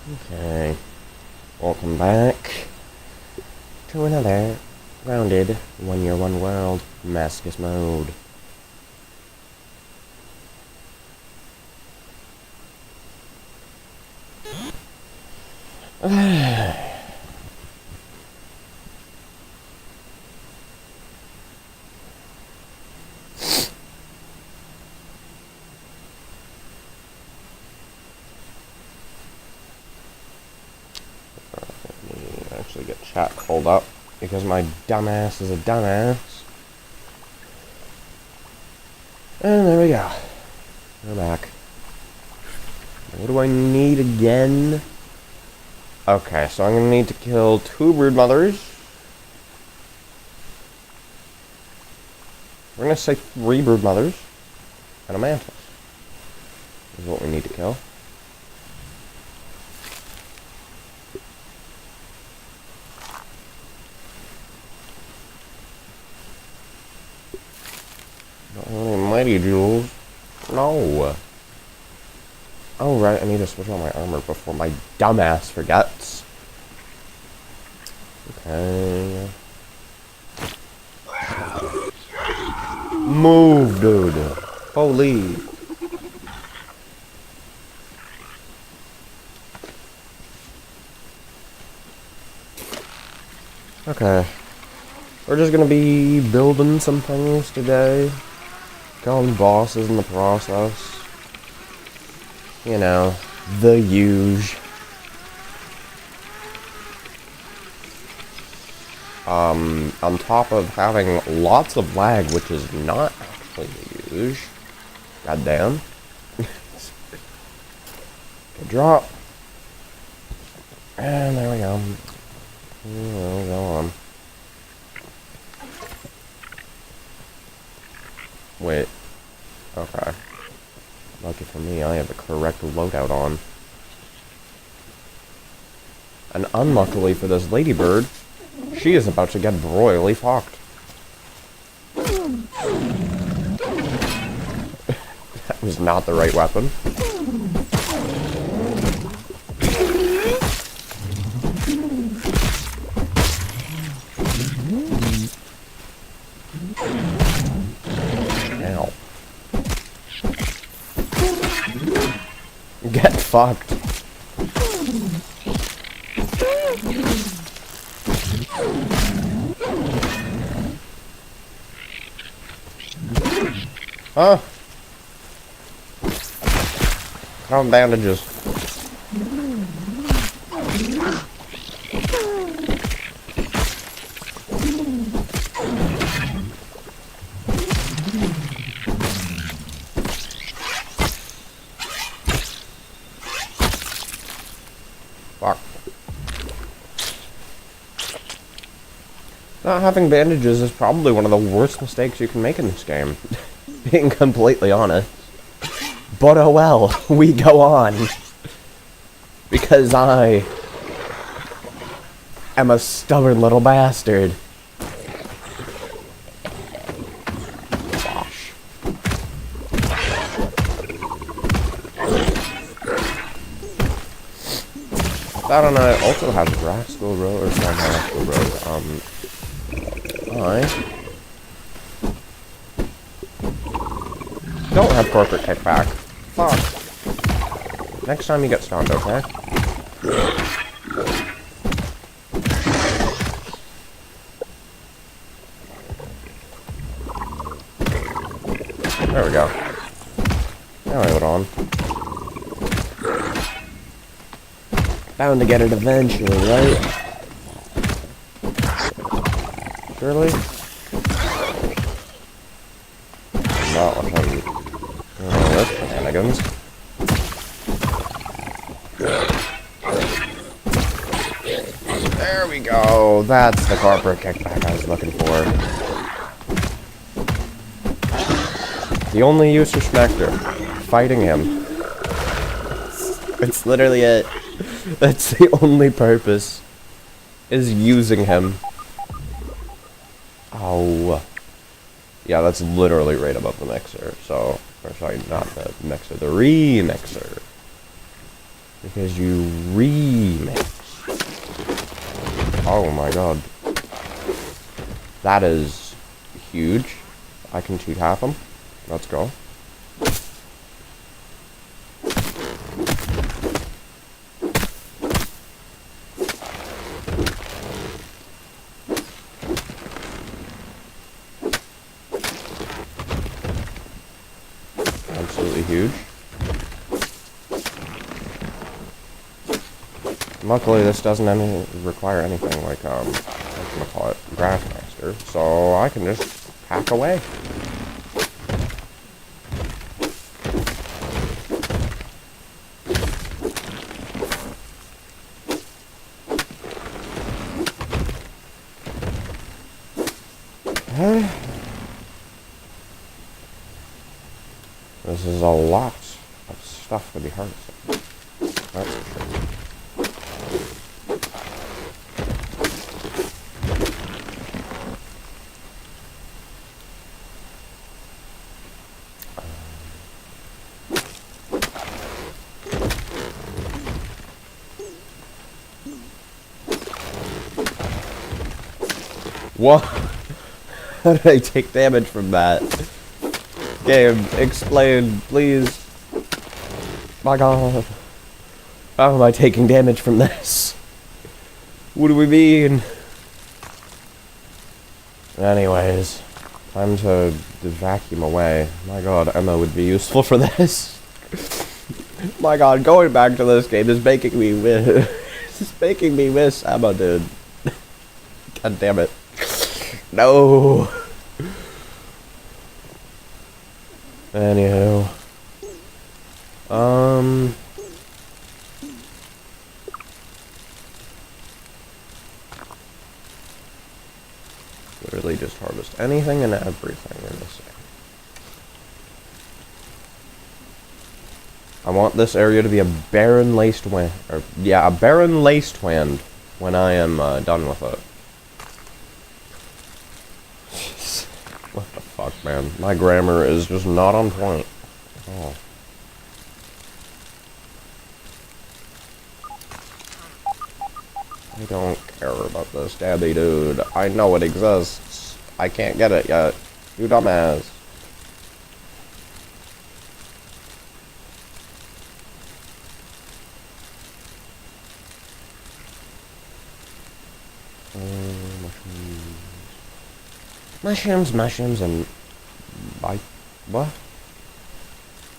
Okay, welcome back to another Grounded 1 Year 1 World Damascus mode. Actually get chat pulled up because my dumbass is a dumbass. And there we go. We're back. What do I need again? Okay, so I'm gonna need to kill 2 brood mothers. We're gonna say 3 brood mothers and a mantis is what we need to kill. Don't have any mighty jewels. No. Oh right, I need to switch on my armor before my dumbass forgets. Okay. Move, dude. Holy. Okay. We're just gonna be building some things today. Killing bosses in the process. You know, the huge. On top of having lots of lag, which is not actually the huge. Goddamn. Good drop. And there we go. We'll go on. Wait. Okay. Lucky for me, I have the correct loadout on. And unluckily for this ladybird, she is about to get broily fucked. That was not the right weapon. Ow. Get fucked. Huh? Found bandages. Fuck. Not having bandages is probably one of the worst mistakes you can make in this game. Being completely honest. But oh well, we go on. Because I am a stubborn little bastard. Gosh. That and I also have Rascal Road, or not Rascal Road, I don't have corporate kickback. Fuck. Next time you get stunned, okay? There we go. Now I hold on. Bound to get it eventually, right? Surely? Not with him. That's shenanigans. There we go. That's the corporate kickback I was looking for. The only use for Schmector. Fighting him. It's literally it. That's the only purpose. Is using him. Oh. Yeah, that's literally right above the mixer, so... Or sorry, not the mixer, the remixer. Because you remix. Oh my god. That is huge. I can shoot half them. Let's go. Absolutely huge. Luckily, this doesn't require anything like, what can I call it, Grassmaster, so I can just hack away. This is a lot of stuff to be harvesting. That's for sure. What? How did I take damage from that? Game, explain, please. My god. How am I taking damage from this? What do we mean? Anyways, time to vacuum away. My god, Emma would be useful for this. My god, going back to this game is making me miss. It's making me miss Emma, dude. God damn it. No. Anywho. Literally just harvest anything and everything in this area. I want this area to be a barren wasteland. Or, yeah, a barren wasteland when I am done with it. What the fuck, man? My grammar is just not on point. Oh. I don't care about this Gabby, dude. I know it exists. I can't get it yet. You dumbass. Mushrooms, and... what?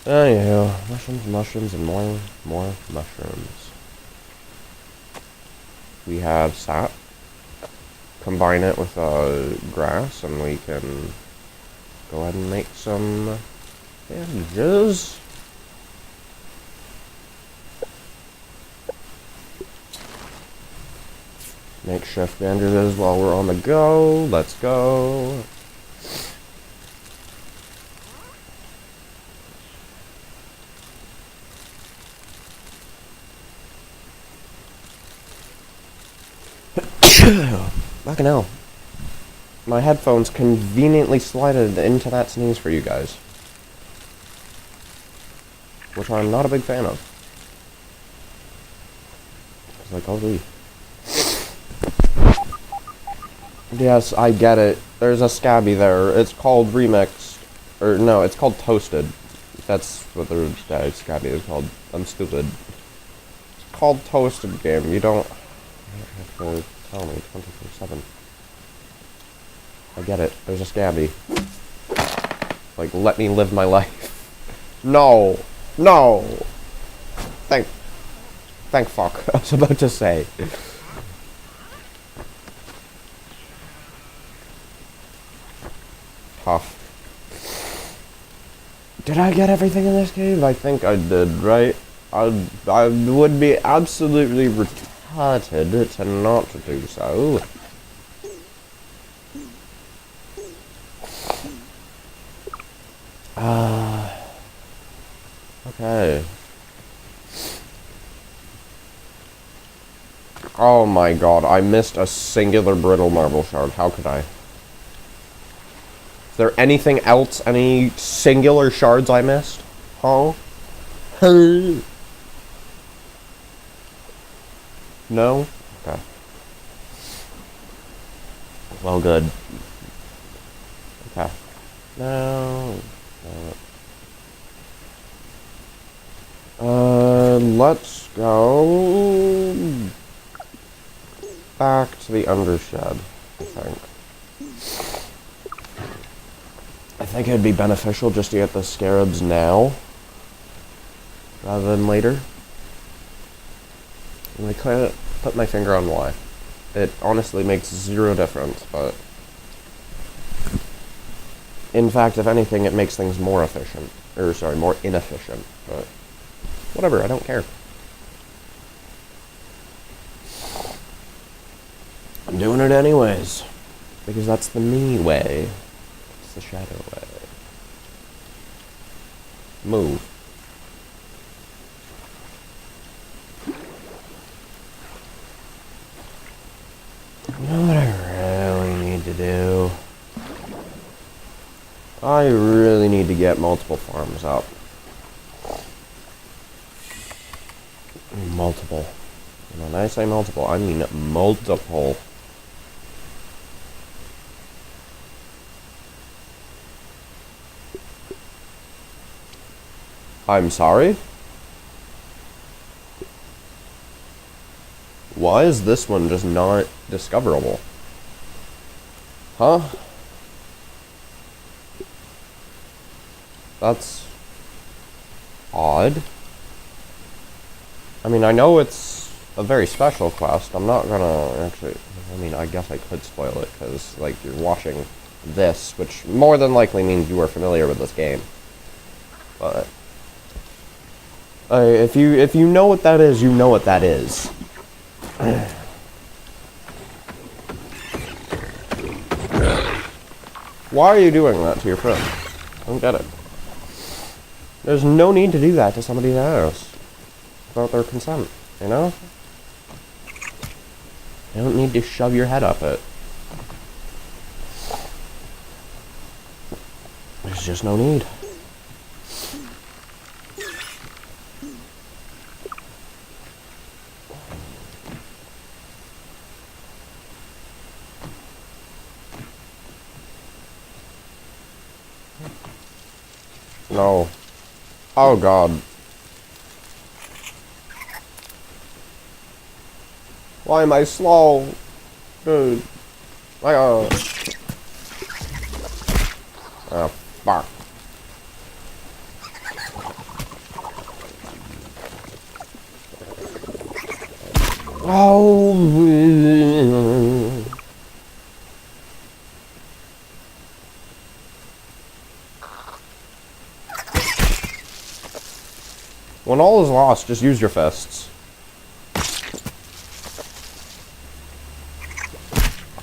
Anyhow, mushrooms, and more mushrooms. We have sap. Combine it with grass, and we can go ahead and make some bandages. Makeshift bandages while we're on the go. Let's go. Fucking hell. My headphones conveniently slided into that sneeze for you guys. Which I'm not a big fan of. It's like, oh, yes, I get it. There's a Scabby there. It's called Remixed. Or, no, it's called Toasted. That's what the Scabby is called. I'm stupid. It's called Toasted game. You don't have to tell me 24/7. I get it. There's a Scabby. Like, let me live my life. No! No! Thank fuck. I was about to say. Tough. Did I get everything in this cave? I think I did, right? I would be absolutely retarded to not do so. Okay. Oh my god, I missed a singular brittle marble shard. How could I? Is there anything else? Any singular shards I missed? Huh? No? Okay. Well, good. Okay. Now... let's go... back to the undershed, I think. I think it'd be beneficial just to get the scarabs now, rather than later. And I can't put my finger on why. It honestly makes zero difference, but... in fact, if anything, it makes things more efficient. Or, sorry, more inefficient, but... whatever, I don't care. I'm doing it anyways. Because that's the me way. It's the shadow way. Move. You know what I really need to do? I really need to get multiple farms up. Multiple. And when I say multiple, I mean multiple. I'm sorry? Why is this one just not discoverable? Huh? That's... odd. I mean, I know it's a very special quest. I'm not gonna actually... I mean, I guess I could spoil it, because, like, you're watching this, which more than likely means you are familiar with this game. But... if you know what that is, you know what that is. Why are you doing that to your friend? I don't get it. There's no need to do that to somebody else without their consent, you know? You don't need to shove your head up it. There's just no need. No. Oh god. Why am I slow? Dude. Oh, fuck. Oh. When all is lost, just use your fists.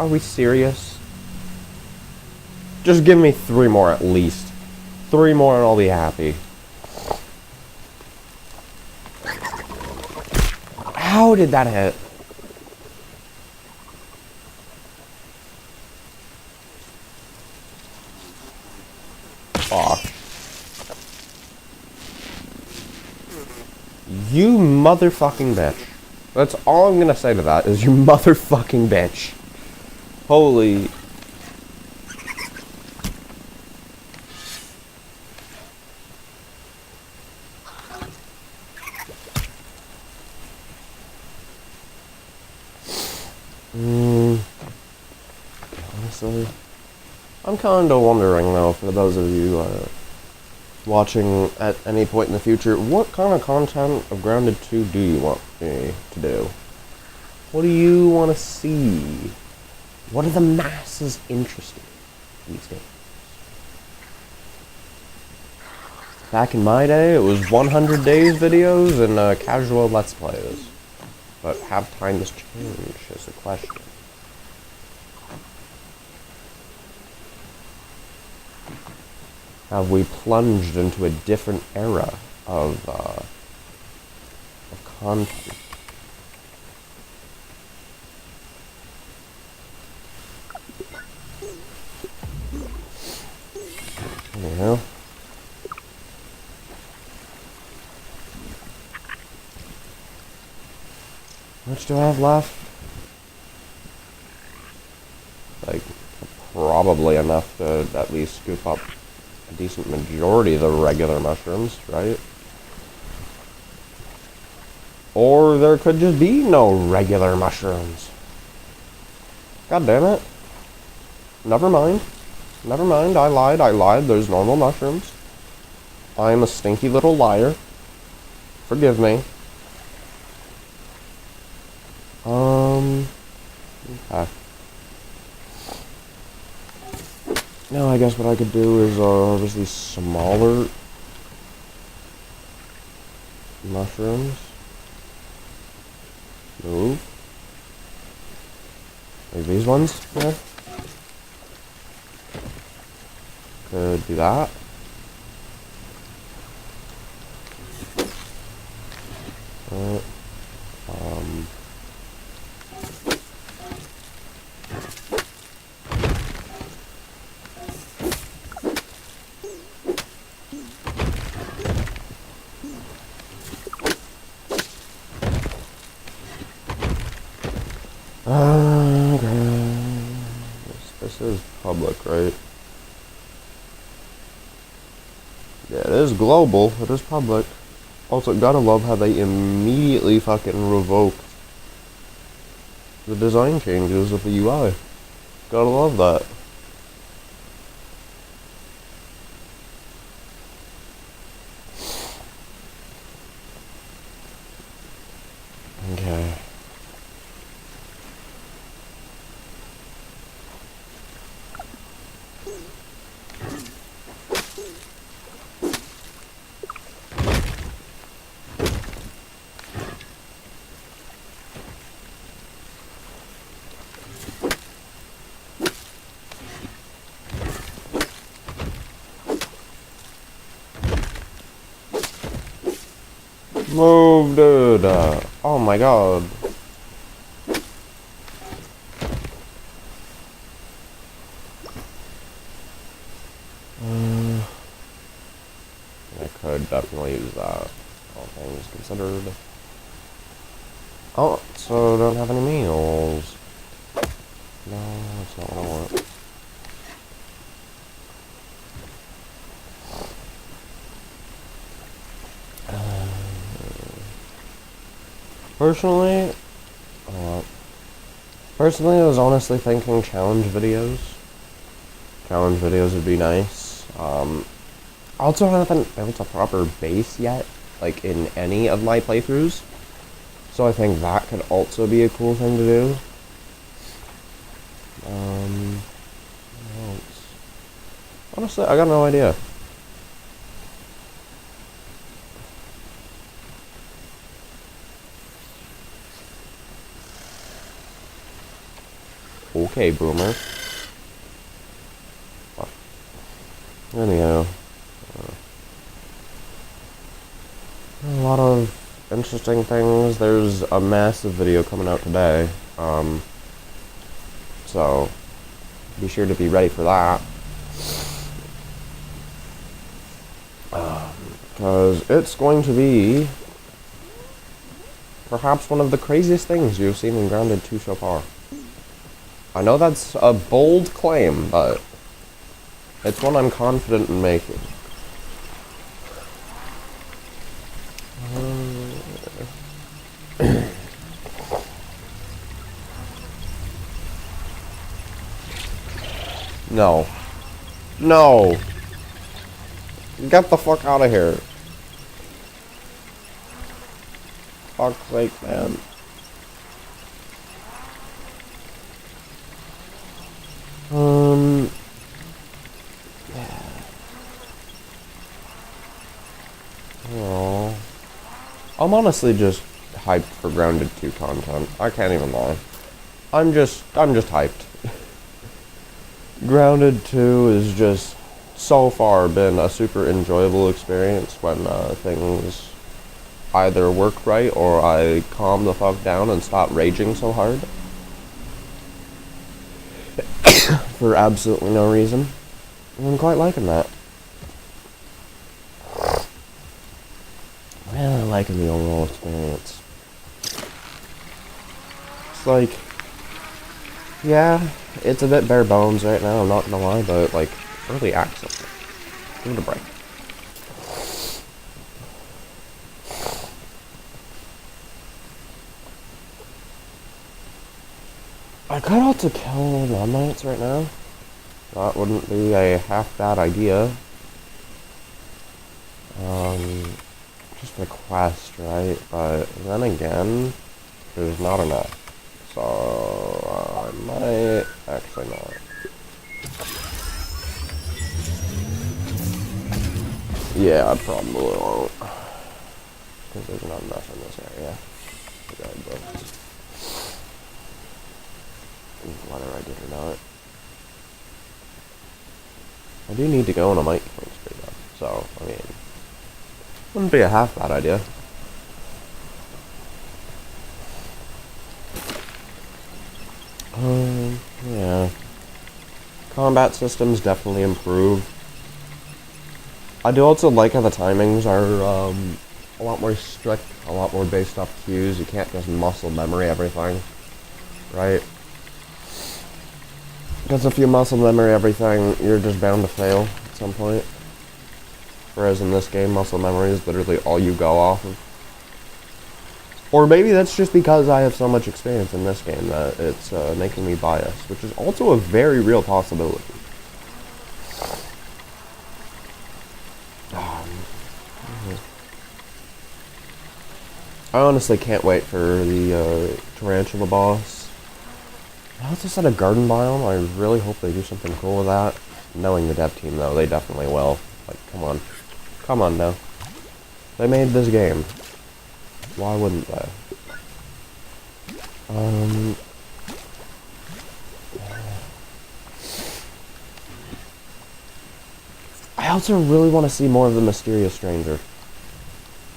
Are we serious? Just give me 3 more at least. 3 more and I'll be happy. How did that hit? Fuck. You motherfucking bitch. That's all I'm gonna say to that, is you motherfucking bitch. Holy... Honestly... I'm kinda wondering though, for those of you watching at any point in the future, what kind of content of Grounded 2 do you want me to do? What do you want to see? What are the masses interested in these days? Back in my day, it was 100 days videos and casual Let's Plays. But have times changed is the question. Have we plunged into a different era of content? Anyhow. How much do I have left? Like, probably enough to at least scoop up a decent majority of the regular mushrooms, right? Or there could just be no regular mushrooms. God damn it. Never mind. Never mind, I lied, there's normal mushrooms. I am a stinky little liar. Forgive me. Okay. Now I guess what I could do is harvest these smaller mushrooms. Move. Like these ones here. Could do that. Alright. Okay. This is public, right? Yeah, it is global. It is public. Also, gotta love how they immediately fucking revoked the design changes of the UI. Gotta love that. Okay. Move, dude. Oh my god. I could definitely use that. All things considered. Oh, so don't have any meals. No, that's not what I want. Personally, I was honestly thinking challenge videos. Challenge videos would be nice. I also haven't built a proper base yet, like in any of my playthroughs. So I think that could also be a cool thing to do. What else? Honestly, I got no idea. Okay, boomer. Anyhow. A lot of interesting things. There's a massive video coming out today. So be sure to be ready for that. Because it's going to be perhaps one of the craziest things you've seen in Grounded 2 so far. I know that's a bold claim, but it's one I'm confident in making. No. No! Get the fuck out of here. Fuck's sake, man. Yeah. Oh. I'm honestly just hyped for Grounded 2 content. I can't even lie. I'm just hyped. Grounded 2 is just so far been a super enjoyable experience when things either work right or I calm the fuck down and stop raging so hard. For absolutely no reason. I'm quite liking that. Really liking the overall experience. it's like, yeah, it's a bit bare bones right now, I'm not gonna lie, but like, early access. Give it a break. I could also kill Lemnites right now. That wouldn't be a half bad idea. Just for quest, right? But then again, there's not enough. So, I might actually not. Yeah, I probably won't. Because there's not enough in this area. Whether I did or not. I do need to go on a might killing spree though. So, I mean, wouldn't be a half bad idea. Yeah. Combat systems definitely improve. I do also like how the timings are a lot more strict, a lot more based off cues. You can't just muscle memory everything, right? Because if you muscle memory everything, you're just bound to fail at some point. Whereas in this game, muscle memory is literally all you go off of. Or maybe that's just because I have so much experience in this game that it's making me biased, which is also a very real possibility. I honestly can't wait for the Tarantula boss. I also said a garden biome. I really hope they do something cool with that. Knowing the dev team, though, they definitely will. Like, come on. Come on, now. They made this game. Why wouldn't they? I also really want to see more of the Mysterious Stranger.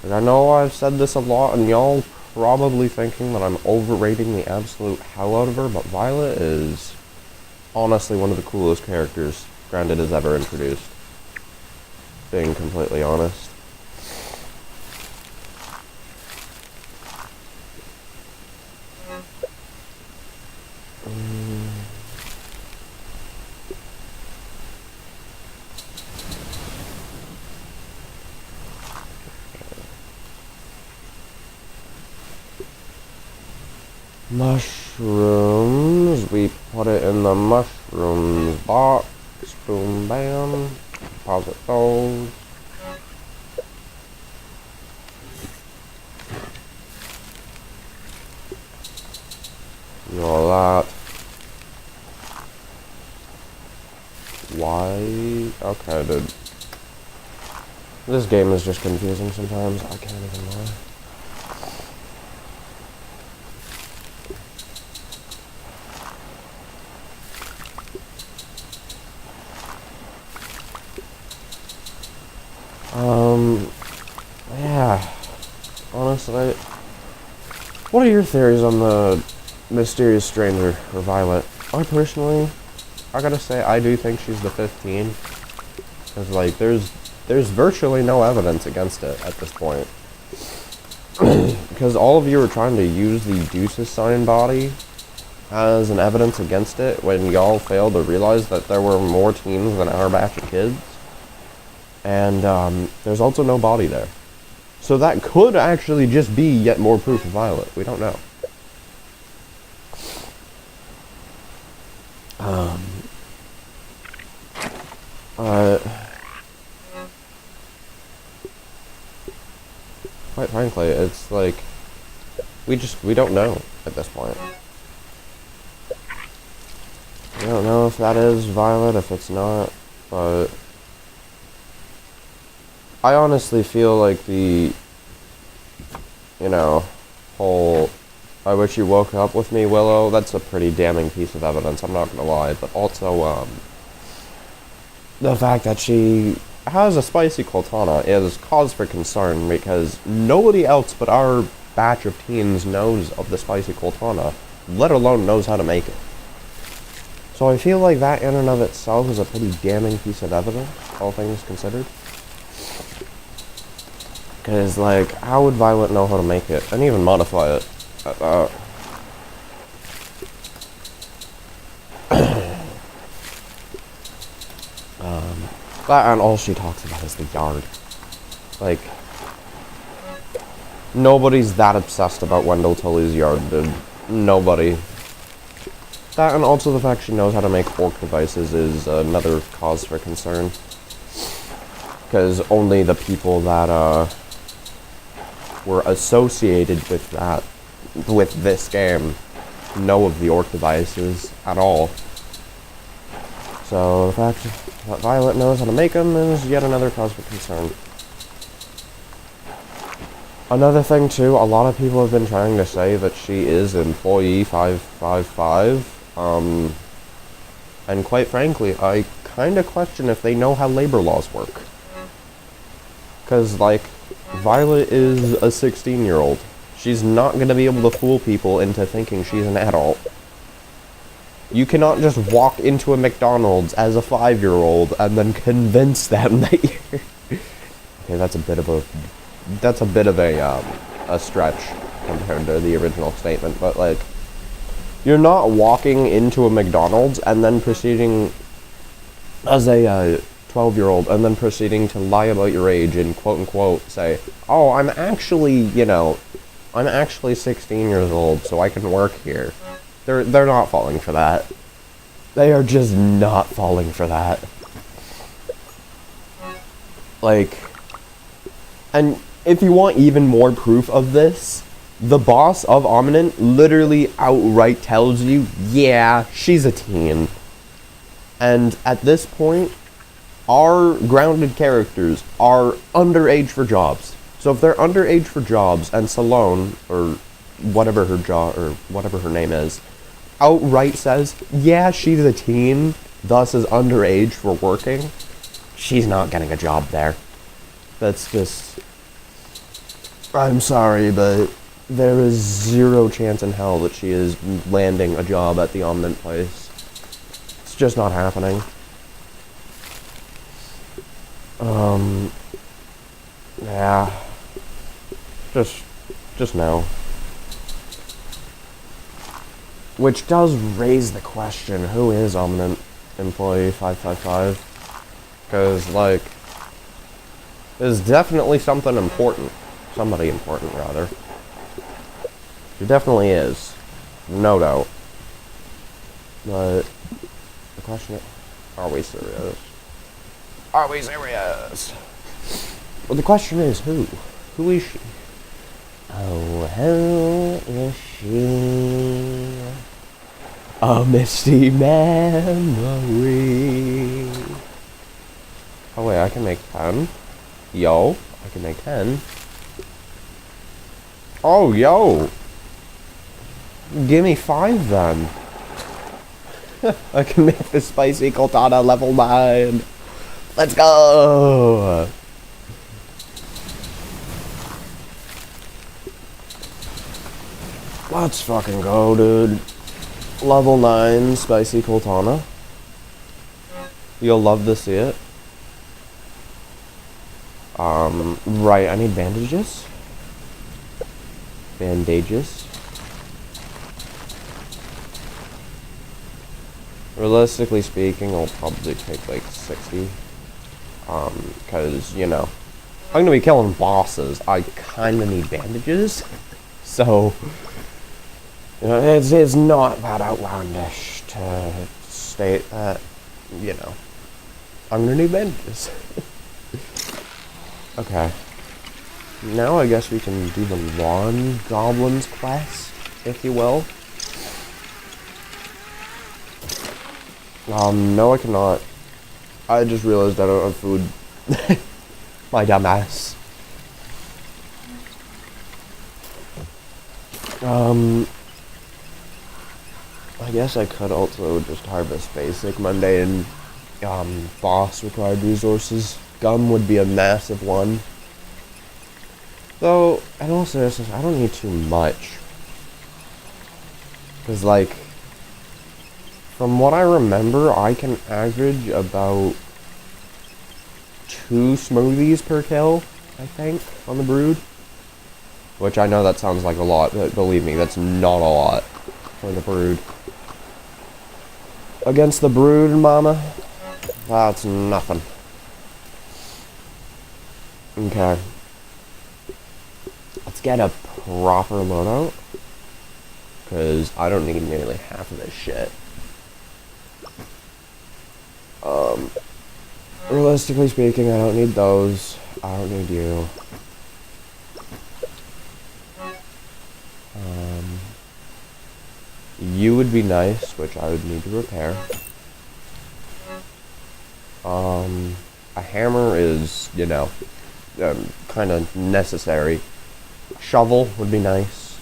Like, I know I've said this a lot, and y'all probably thinking that I'm overrating the absolute hell out of her, but Violet is honestly one of the coolest characters Granted has ever introduced. Being completely honest. Mushrooms. We put it in the mushrooms box. Boom, bam. Deposit those. You know that. Why? Okay, dude. This game is just confusing sometimes. I can't even lie. Yeah. Honestly, what are your theories on the Mysterious Stranger or Violet? I personally, I gotta say, I do think she's the 15. Because, like, there's virtually no evidence against it at this point. Because all of you are trying to use the Deuce's sign body as an evidence against it when y'all failed to realize that there were more teams than our batch of kids. And there's also no body there. So that could actually just be yet more proof of Violet. We don't know. Quite frankly, it's like we don't know at this point. I don't know if that is Violet, if it's not, but I honestly feel like the, you know, whole I wish you woke up with me, Willow, that's a pretty damning piece of evidence, I'm not gonna lie, but also, the fact that she has a spicy Cortana is cause for concern because nobody else but our batch of teens knows of the spicy Cortana, let alone knows how to make it. So I feel like that in and of itself is a pretty damning piece of evidence, all things considered. Because, like, how would Violet know how to make it? And even modify it? That and all she talks about is the yard. Like, nobody's that obsessed about Wendell Tully's yard, dude. Nobody. That and also the fact she knows how to make orc devices is another cause for concern. Because only the people that were associated with that, with this game, know of the orc devices at all. So the fact that Violet knows how to make them is yet another cause for concern. Another thing too, a lot of people have been trying to say that she is employee 555, and quite frankly, I kinda question if they know how labor laws work. Cause like, Violet is a 16-year-old. She's not gonna be able to fool people into thinking she's an adult. You cannot just walk into a McDonald's as a 5-year-old and then convince them that you're... Okay, that's a bit of a stretch compared to the original statement, but like, you're not walking into a McDonald's and then proceeding as a 12-year-old and then proceeding to lie about your age and quote-unquote say, oh, I'm actually 16 years old, so I can work here. They're not falling for that. They are just not falling for that. Like, and if you want even more proof of this, the boss of Omninent literally outright tells you, yeah, she's a teen. And at this point, our grounded characters are underage for jobs. So if they're underage for jobs, and Salone, or whatever her name is, outright says, yeah, she's a teen, thus is underage for working, she's not getting a job there. That's just... I'm sorry, but there is zero chance in hell that she is landing a job at the Omninent place. It's just not happening. Yeah. Just no. Which does raise the question, who is Omninent Employee 555? Because, like, there's definitely something important. Somebody important, rather. There definitely is. No doubt. But the question is, are we serious? Are we serious? Well, the question is, who? Who is she? Oh, who is she? A misty memory. Oh wait, I can make 10. Yo, I can make 10. Oh, yo. Give me 5 then. I can make the spicy Cortana level 9. Let's go! Let's fucking go, dude. Level 9 spicy Cortana. You'll love to see it. Right, I need bandages. Bandages. Realistically speaking, I'll probably take like 60. Cause, you know, I'm gonna be killing bosses. I kinda need bandages. So, you know, it's not that outlandish to state that, you know, I'm gonna need bandages. Okay. Now I guess we can do the Lawn Goblins quest, if you will. No I cannot. I just realized I don't have food. My dumb ass. I guess I could also just harvest basic mundane boss required resources. Gum would be a massive one. Though, in all seriousness, I don't need too much. Cause like, from what I remember, I can average about 2 smoothies per kill, I think, on the Brood. Which I know that sounds like a lot, but believe me, that's not a lot for the Brood. Against the Brood, mama, that's nothing. Okay. Let's get a proper loadout. Because I don't need nearly half of this shit. Realistically speaking, I don't need those. I don't need you. You would be nice, which I would need to repair. A hammer is, you know, kind of necessary. A shovel would be nice.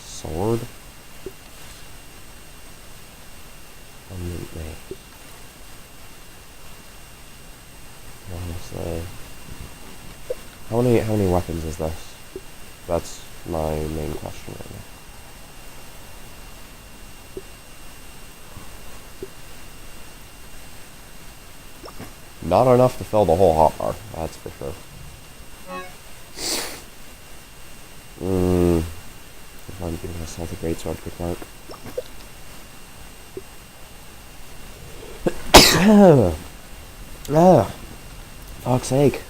Sword. Honestly, how many weapons is this? That's my main question right now. Not enough to fill the whole hotbar, that's for sure. If I'm giving myself a great sword, quick mark. Fuck's sake.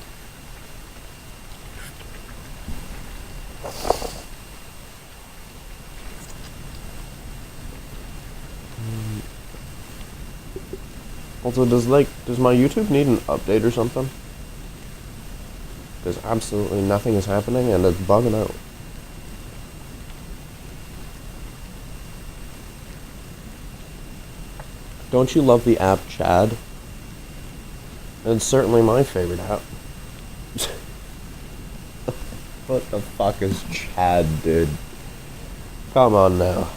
Also, does my YouTube need an update or something? Because absolutely nothing is happening and it's bugging out. Don't you love the app Chad? It's certainly my favorite app. What the fuck is Chad, dude? Come on now.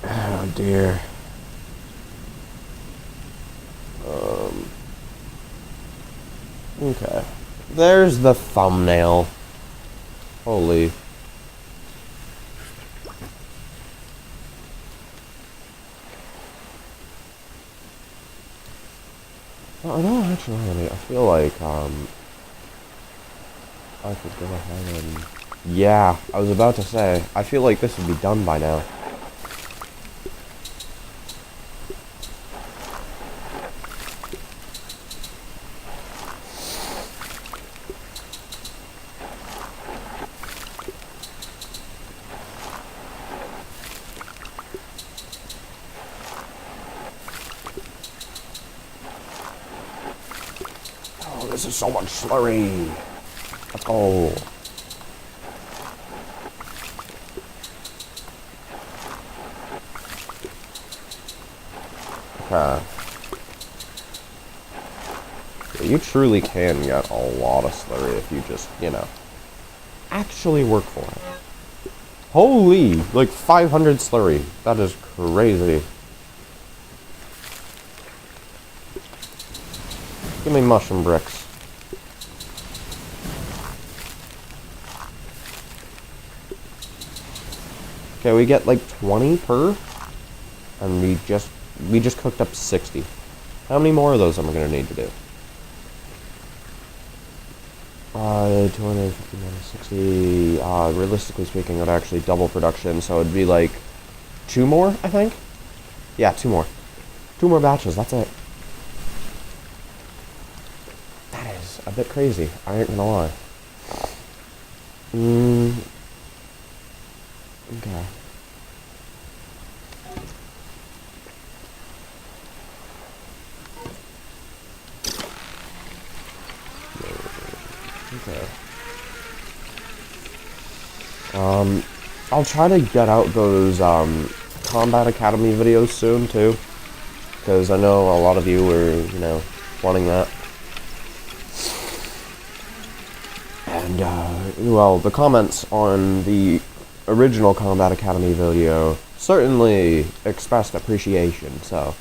Oh dear. Okay. There's the thumbnail. Holy. Well, no, actually, I feel like, I could go ahead and... Yeah, I was about to say, I feel like this would be done by now. This is so much slurry. Let's go. Okay. Yeah, you truly can get a lot of slurry if you just, you know, actually work for it. Holy, like 500 slurry. That is crazy. Give me mushroom bricks. Okay, we get like 20 per, and we just cooked up 60. How many more of those am I gonna need to do? 250 minus 60. Realistically speaking, it would actually double production, so it'd be like 2 more, I think. Yeah, 2 more. 2 more batches. That's it. That is a bit crazy. I ain't gonna lie. Okay. Okay. I'll try to get out those, Combat Academy videos soon, too. Because I know a lot of you were, you know, wanting that. And, well, the comments on the original Combat Academy video certainly expressed appreciation, so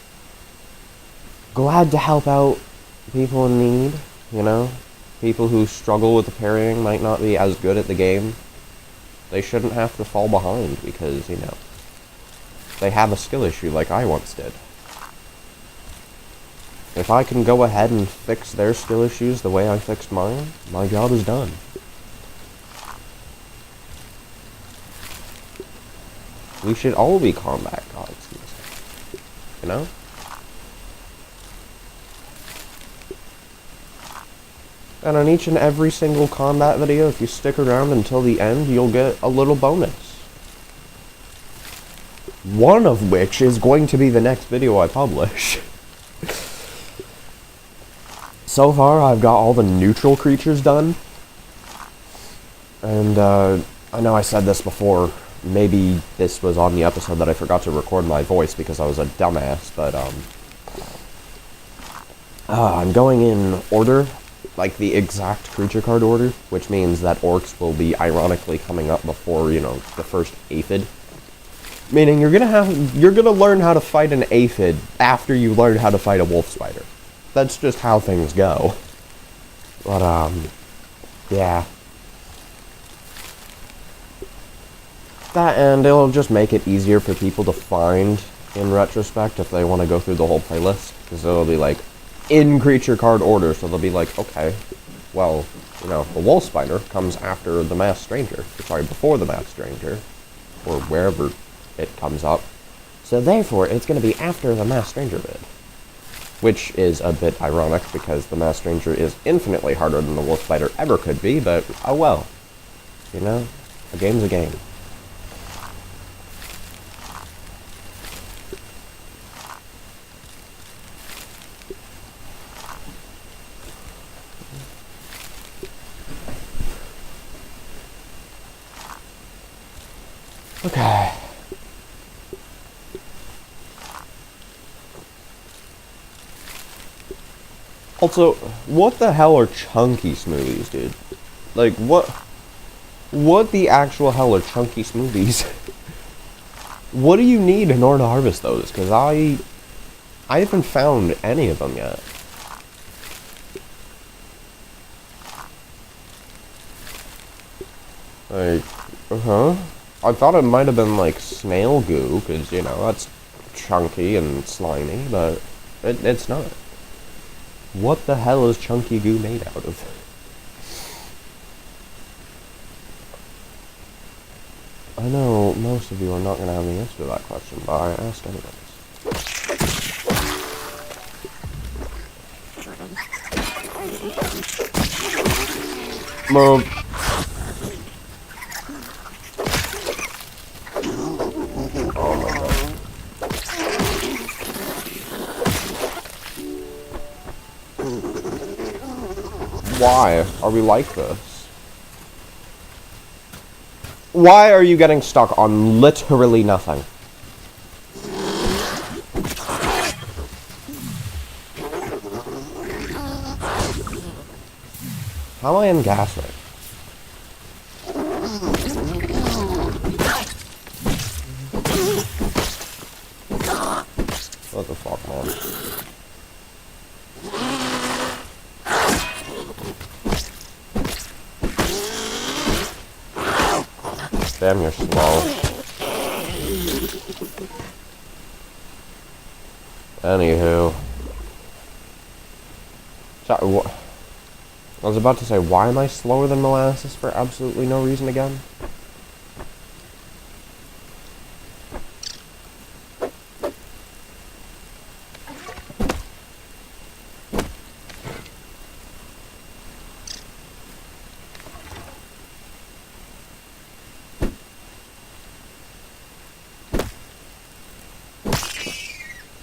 glad to help out people in need, you know? People who struggle with the parrying might not be as good at the game. They shouldn't have to fall behind because, you know, they have a skill issue like I once did. If I can go ahead and fix their skill issues the way I fixed mine, my job is done. We should all be combat gods. You know? And on each and every single combat video, if you stick around until the end, you'll get a little bonus. One of which is going to be the next video I publish. So far, I've got all the neutral creatures done. And, I know I said this before. Maybe this was on the episode that I forgot to record my voice because I was a dumbass, but, I'm going in order. Like the exact creature card order, which means that orcs will be ironically coming up before, you know, the first aphid. Meaning you're gonna learn how to fight an aphid after you learn how to fight a wolf spider. That's just how things go. But, yeah. That, and it'll just make it easier for people to find in retrospect if they want to go through the whole playlist. Because it'll be like, in creature card order, so they'll be like, okay, well, you know, the wolf spider comes after the masked stranger. Sorry, before the masked stranger. Or wherever it comes up. So therefore, it's going to be after the masked stranger bid. Which is a bit ironic, because the masked stranger is infinitely harder than the wolf spider ever could be, but oh well. You know, a game's a game. Okay. Also, what the hell are chunky smoothies, dude? Like, what the actual hell are chunky smoothies? What do you need in order to harvest those? Because I haven't found any of them yet. Like, I thought it might have been like snail goo, because, you know, that's chunky and slimy, but it's not. What the hell is chunky goo made out of? I know most of you are not going to have the answer to that question, but I asked anyways. Move. Oh my god. Why are we like this? Why are you getting stuck on literally nothing? How am I in gas rate? What the fuck, man? Damn, you're slow. Anywho. So, I was about to say, why am I slower than molasses for absolutely no reason again?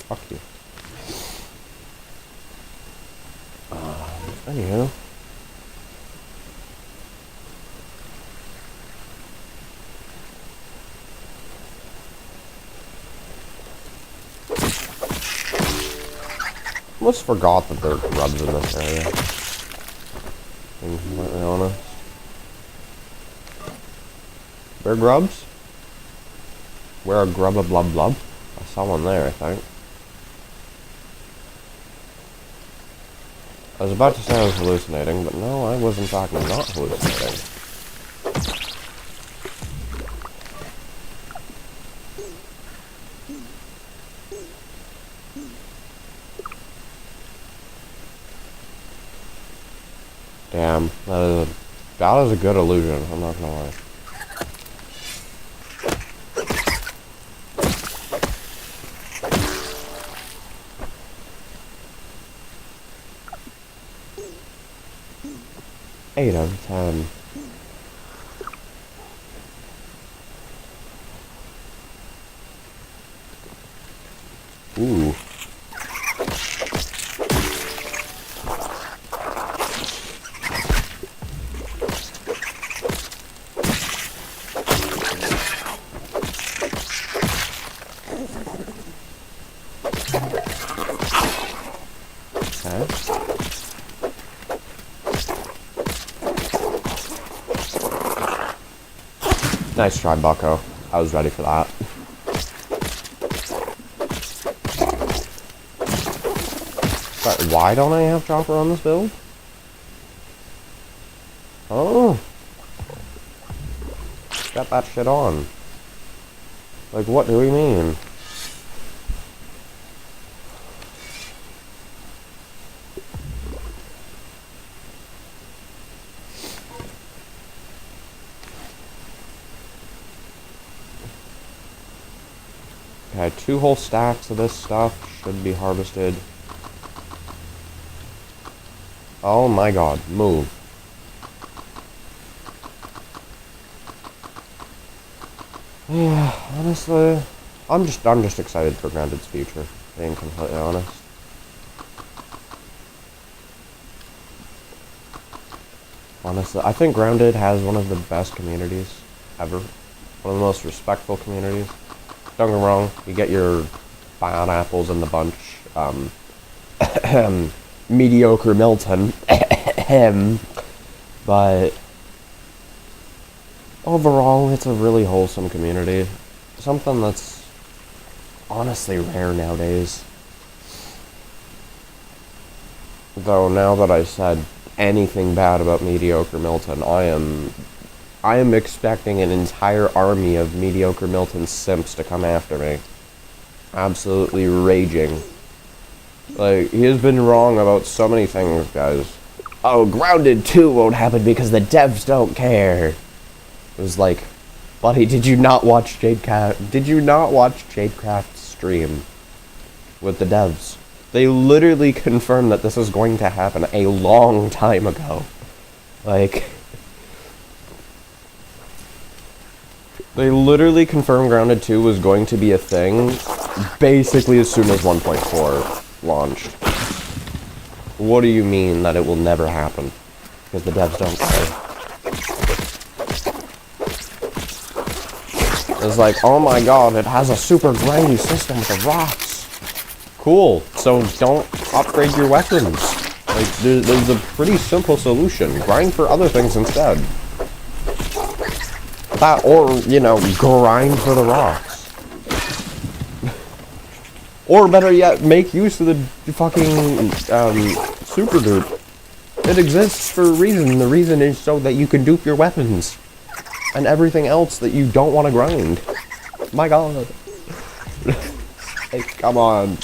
Fuck you. Anywho. Almost forgot that there are grubs in this area. Being completely honest. Bear grubs? Where a grub a blub blub? I saw one there, I think. I was about to say I was hallucinating, but no, I was in fact not hallucinating. Damn, that is a good illusion, I'm not gonna lie. 8 out of 10. Ooh. Okay. Nice try, Bucko. I was ready for that. But why don't I have Chopper on this build? Oh. Got that shit on. Like, what do we mean? Okay, 2 whole stacks of this stuff should be harvested. Oh my god, move. Yeah, honestly, I'm just excited for Grounded's future, being completely honest. Honestly, I think Grounded has one of the best communities ever. One of the most respectful communities. Don't get me wrong, you get your bad apples in the bunch. Mediocre Milton. But overall, it's a really wholesome community. Something that's honestly rare nowadays. Though now that I said anything bad about Mediocre Milton, I am expecting an entire army of Mediocre Milton simps to come after me. Absolutely raging. Like, he has been wrong about so many things, guys. Oh, Grounded 2 won't happen because the devs don't care. It was like, buddy, did you not watch Jadecraft's stream with the devs? They literally confirmed that this is going to happen a long time ago. Like, they literally confirmed Grounded 2 was going to be a thing basically as soon as 1.4 launched. What do you mean that it will never happen? Because the devs don't care. It's like, oh my god, it has a super grindy system with the rocks. Cool, so don't upgrade your weapons. Like, there's a pretty simple solution. Grind for other things instead. That, or, you know, grind for the rocks. Or better yet, make use of the fucking, super dupe. It exists for a reason. The reason is so that you can dupe your weapons. And everything else that you don't want to grind. My god. Hey, come on.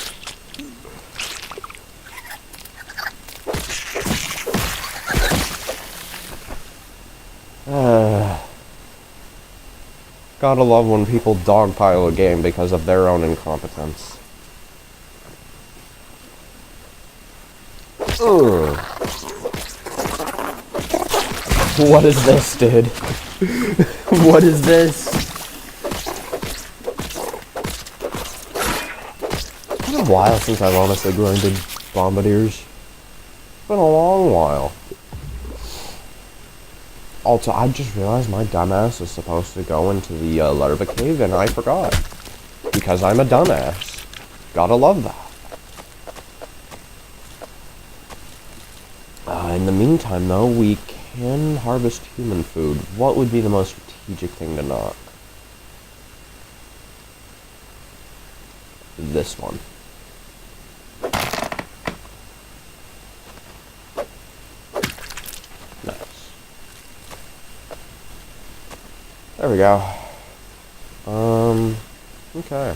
Gotta love when people dogpile a game because of their own incompetence. Ugh. What is this, dude? What is this? It's been a while since I've honestly grinded bombardiers. It's been a long while. Also, I just realized my dumbass is supposed to go into the larva cave, and I forgot. Because I'm a dumbass. Gotta love that. In the meantime, though, we can harvest human food. What would be the most strategic thing to knock? This one. Nice. There we go. Okay.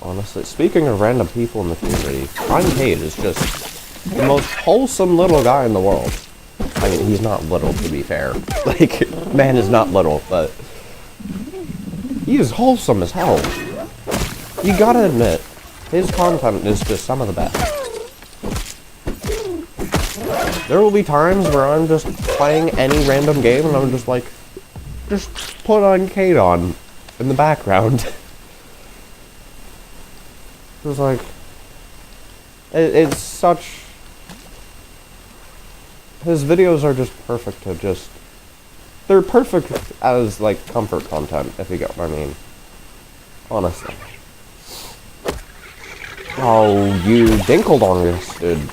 Honestly, speaking of random people in the community, Prime Cade is just the most wholesome little guy in the world. I mean, he's not little, to be fair. Like, man is not little, but he is wholesome as hell. You gotta admit, his content is just some of the best. There will be times where I'm just playing any random game and I'm just like, just put on Kate on in the background. It's like, it's such... His videos are just perfect to just... They're perfect as, like, comfort content, if you get what I mean. Honestly. Oh, you dinkeldongus, dude.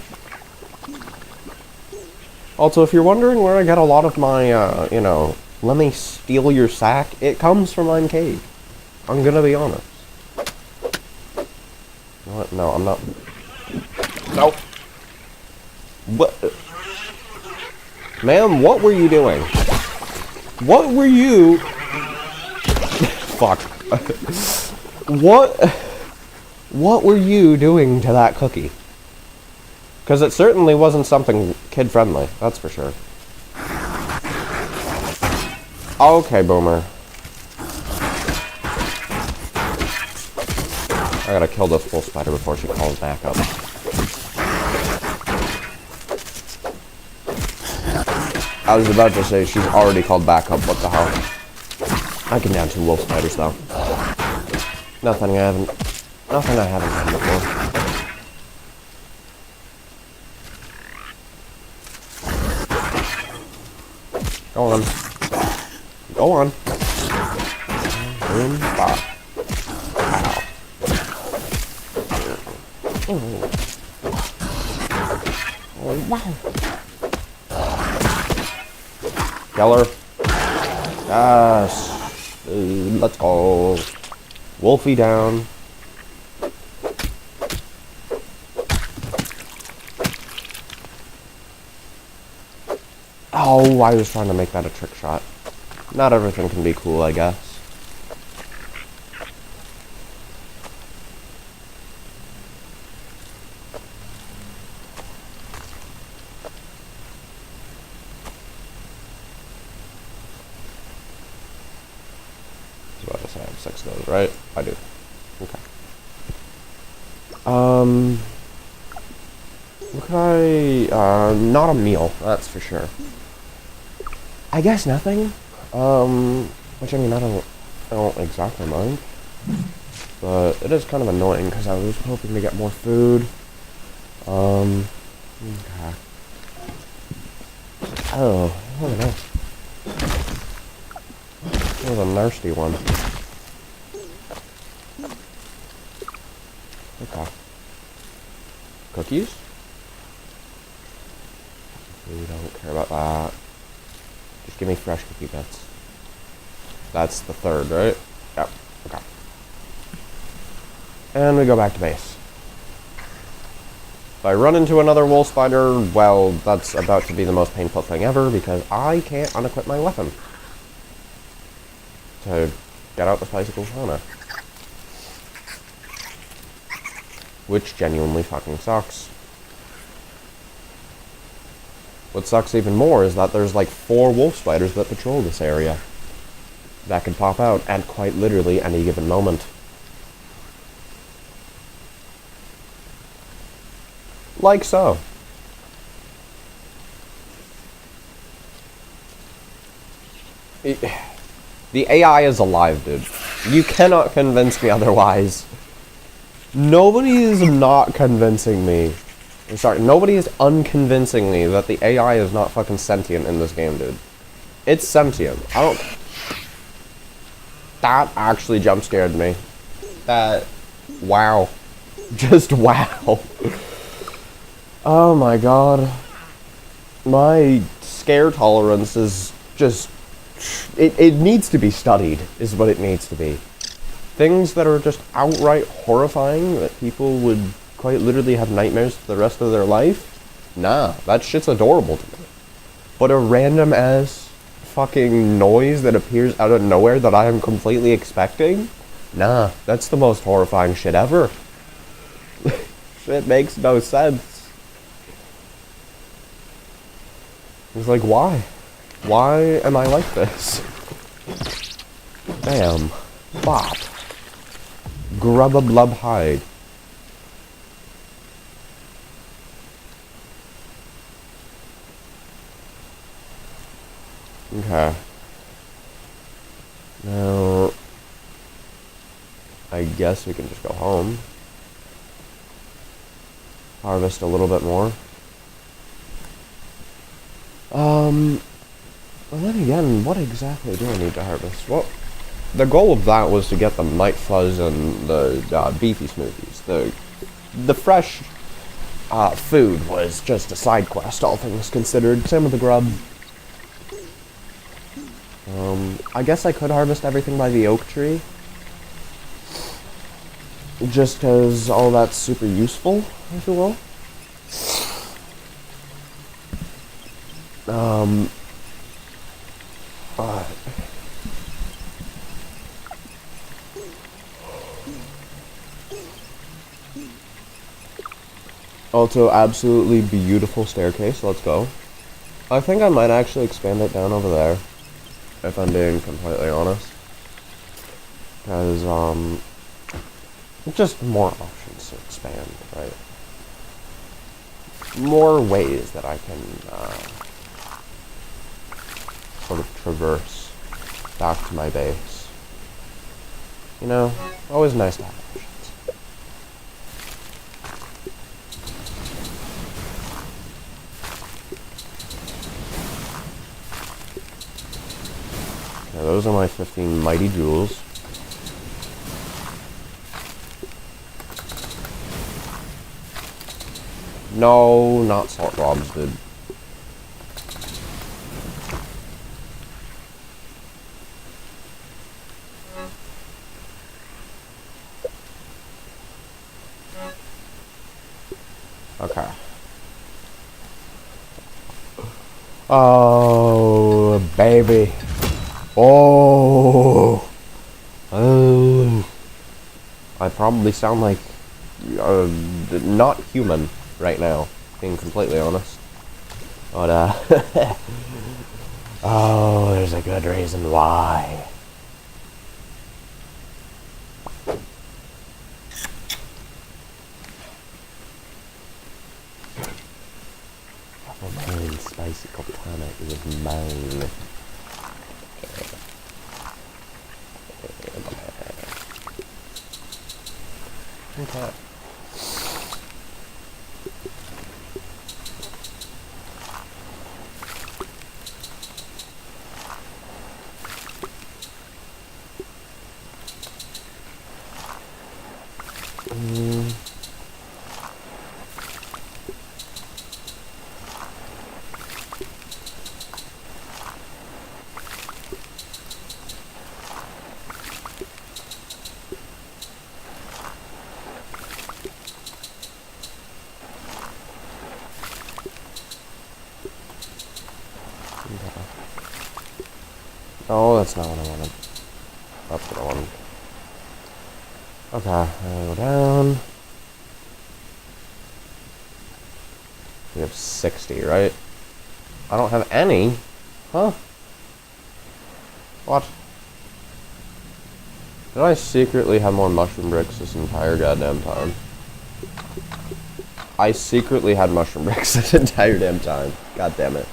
Also, if you're wondering where I get a lot of my, you know, let me steal your sack, it comes from Uncade. I'm gonna be honest. What? No, I'm not. No. What? Ma'am, what were you doing? What were you... Fuck. What were you doing to that cookie? Because it certainly wasn't something kid-friendly, that's for sure. Okay, Boomer. I gotta kill this full spider before she calls back up. I was about to say she's already called back up, what the hell. I can down 2 wolf spiders though. Nothing I haven't done before. Go on. Go on. Boom, bop. Ow. Oh, wow. Keller. Yes. Let's go. Wolfie down. Oh, I was trying to make that a trick shot. Not everything can be cool, I guess. I was about to say I have 6 of those, right? I do. Okay. What could I... not a meal, that's for sure. I guess nothing. Which I mean, I don't exactly mind. But it is kind of annoying because I was hoping to get more food. Okay. Oh, oh no. That was a nasty one. Okay. Cookies? We don't care about that. Just give me fresh cookie bits. That's the 3rd, right? Yep. Okay. And we go back to base. If I run into another wolf spider, well, that's about to be the most painful thing ever because I can't unequip my weapon to get out the Spicicle Fauna. Which genuinely fucking sucks. What sucks even more is that there's like 4 wolf spiders that patrol this area. That could pop out at quite literally any given moment. Like so. The AI is alive, dude. You cannot convince me otherwise. Nobody is not convincing me. I'm sorry, nobody is unconvincing me that the AI is not fucking sentient in this game, dude. It's sentient. I don't... That actually jump scared me. That... Wow. Just wow. Oh my god. My scare tolerance is just... It needs to be studied, is what it needs to be. Things that are just outright horrifying, that people would quite literally have nightmares for the rest of their life? Nah, that shit's adorable to me. But a random ass fucking noise that appears out of nowhere that I am completely expecting? Nah, that's the most horrifying shit ever. It makes no sense. It's like, why? Why am I like this? Damn. Bop. Grub-a-blub hide. Okay. Now, I guess we can just go home. Harvest a little bit more. Well then again, what exactly do I need to harvest? Well, the goal of that was to get the Night Fuzz and the beefy smoothies. The fresh food was just a side quest, all things considered. Same with the grub. I guess I could harvest everything by the oak tree. Just because all that's super useful, if you will. Also, absolutely beautiful staircase. Let's go. I think I might actually expand it down over there, if I'm being completely honest. Because, just more options to expand, right? More ways that I can, sort of traverse back to my base. You know, always nice to have options. Okay, those are my 15 mighty jewels. No, not salt robs, dude. Okay. Oh, baby. Oh. Oh. I probably sound like not human right now, being completely honest. But, oh, there's a good reason why. Oh man, spicy katana is mine. Okay. Oh, that's not what I wanted. That's what I wanted. Okay, I go down. We have 60, right? I don't have any. Huh? What? Did I secretly have more mushroom bricks this entire goddamn time? I secretly had mushroom bricks this entire damn time. God damn it.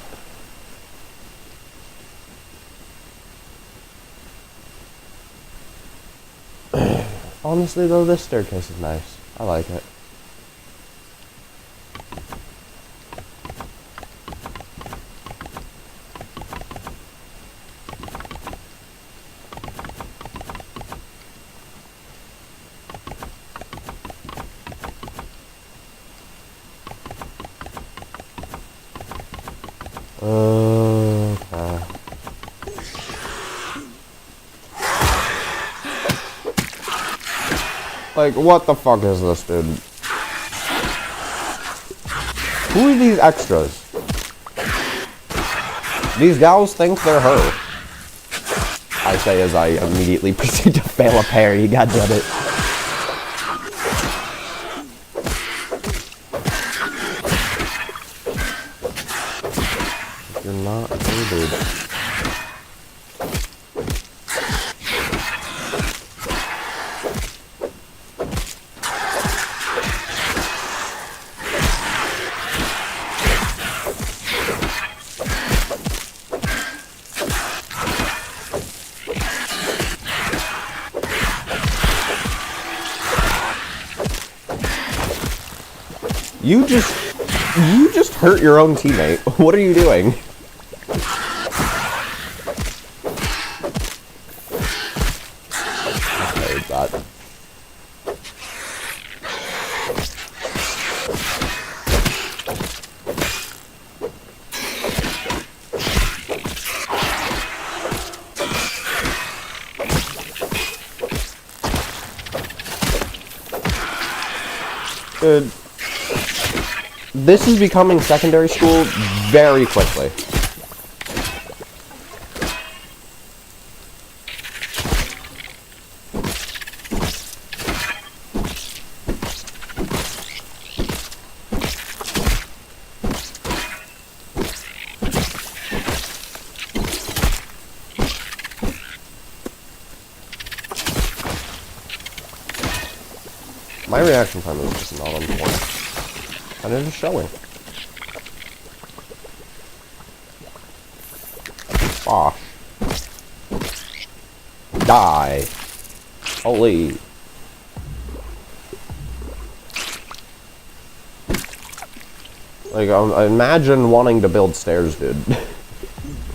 Honestly, though, this staircase is nice. I like it. Okay. Like, what the fuck is this, dude? Who are these extras? These gals think they're her. I say as I immediately proceed to fail a parry, goddammit it. You're not a dude. You just hurt your own teammate. What are you doing? Okay, that. Dude, this is becoming secondary school very quickly. My reaction time is just not on point. And it is showing. Bosh. Die. Holy. Like, imagine wanting to build stairs, dude.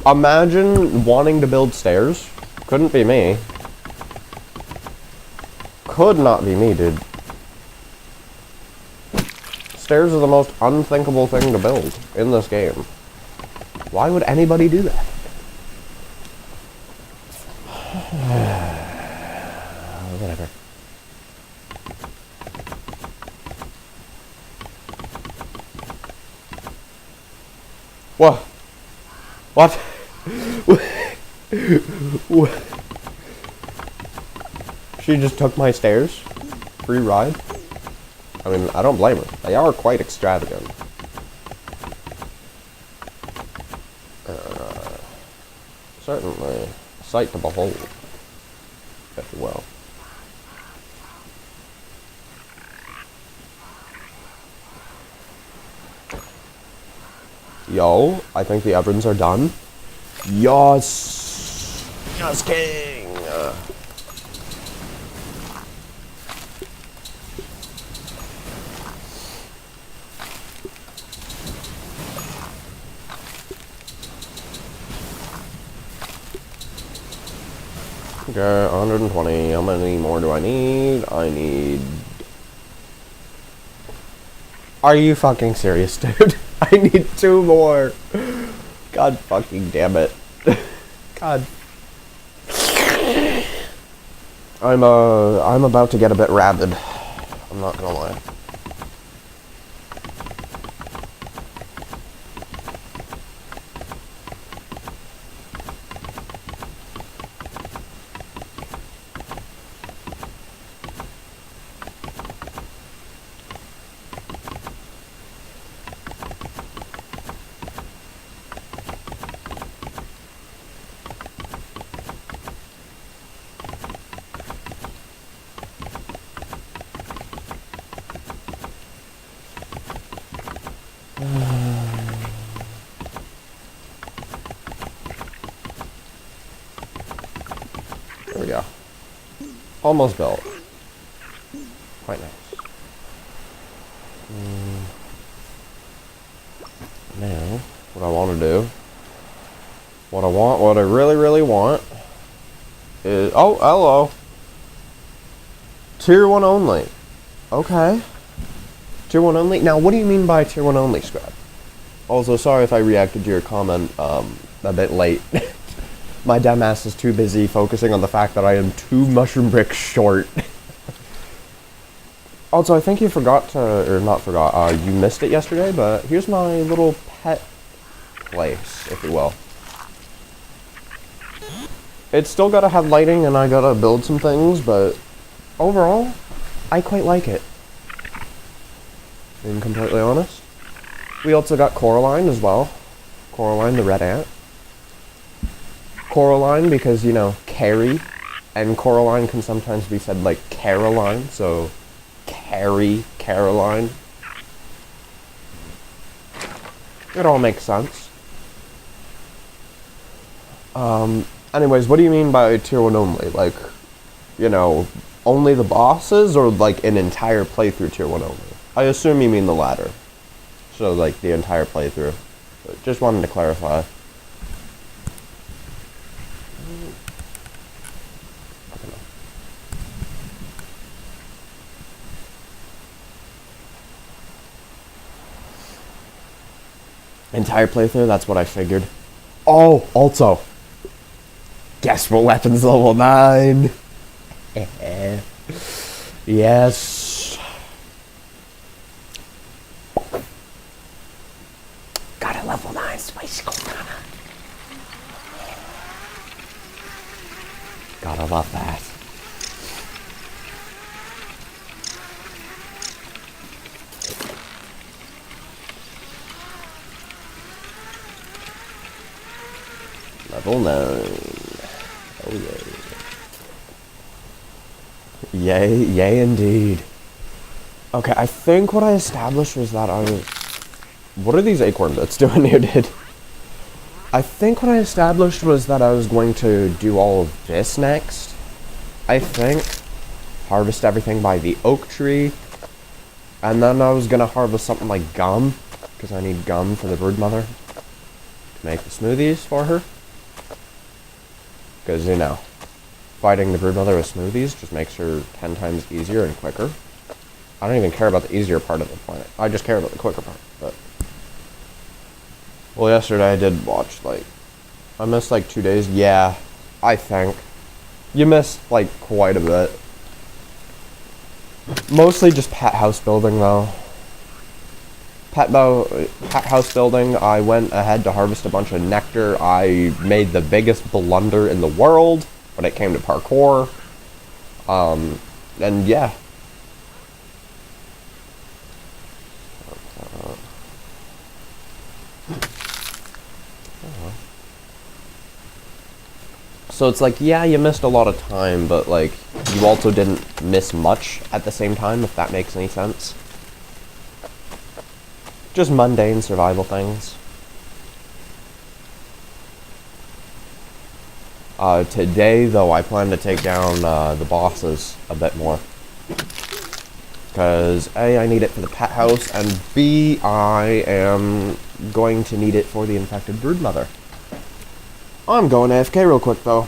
Imagine wanting to build stairs. Couldn't be me. Could not be me, dude. Stairs are the most unthinkable thing to build in this game. Why would anybody do that? Whatever. What? What? What? She just took my stairs? Free ride? I mean, I don't blame her. They are quite extravagant. Certainly a sight to behold, if you will. Yo, I think the ovens are done. Yes! Yes, king! Okay, 120. How many more do I need? I need... Are you fucking serious, dude? I need 2 more. God fucking damn it. God. I'm about to get a bit rabid. I'm not gonna lie. There we go. Almost built. Quite nice. Now, what I want to do, what I really, really want is, oh, hello. Tier 1 only. Okay. Tier 1 only? Now, what do you mean by Tier 1 only, Scrap? Also, sorry if I reacted to your comment, a bit late. My dumbass is too busy focusing on the fact that I am 2 mushroom bricks short. Also, I think you forgot to, or not forgot, you missed it yesterday, but here's my little pet place, if you will. It's still gotta have lighting and I gotta build some things, but overall, I quite like it. Being completely honest. We also got Coraline as well. Coraline the red ant. Coraline because, you know, Carrie, and Coraline can sometimes be said like Caroline, so Carrie, Caroline. It all makes sense. Anyways, what do you mean by Tier 1 only? Like, you know, only the bosses, or like an entire playthrough Tier 1 only? I assume you mean the latter. So, like, the entire playthrough. But just wanted to clarify. Entire playthrough, that's what I figured. Oh, also. Guess what weapon's level 9? Yes. Got a level 9 spicy corona. Gotta love that. Level 9. Oh, yay. Yay, yay indeed. Okay, I think what I established was that I was... What are these acorn bits doing here, dude? I think what I established was that I was going to do all of this next. I think. Harvest everything by the oak tree. And then I was going to harvest something like gum. Because I need gum for the broodmother. To make the smoothies for her. Because, you know, fighting the broodmother with smoothies just makes her 10 times easier and quicker. I don't even care about the easier part of the planet. I just care about the quicker part. But well, yesterday I did watch, like, I missed, like, 2 days. Yeah, I think. You missed, like, quite a bit. Mostly just pet house building, though. Pet house building, I went ahead to harvest a bunch of nectar. I made the biggest blunder in the world when it came to parkour. And yeah. So it's like, yeah, you missed a lot of time, but, like, you also didn't miss much at the same time, if that makes any sense. Just mundane survival things. Today, though, I plan to take down the bosses a bit more. Because A, I need it for the pet house, and B, I am going to need it for the infected broodmother. I'm going AFK real quick, though.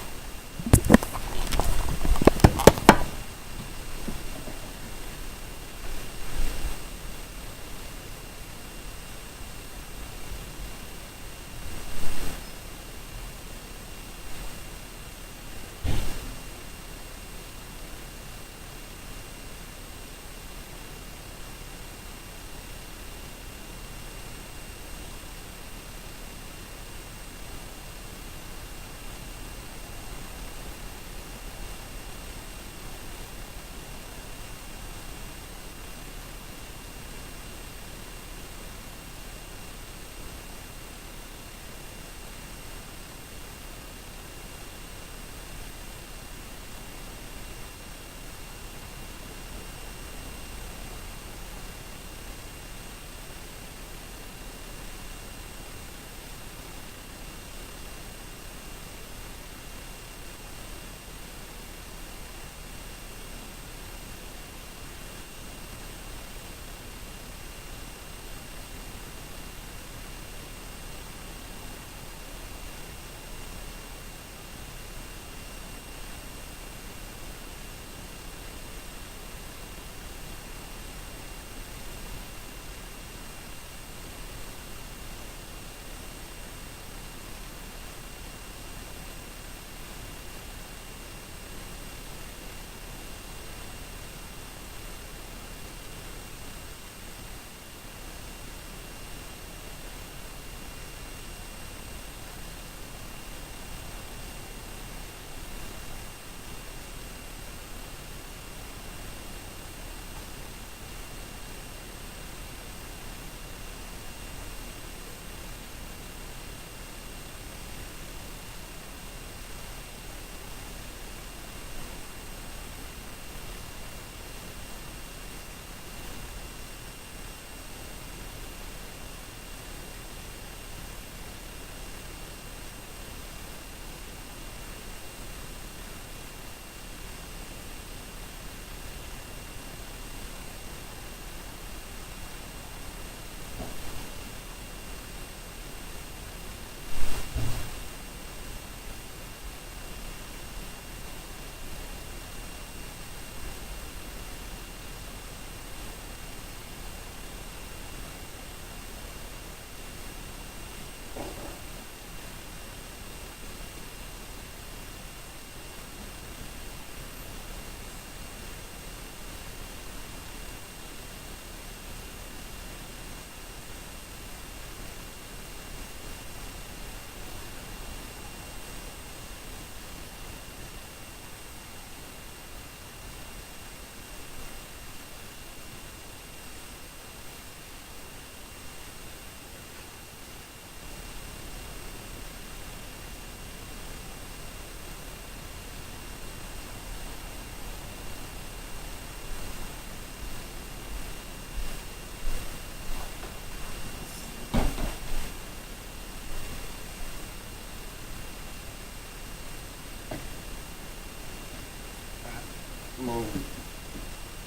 Move.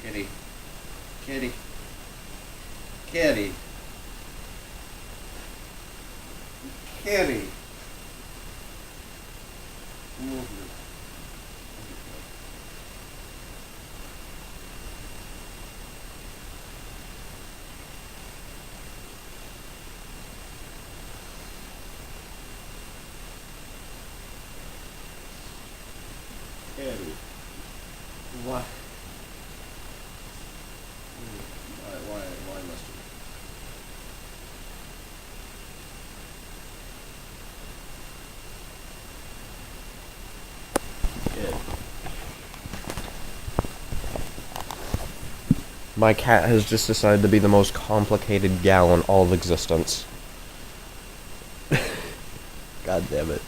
Kitty. Kitty. Kitty. Kitty. Move. Kitty. What? Why must you? Kid. My cat has just decided to be the most complicated gal in all of existence. God damn it.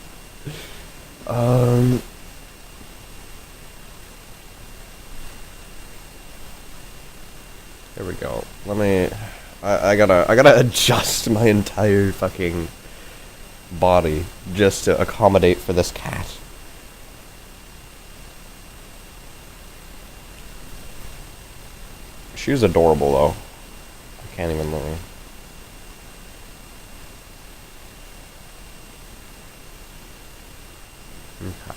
There we go. Let me... I gotta adjust my entire fucking body just to accommodate for this cat. She's adorable though. I can't even lie. Okay.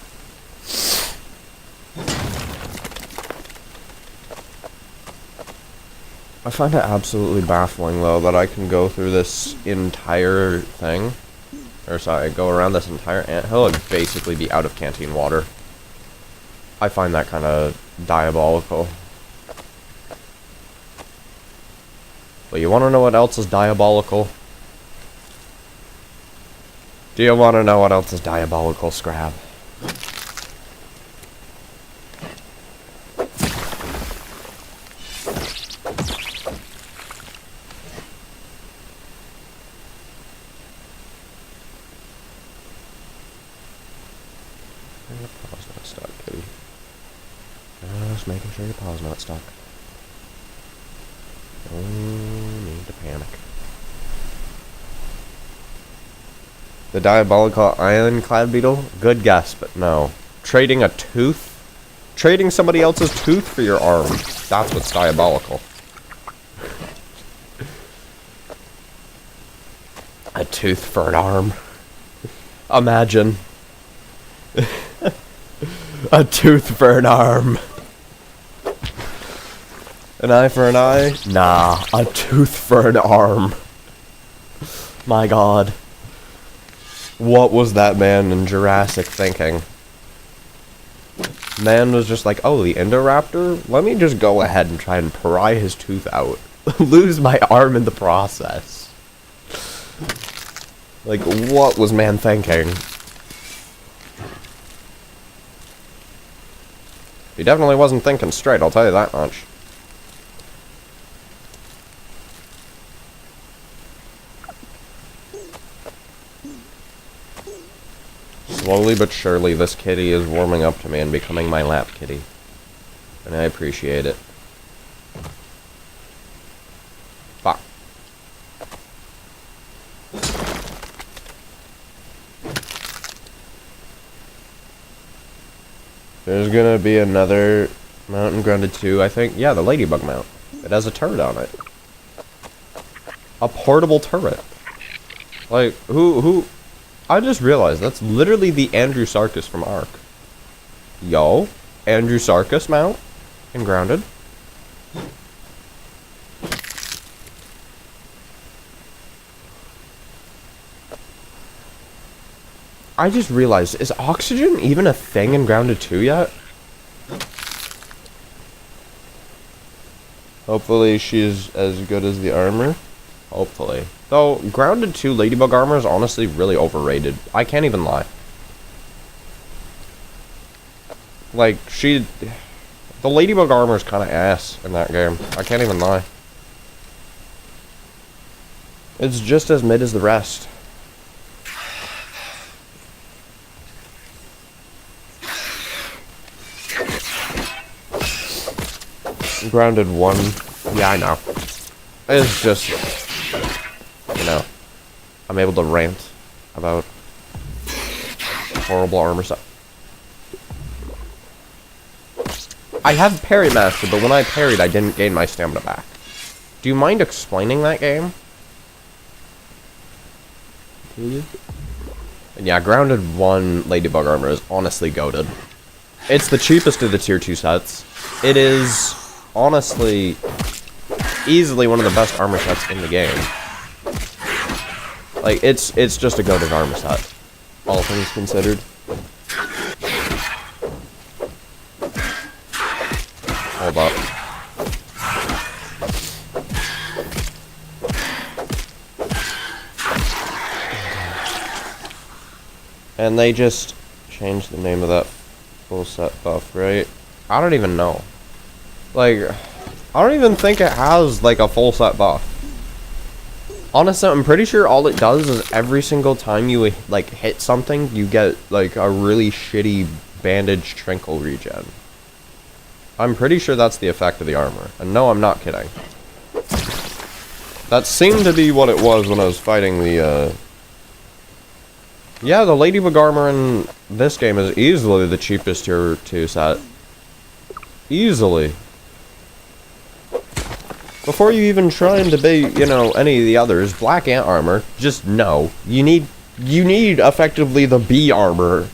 I find it absolutely baffling, though, that I can go through this entire thing, or sorry, go around this entire anthill and basically be out of canteen water. I find that kind of diabolical. But you want to know what else is diabolical? Do you want to know what else is diabolical, Scrab? Paws not stuck, kitty. Just making sure your paws not stuck. No need to panic. The diabolical ironclad beetle? Good guess, but no. Trading a tooth? Trading somebody else's tooth for your arm. That's what's diabolical. A tooth for an arm. Imagine. A tooth for an arm. An eye for an eye? Nah, a tooth for an arm. My god. What was that man in Jurassic thinking? Man was just like, oh, the Indoraptor? Let me just go ahead and try and pry his tooth out. Lose my arm in the process. Like, what was man thinking? He definitely wasn't thinking straight, I'll tell you that much. Slowly but surely, this kitty is warming up to me and becoming my lap kitty. And I appreciate it. Fuck. There's gonna be another Mountain Grounded 2, I think. Yeah, the Ladybug Mount. It has a turret on it. A portable turret. Like, who... I just realized that's literally the Andrew Sarkis from Ark. Yo, Andrew Sarkis mount in Grounded. I just realized, is oxygen even a thing in Grounded 2 yet? Hopefully she's as good as the armor. Hopefully. Though, Grounded 2 Ladybug armor is honestly really overrated. I can't even lie. Like, the Ladybug armor is kind of ass in that game. I can't even lie. It's just as mid as the rest. Grounded 1. Yeah, I know. It's just... you know, I'm able to rant about horrible armor stuff. I have Parry Master, but when I parried, I didn't gain my stamina back. Do you mind explaining that game? And yeah, Grounded 1 Ladybug armor is honestly goated. It's the cheapest of the tier 2 sets. It is, honestly, easily one of the best armor sets in the game. Like, it's just a goated armor set, all things considered. Hold up. And they just changed the name of that full set buff, right? I don't even know. Like, I don't even think it has, like, a full set buff. Honestly, I'm pretty sure all it does is every single time you, like, hit something, you get, like, a really shitty bandage trinkle regen. I'm pretty sure that's the effect of the armor. And no, I'm not kidding. That seemed to be what it was when I was fighting the, Yeah, the Ladybug armor in this game is easily the cheapest tier 2 set. Easily. Before you even try and debate, you know, any of the others, Black Ant armor, just no. You need effectively the B armor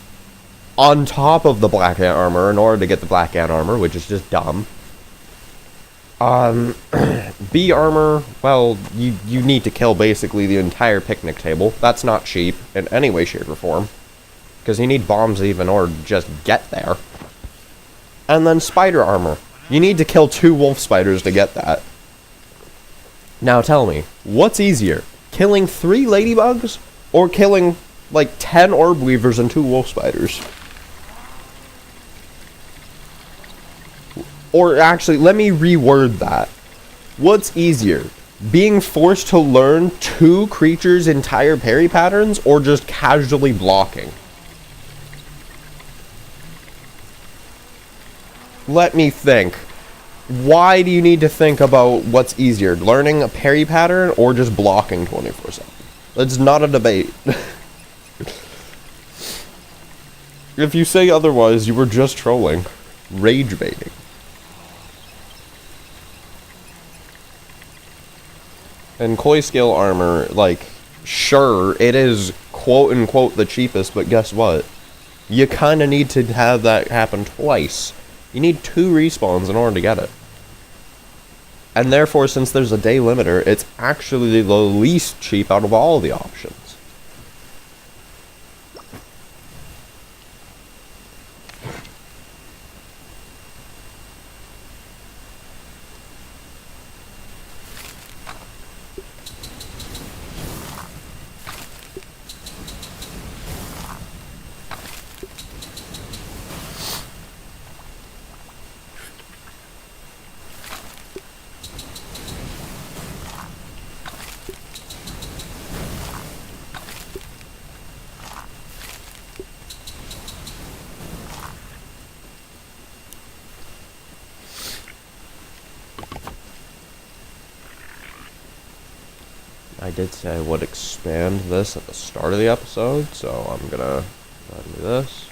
on top of the Black Ant armor in order to get the Black Ant armor, which is just dumb. B armor, well, you need to kill basically the entire picnic table. That's not cheap in any way, shape, or form. Because you need bombs even or just get there. And then spider armor. You need to kill 2 wolf spiders to get that. Now tell me, what's easier? Killing 3 ladybugs? Or killing, like, 10 orb weavers and 2 wolf spiders? Or actually, let me reword that. What's easier? Being forced to learn 2 creatures' entire parry patterns, or just casually blocking? Let me think. Why do you need to think about what's easier? Learning a parry pattern, or just blocking 24/7? It's not a debate. If you say otherwise, you were just trolling. Rage baiting. And Koi Scale armor, like, sure, it is quote-unquote the cheapest, but guess what? You kinda need to have that happen twice. You need 2 respawns in order to get it. And therefore, since there's a day limiter, it's actually the least cheap out of all the options. I did say I would expand this at the start of the episode, so I'm gonna do this.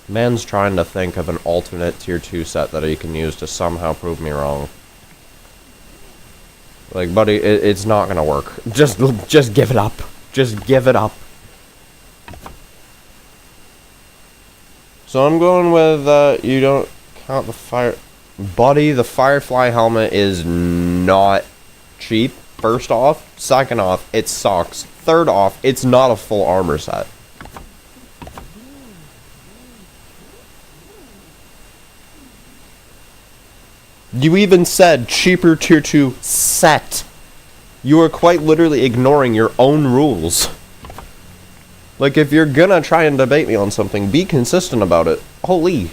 Man's trying to think of an alternate tier 2 set that he can use to somehow prove me wrong. Like, buddy, it's not gonna work. Just give it up. Just give it up. So I'm going with, you don't count the fire... Buddy, the Firefly helmet is not cheap, first off. Second off, it sucks. Third off, it's not a full armor set. You even said cheaper tier 2 set. You are quite literally ignoring your own rules. Like, if you're gonna try and debate me on something, be consistent about it. Holy.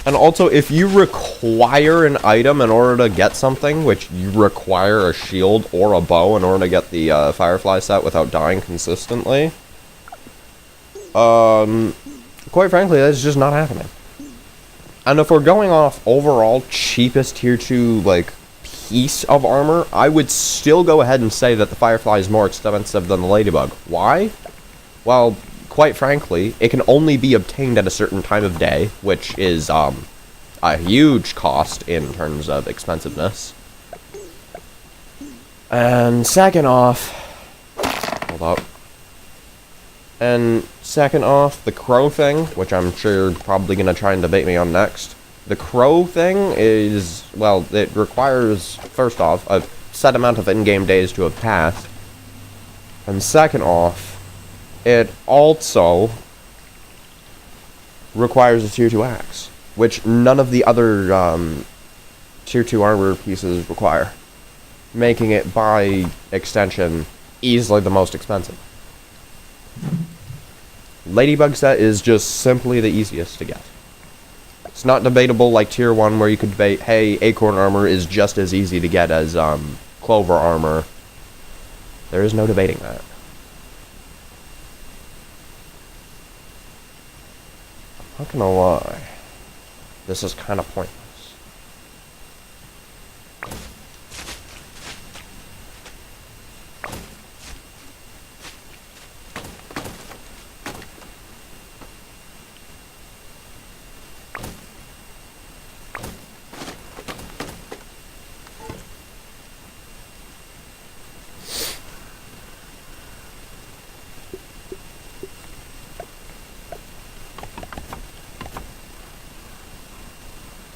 And also, if you require an item in order to get something, which you require a shield or a bow in order to get the Firefly set without dying consistently, quite frankly, that's just not happening. And if we're going off overall cheapest tier 2, like, piece of armor, I would still go ahead and say that the Firefly is more expensive than the Ladybug. Why? Well, quite frankly, it can only be obtained at a certain time of day, which is, a huge cost in terms of expensiveness. And second off... Hold up. And second off, the crow thing, which I'm sure you're probably going to try and debate me on next. The crow thing is, well, it requires, first off, a set amount of in-game days to have passed. And second off, it also requires a tier 2 axe, which none of the other tier 2 armor pieces require, making it, by extension, easily the most expensive. Ladybug set is just simply the easiest to get. It's not debatable like tier 1 where you could debate, hey, acorn armor is just as easy to get as clover armor. There is no debating that. I'm not gonna lie. This is kind of pointless.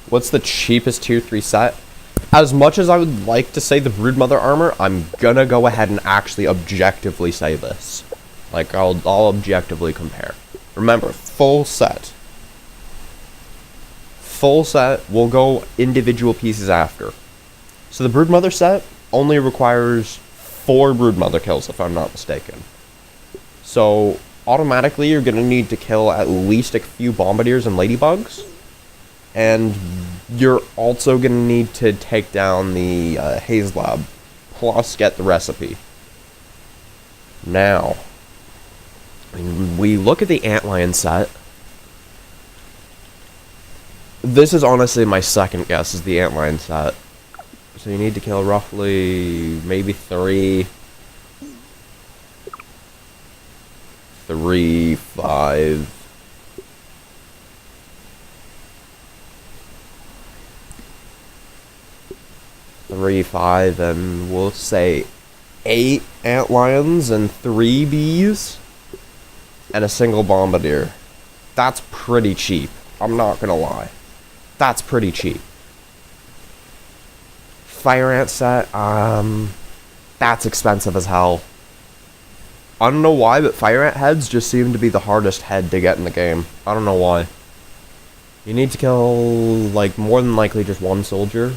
What's the cheapest tier 3 set? As much as I would like to say the Broodmother armor, I'm gonna go ahead and actually objectively say this. Like, I'll objectively compare. Remember, full set. Full set, we'll go individual pieces after. So the Broodmother set only requires 4 Broodmother kills, if I'm not mistaken. So, automatically you're gonna need to kill at least a few Bombardiers and Ladybugs. And you're also going to need to take down the Haze Lab, plus get the recipe. Now, when we look at the Antlion set, this is honestly my second guess, is the Antlion set. So you need to kill roughly, maybe 3, 5... 3, 5, and we'll say 8 antlions and 3 bees and a single bombardier. That's pretty cheap. I'm not gonna lie. That's pretty cheap. Fire ant set, that's expensive as hell. I don't know why, but fire ant heads just seem to be the hardest head to get in the game. I don't know why. You need to kill, like, more than likely just 1 soldier.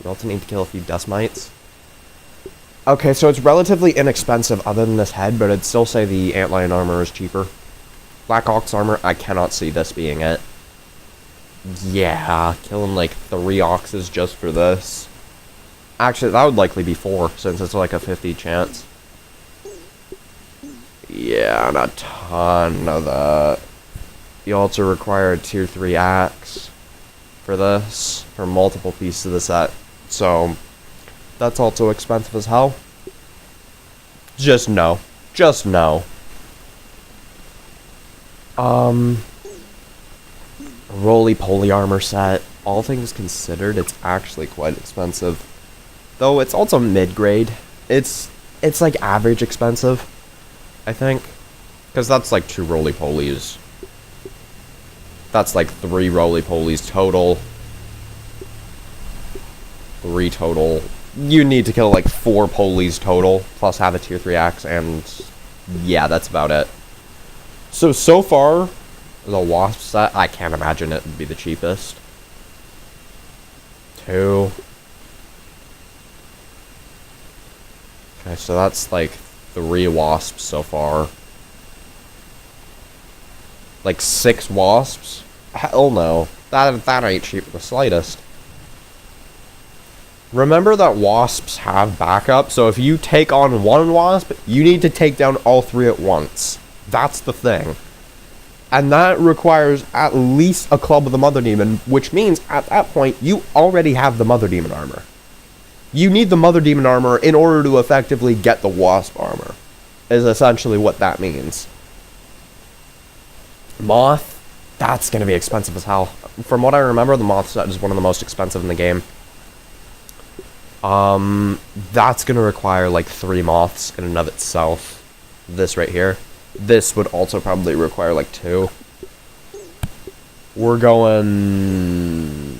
You also need to kill a few dust mites. Okay, so it's relatively inexpensive other than this head, but I'd still say the Antlion armor is cheaper. Black Ox armor, I cannot see this being it. Yeah, killing like 3 oxes just for this. Actually, that would likely be 4, since it's like a 50 chance. Yeah, and a ton of that. You also require a tier 3 axe for this, for multiple pieces of the set. So, that's also expensive as hell. Just no. Just no. Roly-poly armor set. All things considered, it's actually quite expensive. Though it's also mid-grade. It's like average expensive, I think. Because that's like 2 roly-polies. That's like 3 roly-polies total. 3 total. You need to kill like 4 polies total, plus have a tier 3 axe, and yeah, that's about it. So far, the wasp set, I can't imagine it would be the cheapest. 2. Okay, so that's like 3 wasps so far. Like 6 wasps. Hell no. That ain't cheap in the slightest. Remember that wasps have backup, so if you take on one wasp, you need to take down all three at once. That's the thing. And that requires at least a club of the Mother Demon, which means at that point, you already have the Mother Demon armor. You need the Mother Demon armor in order to effectively get the wasp armor, is essentially what that means. Moth, that's going to be expensive as hell. From what I remember, the Moth set is one of the most expensive in the game. That's going to require like 3 moths in and of itself. This right here. This would also probably require like 2. We're going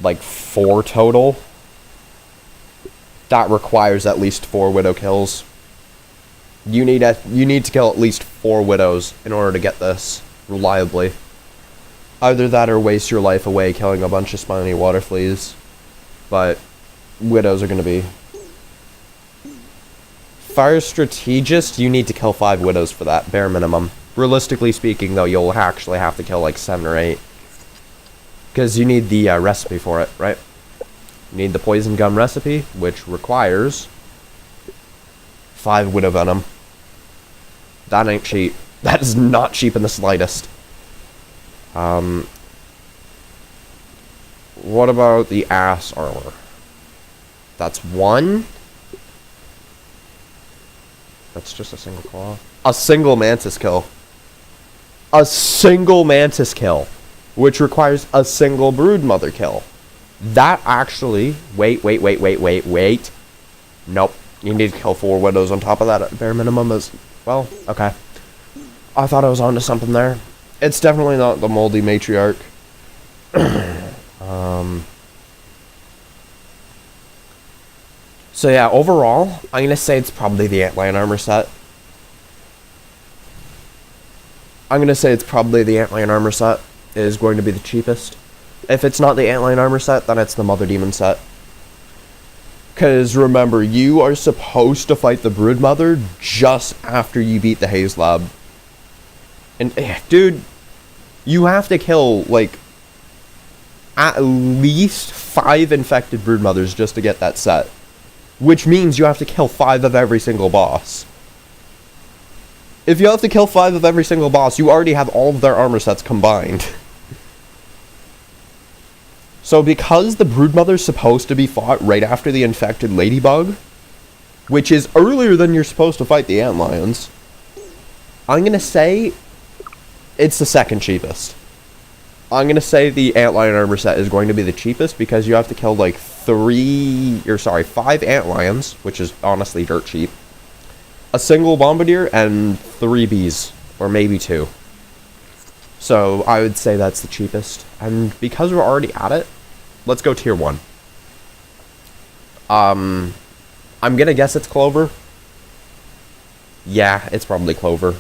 like 4 total. That requires at least 4 widow kills. You need to kill at least 4 widows in order to get this reliably. Either that or waste your life away killing a bunch of spiny water fleas. But widows are going to be... Fire Strategist, you need to kill 5 widows for that, bare minimum. Realistically speaking, though, you'll actually have to kill like 7 or 8. Because you need the recipe for it, right? You need the poison gum recipe, which requires 5 widow venom. That ain't cheap. That is not cheap in the slightest. What about the ass armor? That's 1. That's just a single claw. A single mantis kill. A single mantis kill. Which requires a single broodmother kill. That actually... Wait. Nope. You need to kill 4 widows on top of that at bare minimum as... Well, okay. I thought I was onto something there. It's definitely not the moldy matriarch. So yeah, overall, I'm going to say it's probably the Antlion armor set. I'm going to say it's probably the Antlion armor set is going to be the cheapest. If it's not the Antlion armor set, then it's the Mother Demon set. Because remember, you are supposed to fight the Broodmother just after you beat the Haze Lab. And, dude, you have to kill, like, at least 5 infected Broodmothers just to get that set. Which means you have to kill 5 of every single boss. If you have to kill 5 of every single boss, you already have all of their armor sets combined. So because the Broodmother's supposed to be fought right after the infected Ladybug, which is earlier than you're supposed to fight the Antlions, I'm going to say it's the second cheapest. I'm going to say the Antlion armor set is going to be the cheapest because you have to kill like 5 Antlions, which is honestly dirt cheap, a single Bombardier, and 3 bees, or maybe 2. So I would say that's the cheapest. And because we're already at it, let's go tier 1. I'm going to guess it's Clover. Yeah, it's probably Clover.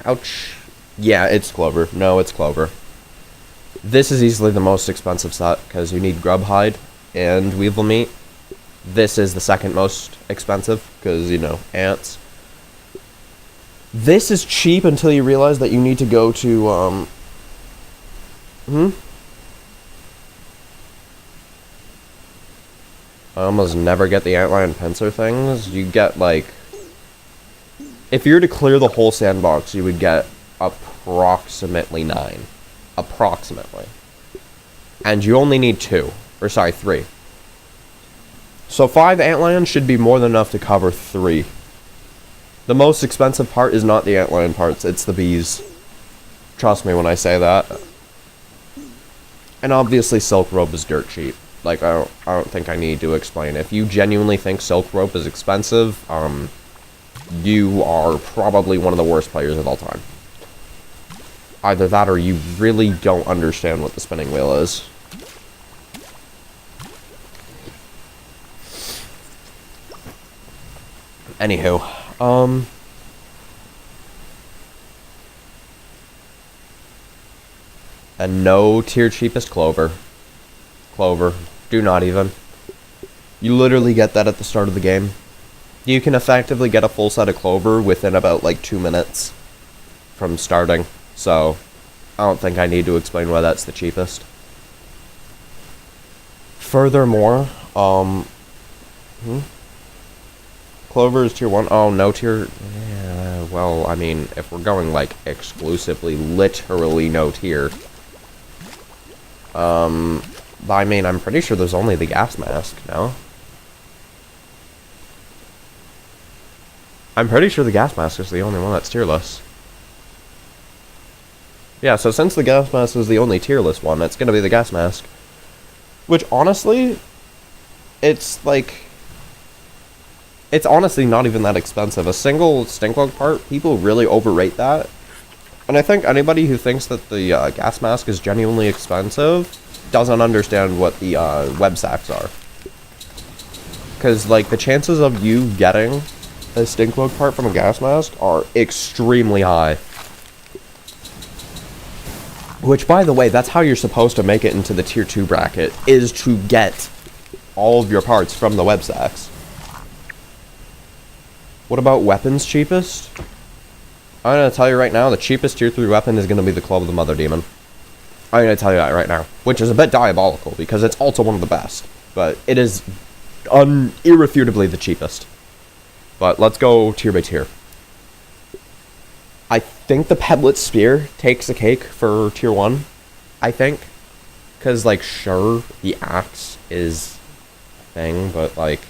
Ouch. Yeah, it's Clover. No, it's Clover. This is easily the most expensive set, because you need grub hide and weevil meat. This is the second most expensive, because, you know, ants. This is cheap until you realize that you need to go to, I almost never get the Antlion pincer things. You get, like... If you were to clear the whole sandbox, you would get approximately 9. Approximately. And you only need 3. So 5 Antlions should be more than enough to cover 3. The most expensive part is not the Antlion parts, it's the bees. Trust me when I say that. And obviously Silk Rope is dirt cheap. Like, I don't think I need to explain. If you genuinely think Silk Rope is expensive, you are probably one of the worst players of all time. Either that or you really don't understand what the spinning wheel is. Anywho, and no tier cheapest Clover. Clover. Do not even. You literally get that at the start of the game. You can effectively get a full set of Clover within about like 2 minutes from starting. So, I don't think I need to explain why that's the cheapest. Furthermore, Clover is tier 1. Oh, no tier... Yeah, well, I mean, if we're going, like, exclusively, literally no tier. I mean, I'm pretty sure there's only the gas mask, no? I'm pretty sure the gas mask is the only one that's tierless. Yeah, so since the gas mask is the only tierless one, it's gonna be the gas mask. Which, honestly, it's, like... It's honestly not even that expensive. A single Stinklug part, people really overrate that. And I think anybody who thinks that the gas mask is genuinely expensive doesn't understand what the web sacks are. Because, like, the chances of you getting a Stinklug part from a gas mask are extremely high. Which, by the way, that's how you're supposed to make it into the tier 2 bracket, is to get all of your parts from the web sacks. What about weapons cheapest? I'm gonna tell you right now, the cheapest tier 3 weapon is gonna be the Club of the Mother Demon. I'm gonna tell you that right now. Which is a bit diabolical, because it's also one of the best. But it is irrefutably the cheapest. But let's go tier by tier. I think the Pedlet Spear takes a cake for tier 1. I think. Because, like, sure, the axe is a thing, but, like...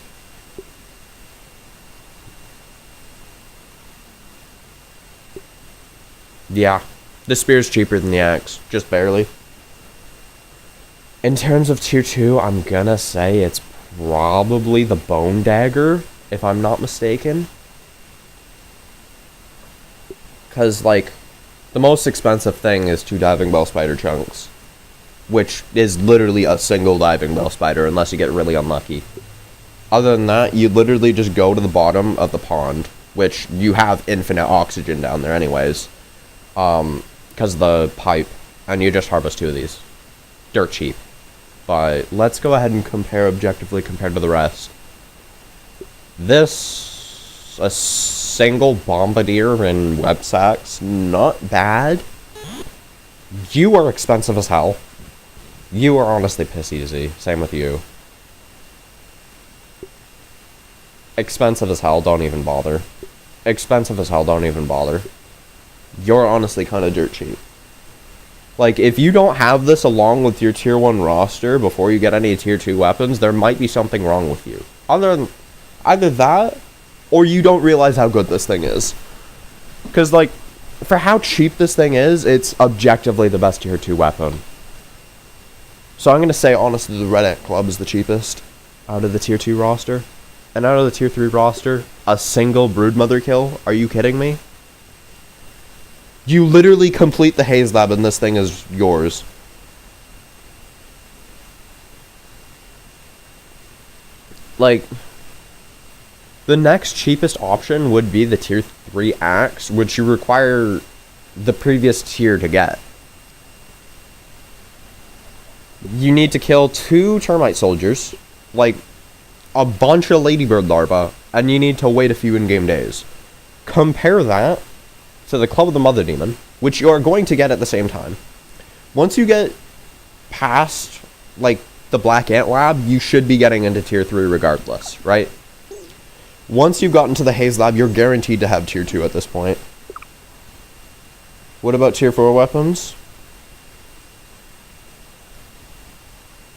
Yeah, the spear's cheaper than the axe, just barely. In terms of tier 2, I'm gonna say it's probably the Bone Dagger, if I'm not mistaken. Because, like, the most expensive thing is 2 Diving Bell Spider chunks. Which is literally a single Diving Bell Spider, unless you get really unlucky. Other than that, you literally just go to the bottom of the pond, which you have infinite oxygen down there anyways. Because of the pipe, and you just harvest 2 of these. Dirt cheap. But let's go ahead and compare objectively compared to the rest. This, a single Bombardier and web sacks, not bad. You are expensive as hell. You are honestly piss easy. Same with you. Expensive as hell, don't even bother. Expensive as hell, don't even bother. You're honestly kind of dirt cheap. Like, if you don't have this along with your tier 1 roster before you get any tier 2 weapons, there might be something wrong with you. Either that, or you don't realize how good this thing is. Because, like, for how cheap this thing is, it's objectively the best tier 2 weapon. So I'm going to say, honestly, the Red Ant Club is the cheapest out of the tier 2 roster. And out of the tier 3 roster, a single Broodmother kill? Are you kidding me? You literally complete the Haze Lab and this thing is yours. Like, the next cheapest option would be the tier 3 axe, which you require the previous tier to get. You need to kill 2 termite soldiers, like a bunch of ladybird larvae, and you need to wait a few in-game days. Compare that to the Club of the Mother Demon, which you are going to get at the same time. Once you get past, like, the Black Ant Lab, you should be getting into tier 3 regardless, right? Once you've gotten to the Haze Lab, you're guaranteed to have tier 2 at this point. What about tier 4 weapons?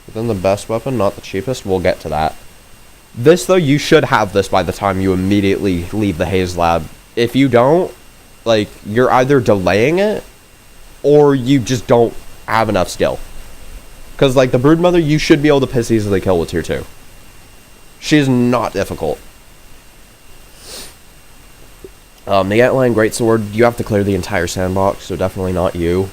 But then the best weapon, not the cheapest, we'll get to that. This, though, you should have this by the time you immediately leave the Haze Lab. If you don't, like, you're either delaying it, or you just don't have enough skill. Because, like, the Broodmother, you should be able to piss easily kill with tier 2. She's not difficult. The Antlion Greatsword, you have to clear the entire sandbox, so definitely not you.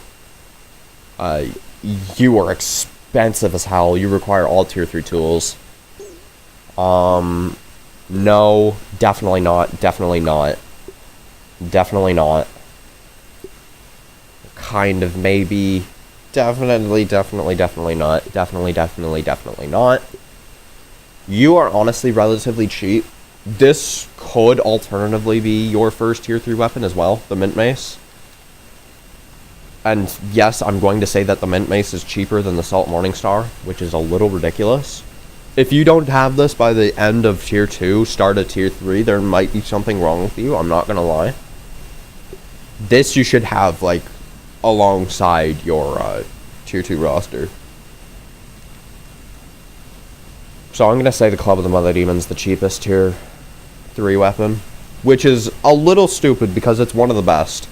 You are expensive as hell. You require all tier 3 tools. No, definitely not, definitely not. Definitely not. Kind of, maybe. Definitely, definitely, definitely not. Definitely, definitely, definitely not. You are honestly relatively cheap. This could alternatively be your first tier 3 weapon as well, the Mint Mace. And yes, I'm going to say that the Mint Mace is cheaper than the Salt Morningstar, which is a little ridiculous. If you don't have this by the end of Tier 2, start at Tier 3, there might be something wrong with you, I'm not gonna lie. This you should have, like, alongside your Tier 2 roster. So I'm gonna say the Club of the Mother Demon's the cheapest Tier 3 weapon, which is a little stupid because it's one of the best.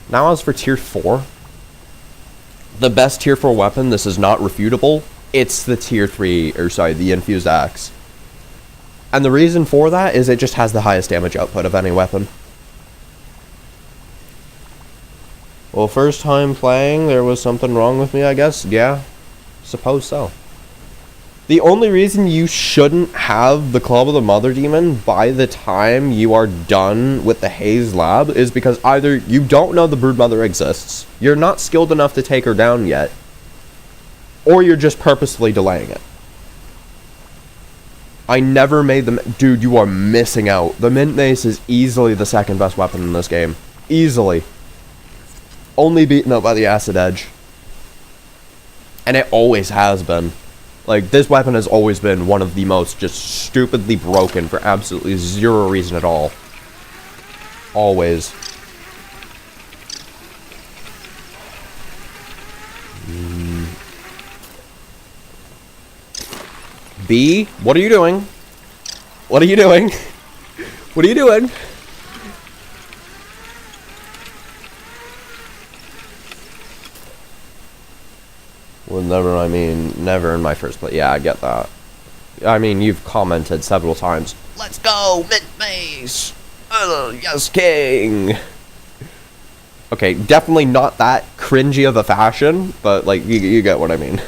Now as for Tier 4, the best Tier 4 weapon, this is not refutable, it's the the Infused Axe. And the reason for that is it just has the highest damage output of any weapon. Well, first time playing, there was something wrong with me, I guess. Yeah, suppose so. The only reason you shouldn't have the Club of the Mother Demon by the time you are done with the Haze Lab is because either you don't know the Broodmother exists, you're not skilled enough to take her down yet, or you're just purposefully delaying it. I never made them. Dude, you are missing out. The Mint Mace is easily the second best weapon in this game. Easily. Only beaten up by the Acid Edge. And it always has been. Like, this weapon has always been one of the most just stupidly broken for absolutely zero reason at all. Always. B, what are you doing? What are you doing? What are you doing? Well, never, I mean, never in my first play. Yeah, I get that. I mean, you've commented several times. Let's go, Mint Mace! Yes, King! Okay, definitely not that cringy of a fashion, but, like, you get what I mean.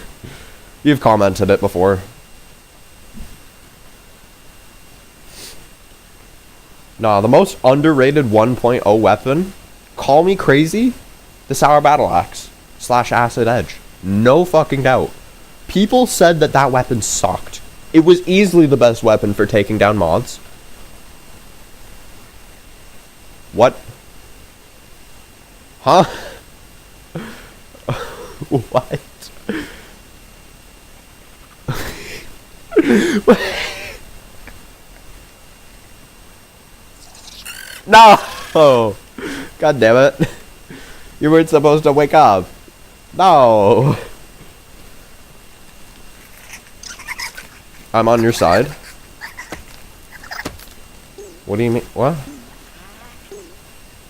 You've commented it before. Nah, the most underrated 1.0 weapon, call me crazy, the Sour Battle Axe / Acid Edge. No fucking doubt. People said that that weapon sucked. It was easily the best weapon for taking down mods. What? Huh? What? No! Oh, God damn it. You weren't supposed to wake up. No! I'm on your side. What do you mean? What?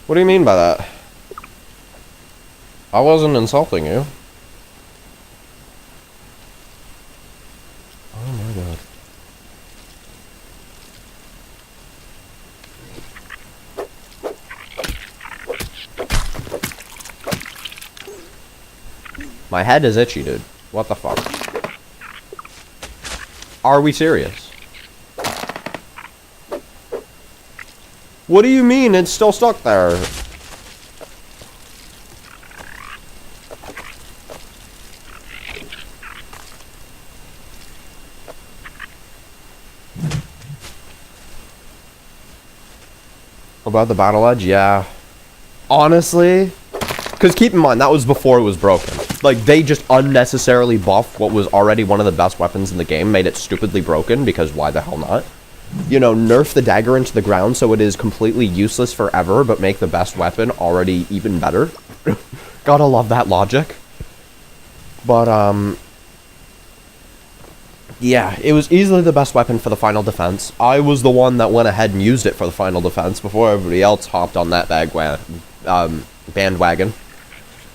What do you mean by that? I wasn't insulting you. Oh my God. My head is itchy, dude. What the fuck? Are we serious? What do you mean it's still stuck there? About the Battle Edge? Yeah. Honestly, because keep in mind, that was before it was broken. Like, they just unnecessarily buffed what was already one of the best weapons in the game, made it stupidly broken, because why the hell not? You know, nerf the dagger into the ground so it is completely useless forever, but make the best weapon already even better. Gotta love that logic. But, yeah, it was easily the best weapon for the final defense. I was the one that went ahead and used it for the final defense before everybody else hopped on that bandwagon.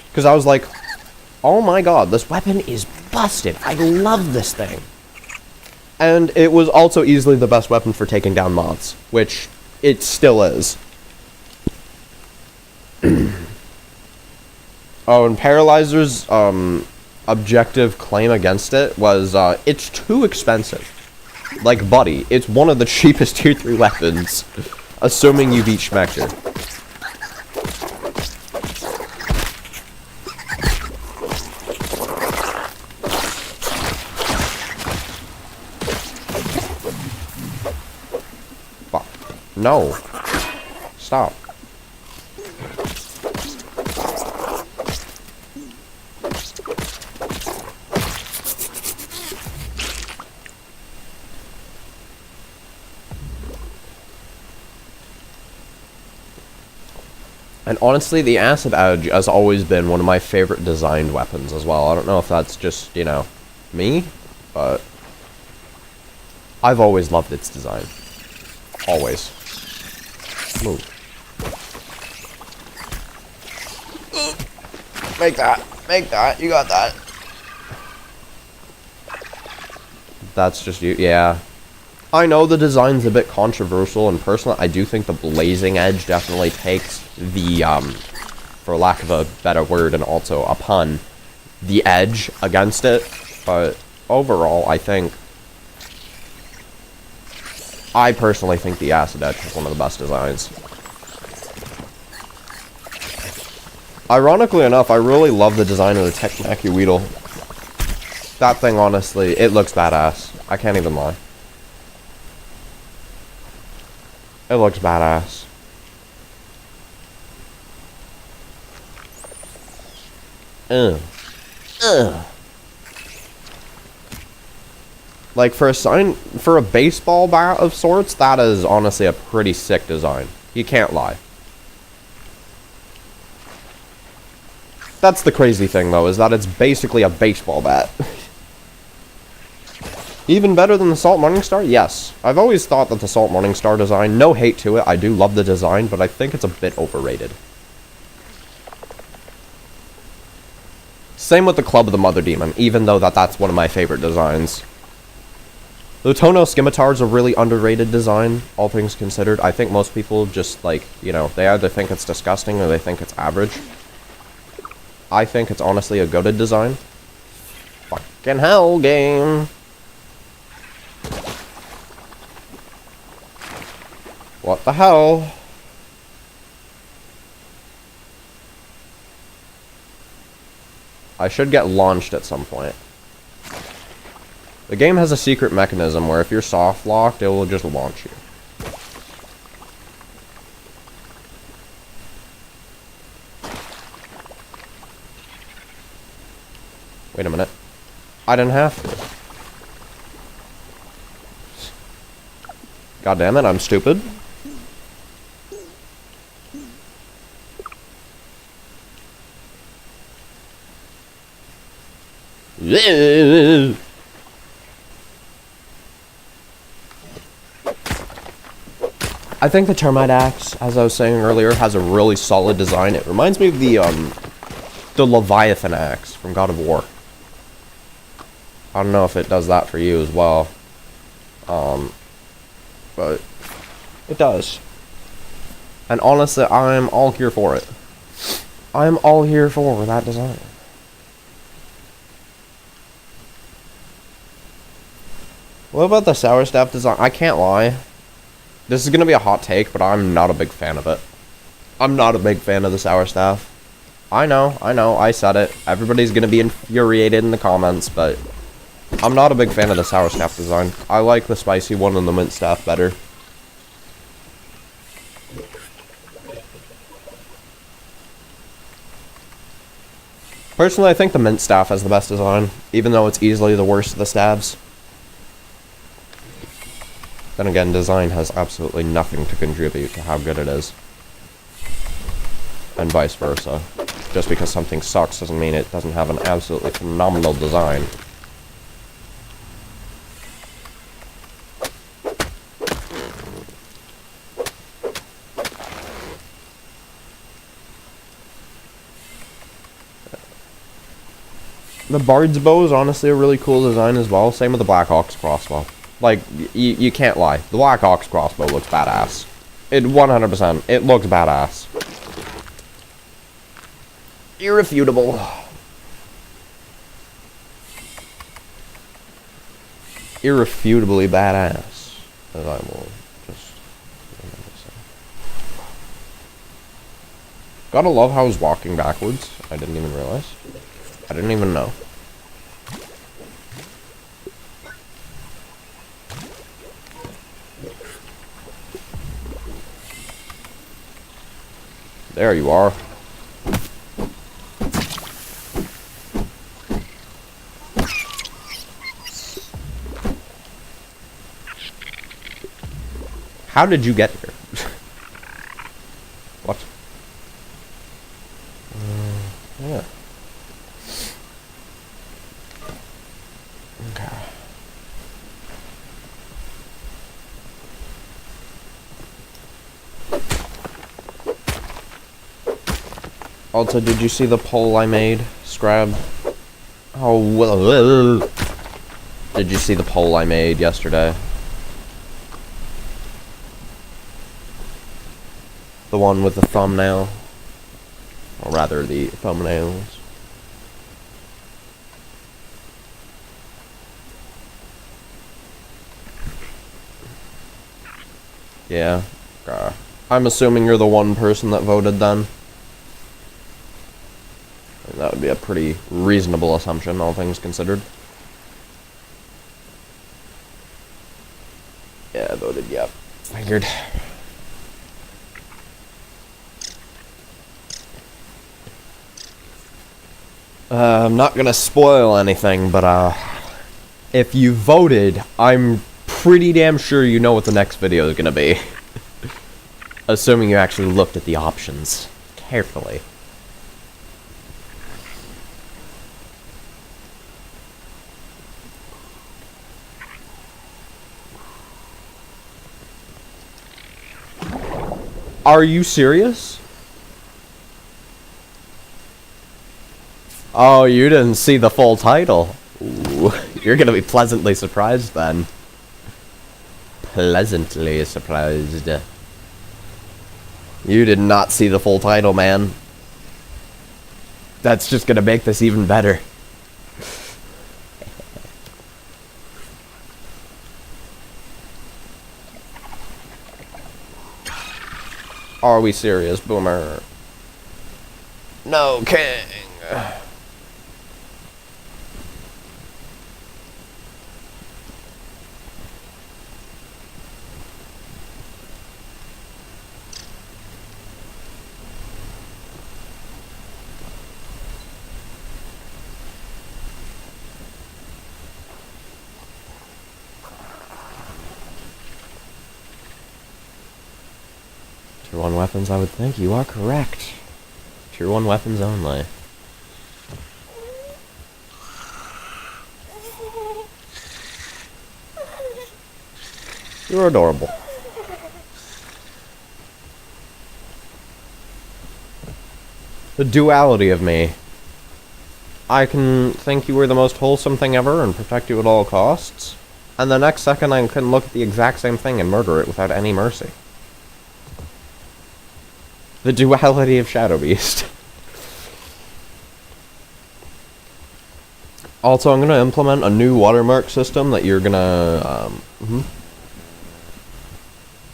Because I was like, oh my God, this weapon is busted. I love this thing. And it was also easily the best weapon for taking down mods, which it still is. Oh, and Paralyzer's objective claim against it was, it's too expensive. Like, buddy, it's one of the cheapest tier 3 weapons, assuming you beat Schmector. No. Stop. And honestly, the Acid Edge has always been one of my favorite designed weapons as well. I don't know if that's just, you know, me, but I've always loved its design. Always. Move. Make that. Make that. You got that. That's just you. Yeah. I know the design's a bit controversial, and personally, I do think the Blazing Edge definitely takes the, for lack of a better word, and also a pun, the edge against it. But overall, I personally think the Acid Edge is one of the best designs. Ironically enough, I really love the design of the Technacu Weedle. That thing, honestly, it looks badass. I can't even lie. It looks badass. Like, for a baseball bat of sorts, that is honestly a pretty sick design. You can't lie. That's the crazy thing, though, is that it's basically a baseball bat. Even better than the Salt Morningstar? Yes. I've always thought that the Salt Morningstar design, no hate to it, I do love the design, but I think it's a bit overrated. Same with the Club of the Mother Demon, even though that's one of my favorite designs. The Tono Scimitar is a really underrated design, all things considered. I think most people just, like, you know, they either think it's disgusting or they think it's average. I think it's honestly a goated design. Fucking hell, game. What the hell? I should get launched at some point. The game has a secret mechanism where if you're soft locked, it will just launch you. Wait a minute. I didn't have to. God damn it, I'm stupid. I think the Termite Axe, as I was saying earlier, has a really solid design. It reminds me of the Leviathan Axe from God of War. I don't know if it does that for you as well. But it does. And honestly, I'm all here for it. I'm all here for that design. What about the Sour Staff design? I can't lie. This is gonna be a hot take, but I'm not a big fan of it. I'm not a big fan of the Sour Staff. I know, I said it. Everybody's gonna be infuriated in the comments, but I'm not a big fan of the Sour Staff design. I like the spicy one and the mint staff better. Personally, I think the mint staff has the best design, even though it's easily the worst of the stabs. Then again, design has absolutely nothing to contribute to how good it is. And vice versa. Just because something sucks doesn't mean it doesn't have an absolutely phenomenal design. The Bard's Bow is honestly a really cool design as well. Same with the Black Ox crossbow. Like, you can't lie. The Black Ox crossbow looks badass. It 100%. It looks badass. Irrefutable. Irrefutably badass. As I will just... Gotta love how I was walking backwards. I didn't even realize. I didn't even know. There you are. How did you get here? What? Also, did you see the poll I made, Scrab? Oh, well. Did you see the poll I made yesterday? The one with the thumbnail? Or rather, the thumbnails. Yeah. I'm assuming you're the one person that voted then. That would be a pretty reasonable assumption, all things considered. Yeah, I voted yep. Figured. I'm not gonna spoil anything, but if you voted, I'm pretty damn sure you know what the next video is gonna be. Assuming you actually looked at the options carefully. Are you serious? Oh, you didn't see the full title. Ooh, you're gonna be pleasantly surprised then. Pleasantly surprised. You did not see the full title, man. That's just gonna make this even better. Are we serious, Boomer? No king. Tier 1 weapons, I would think. You are correct. Tier 1 weapons only. You're adorable. The duality of me. I can think you were the most wholesome thing ever and protect you at all costs, and the next second I can look at the exact same thing and murder it without any mercy. The duality of Shadow Beast. Also, I'm gonna implement a new watermark system that you're gonna,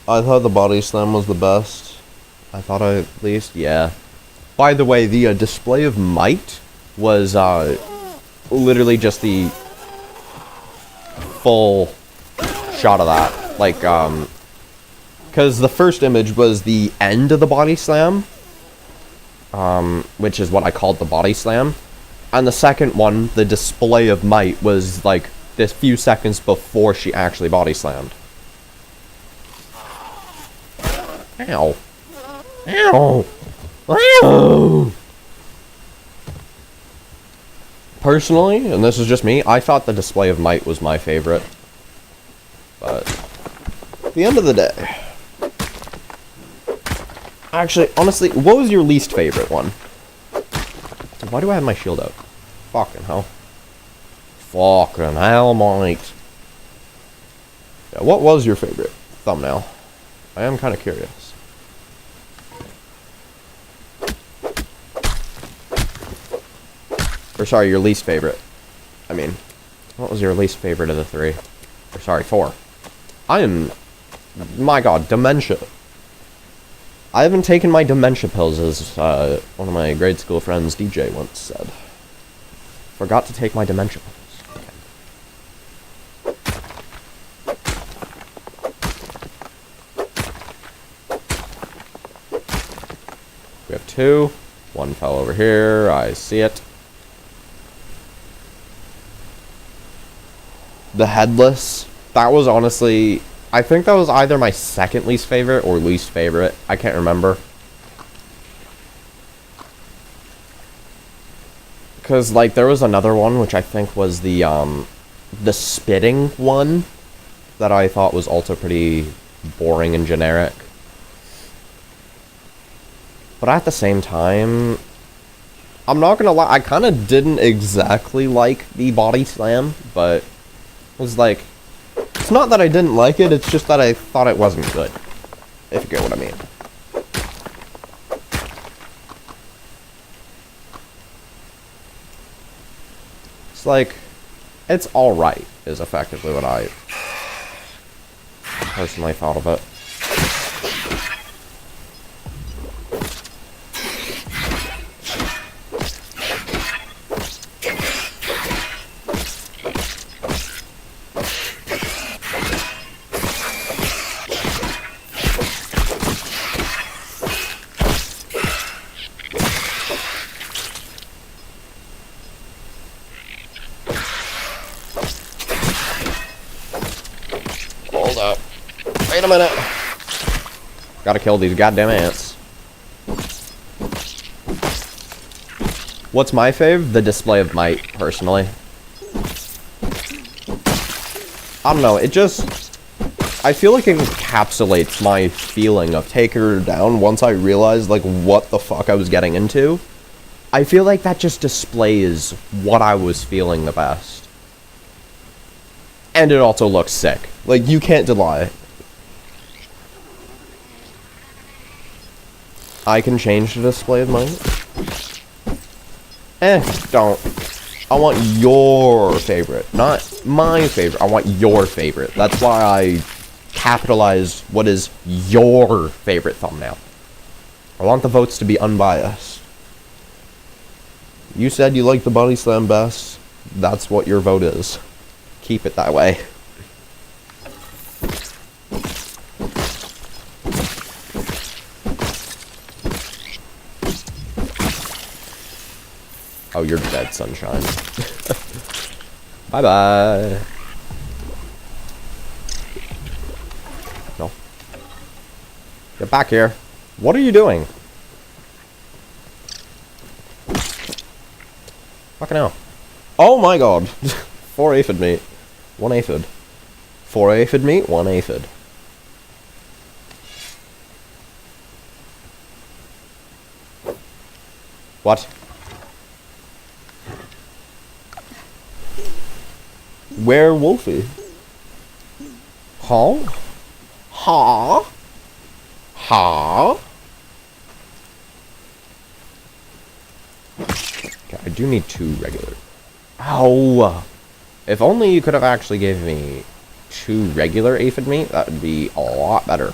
I thought the body slam was the best. I thought at least, yeah. By the way, the display of might was, literally just the full shot of that. Like, because the first image was the end of the body slam, which is what I called the body slam. And the second one, the display of might, was like this few seconds before she actually body slammed. Ow. Ow. Ow. Personally, and this is just me, I thought the display of might was my favorite. But at the end of the day, actually, honestly, what was your least favorite one? Why do I have my shield out? Fucking hell. Fucking hell, mate. Yeah, what was your favorite thumbnail? I am kind of curious. Or sorry, your least favorite. I mean, what was your least favorite of the three? Or sorry, four. I am... My god, dementia. I haven't taken my dementia pills, as one of my grade school friends, DJ, once said. Forgot to take my dementia pills. We have two. One fell over here. I see it. The headless. That was honestly... I think that was either my second least favorite or least favorite. I can't remember. Because, like, there was another one, which I think was the spitting one, that I thought was also pretty boring and generic. But at the same time, I'm not gonna lie, I kind of didn't exactly like the body slam, but it was like, it's not that I didn't like it, it's just that I thought it wasn't good, if you get what I mean. It's like, it's alright, is effectively what I personally thought of it. Hold up. Wait a minute. Gotta kill these goddamn ants. What's my fave? The display of might, personally. I don't know, it just... I feel like it encapsulates my feeling of taking her down once I realized, like, what the fuck I was getting into. I feel like that just displays what I was feeling the best. And it also looks sick. Like, you can't deny it. I can change the display of mine. Don't. I want your favorite, not my favorite. I want your favorite. That's why I capitalized what is your favorite thumbnail. I want the votes to be unbiased. You said you like the body slam best. That's what your vote is. Keep it that way. Oh, you're dead, sunshine. Bye-bye. No. Get back here. What are you doing? Fucking hell. Oh my god. 4 aphid meat. 1 aphid. 4 aphid meat, 1 aphid. What? Where Wolfie? Huh? Huh? Huh? Okay, I do need 2 regular. Ow! If only you could have actually given me 2 regular aphid meat, that would be a lot better.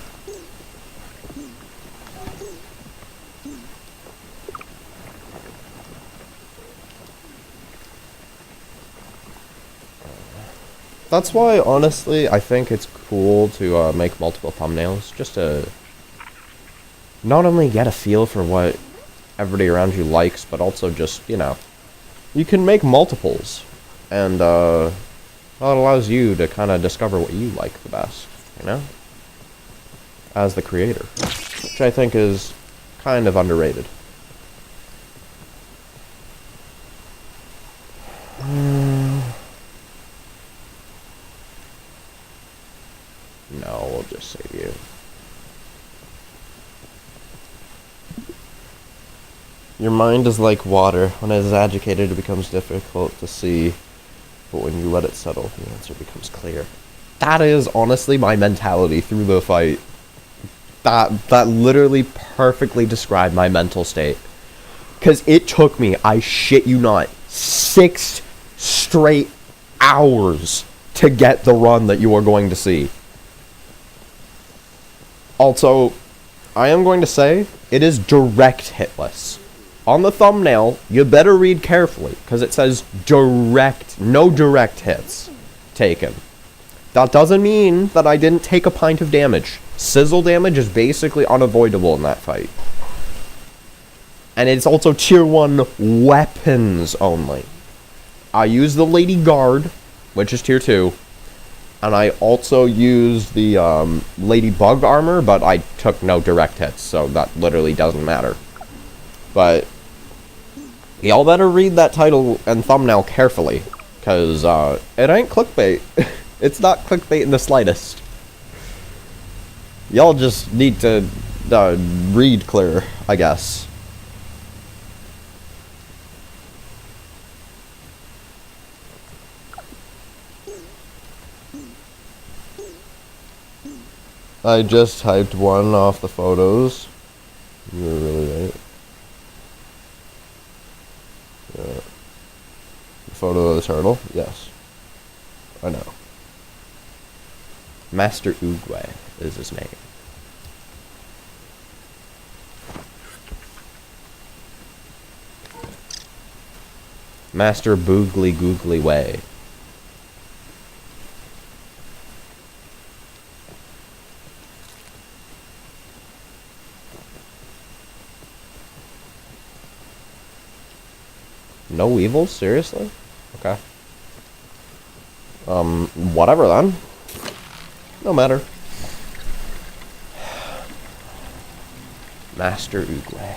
That's why, honestly, I think it's cool to make multiple thumbnails, just to not only get a feel for what everybody around you likes, but also just, you know, you can make multiples, and that allows you to kind of discover what you like the best, you know, as the creator, which I think is kind of underrated. No, we'll just save you. Your mind is like water. When it is agitated, it becomes difficult to see. But when you let it settle, the answer becomes clear. That is honestly my mentality through the fight. That literally perfectly described my mental state. Because it took me, I shit you not, 6 straight hours to get the run that you are going to see. Also, I am going to say, it is direct hitless. On the thumbnail, you better read carefully, because it says direct, no direct hits taken. That doesn't mean that I didn't take a pint of damage. Sizzle damage is basically unavoidable in that fight. And it's also tier 1 weapons only. I use the Lady Guard, which is tier 2. And I also used the Ladybug armor, but I took no direct hits, so that literally doesn't matter. But y'all better read that title and thumbnail carefully, because it ain't clickbait. It's not clickbait in the slightest. Y'all just need to read clear, I guess. I just typed one off the photos. You were really right. Yeah. The photo of the turtle? Yes. I know. Master Oogway is his name. Master Boogly Googly Way. No evils? Seriously? Okay. Whatever then. No matter. Master Oogway.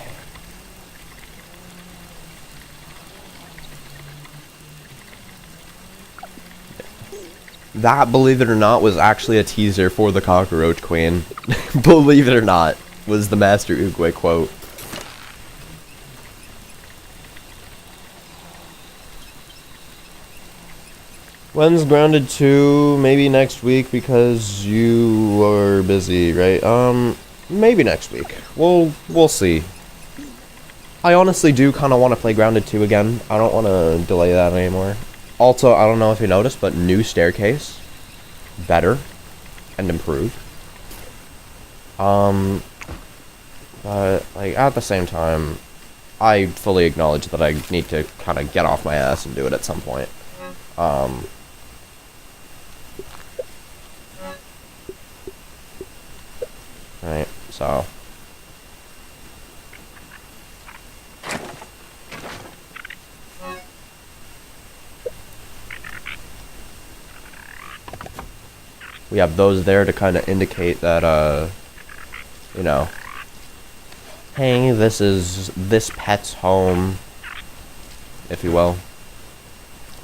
That, believe it or not, was actually a teaser for the Cockroach Queen. Believe it or not, was the Master Oogway quote. When's Grounded 2? Maybe next week because you are busy, right? Maybe next week. We'll see. I honestly do kind of want to play Grounded 2 again. I don't want to delay that anymore. Also, I don't know if you noticed, but new staircase. Better. And improved. But, like, at the same time, I fully acknowledge that I need to kind of get off my ass and do it at some point. Right, so... we have those there to kind of indicate that, you know, hey, this is this pet's home, if you will.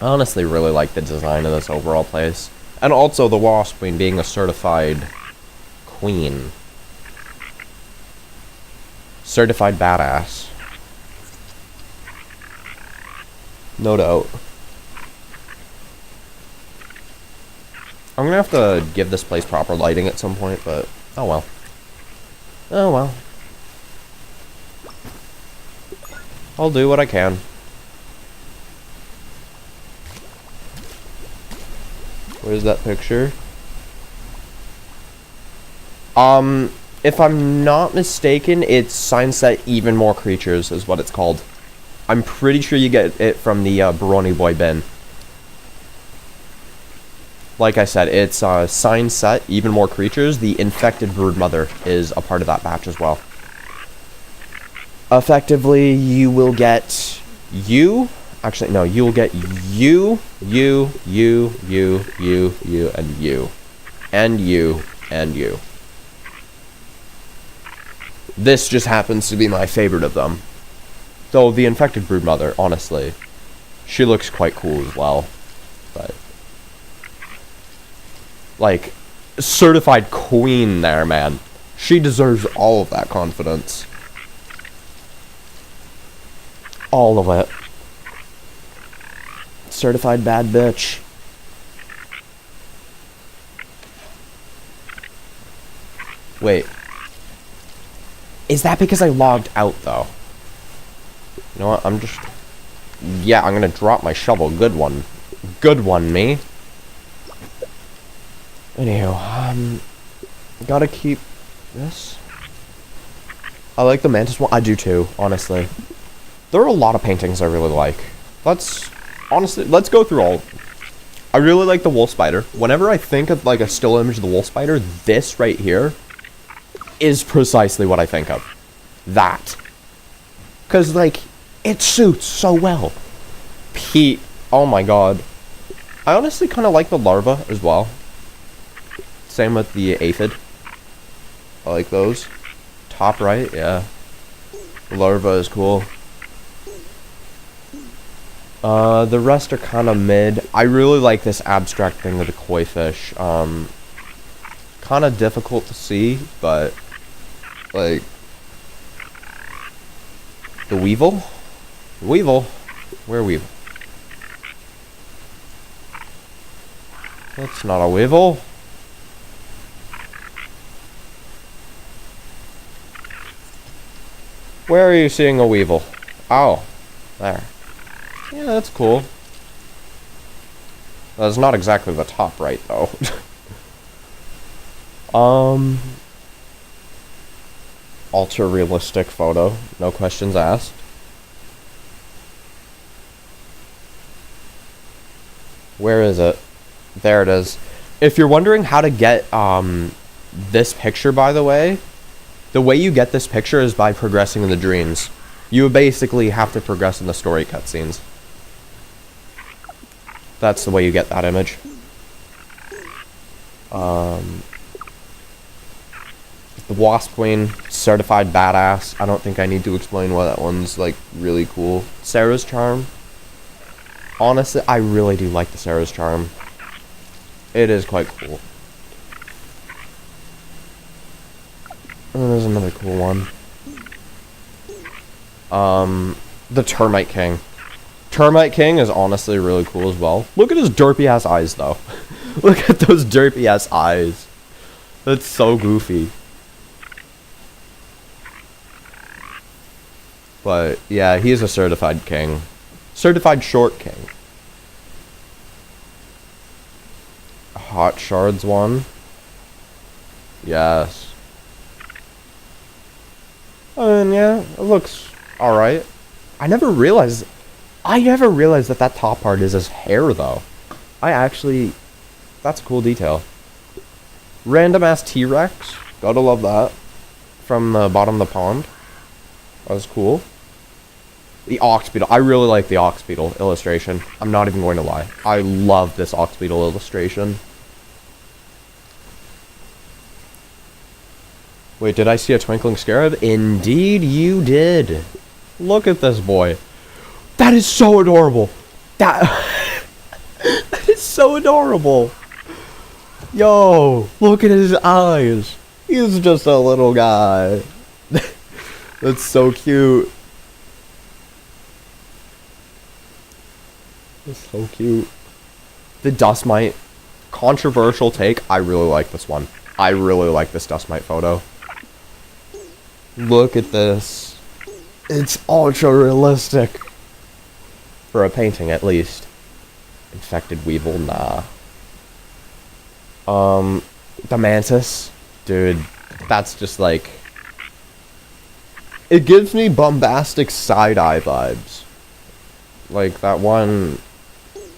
I honestly really like the design of this overall place. And also the Wasp Queen being a certified queen. Certified badass. No doubt. I'm gonna have to give this place proper lighting at some point, but oh well. Oh well. I'll do what I can. Where's that picture? If I'm not mistaken, it's Sign Set Even More Creatures is what it's called. I'm pretty sure you get it from the Brony Boy bin. Like I said, it's Sign Set Even More Creatures. The Infected Broodmother is a part of that batch as well. Effectively, you will get you. Actually, no, you will get you, and you. And you, and you. This just happens to be my favorite of them. Though the Infected Broodmother, honestly, she looks quite cool as well. But, like, certified queen there, man. She deserves all of that confidence. All of it. Certified bad bitch. Wait. Is that because I logged out, though? You know what, I'm just... yeah, I'm gonna drop my shovel. Good one. Good one, me. Anywho, gotta keep this. I like the Mantis one. I do too, honestly. There are a lot of paintings I really like. Let's go through all. I really like the wolf spider. Whenever I think of like a still image of the wolf spider, this right here is precisely what I think of. That. Because, like, it suits so well. Pete, oh my god. I honestly kind of like the larva as well. Same with the aphid. I like those. Top right, yeah. Larva is cool. The rest are kind of mid. I really like this abstract thing with the koi fish. Kind of difficult to see, but, like, the Weevil? Weevil? Where Weevil? That's not a weevil. Where are you seeing a weevil? Oh, there. Yeah, that's cool. That's not exactly the top right, though. Ultra realistic photo. No questions asked. Where is it? There it is. If you're wondering how to get this picture, by the way you get this picture is by progressing in the dreams. You basically have to progress in the story cutscenes. That's the way you get that image. The Wasp Queen, certified badass. I don't think I need to explain why that one's like really cool. Sarah's Charm. Honestly, I really do like the Sarah's Charm. It is quite cool. And then there's another cool one. The Termite King. Termite King is honestly really cool as well. Look at his derpy ass eyes though. Look at those derpy ass eyes. That's so goofy. But yeah, he's a certified king. Certified short king. Hot Shards one. Yes. And yeah, it looks alright. I never realized that that top part is his hair though. That's a cool detail. Random ass T-Rex. Gotta love that. From the bottom of the pond. That was cool. The Ox Beetle. I really like the Ox Beetle illustration. I'm not even going to lie. I love this Ox Beetle illustration. Wait, did I see a twinkling scarab? Indeed you did. Look at this boy. That is so adorable. That is so adorable. Yo, look at his eyes. He's just a little guy. That's so cute. That's so cute. The Dust Mite. Controversial take. I really like this one. I really like this Dust Mite photo. Look at this. It's ultra realistic. For a painting, at least. Infected Weevil, nah. The Mantis. Dude, that's just like... It gives me bombastic side-eye vibes. Like that one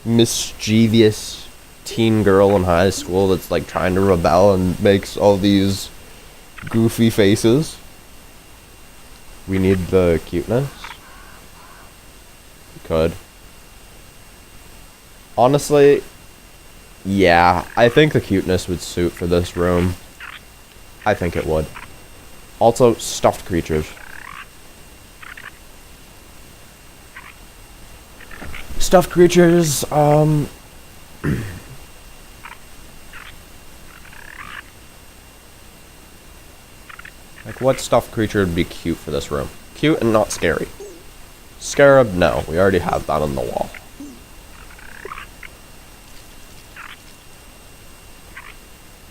mischievous teen girl in high school that's like trying to rebel and makes all these goofy faces. We need the cuteness. We could. Honestly, yeah, I think the cuteness would suit for this room. I think it would. Also, stuffed creatures. Stuffed creatures, like what stuffed creature would be cute for this room? Cute and not scary. Scarab, no, we already have that on the wall.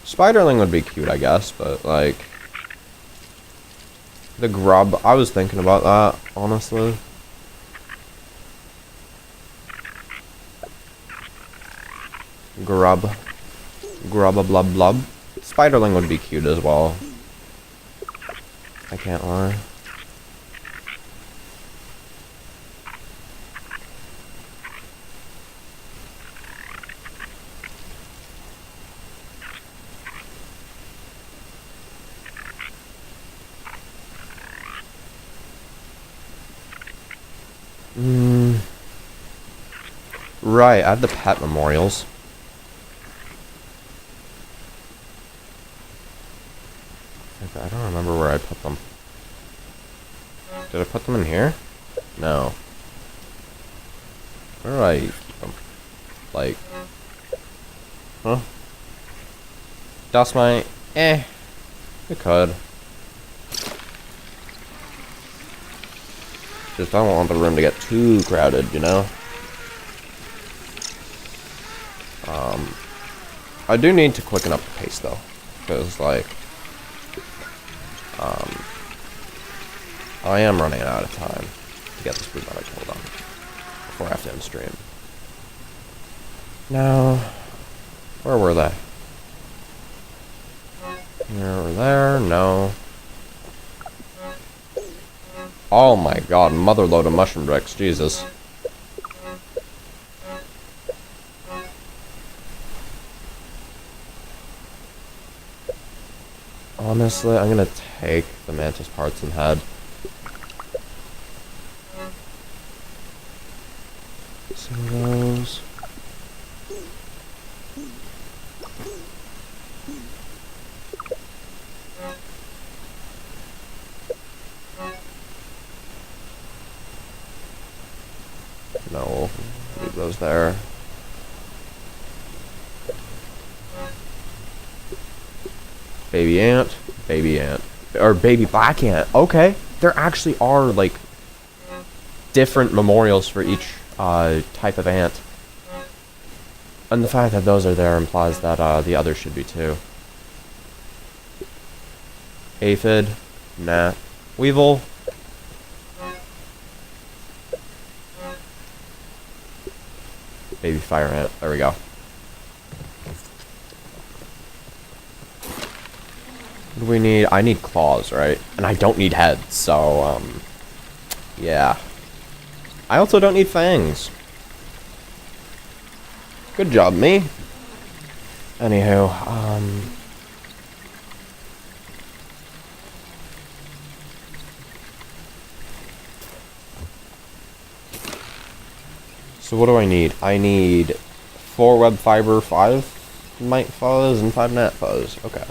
Spiderling would be cute, I guess, but like... The grub, I was thinking about that, honestly. Grub a blub blub. Spiderling would be cute as well. I can't lie. Right, I have the pet memorials. I don't remember where I put them. Did I put them in here? No. Where do I keep them? Like... Huh? Dust Mite? Eh. It could. Just I don't want the room to get too crowded, you know? I do need to quicken up the pace though, because like, I am running out of time to get this prebiotic hold on before I have to end stream. Now, where were they? Over there? No. Oh my god, mother load of mushroom bricks, Jesus. Honestly, I'm gonna take the mantis parts and head. Some of those. No, leave those there. Baby ant, or baby black ant. Okay, there actually are like different memorials for each type of ant, and the fact that those are there implies that the others should be too. Aphid, gnat, weevil. Baby fire ant. There we go. What do we need? I need claws, right? And I don't need heads, so, yeah. I also don't need fangs. Good job, me. Anywho, so what do I need? I need 4 web fiber, 5 mite fuzz, and 5 gnat fuzz. Okay.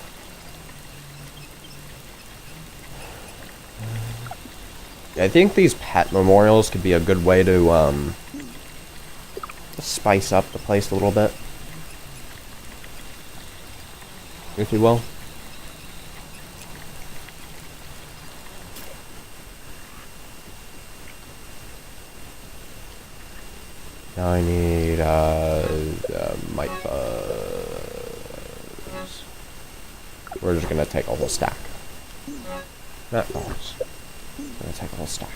I think these pet memorials could be a good way to, spice up the place a little bit. If you will. Now I need, mite fuzz. We're just gonna take a whole stack. Gnat fuzz. We're gonna take a whole stack.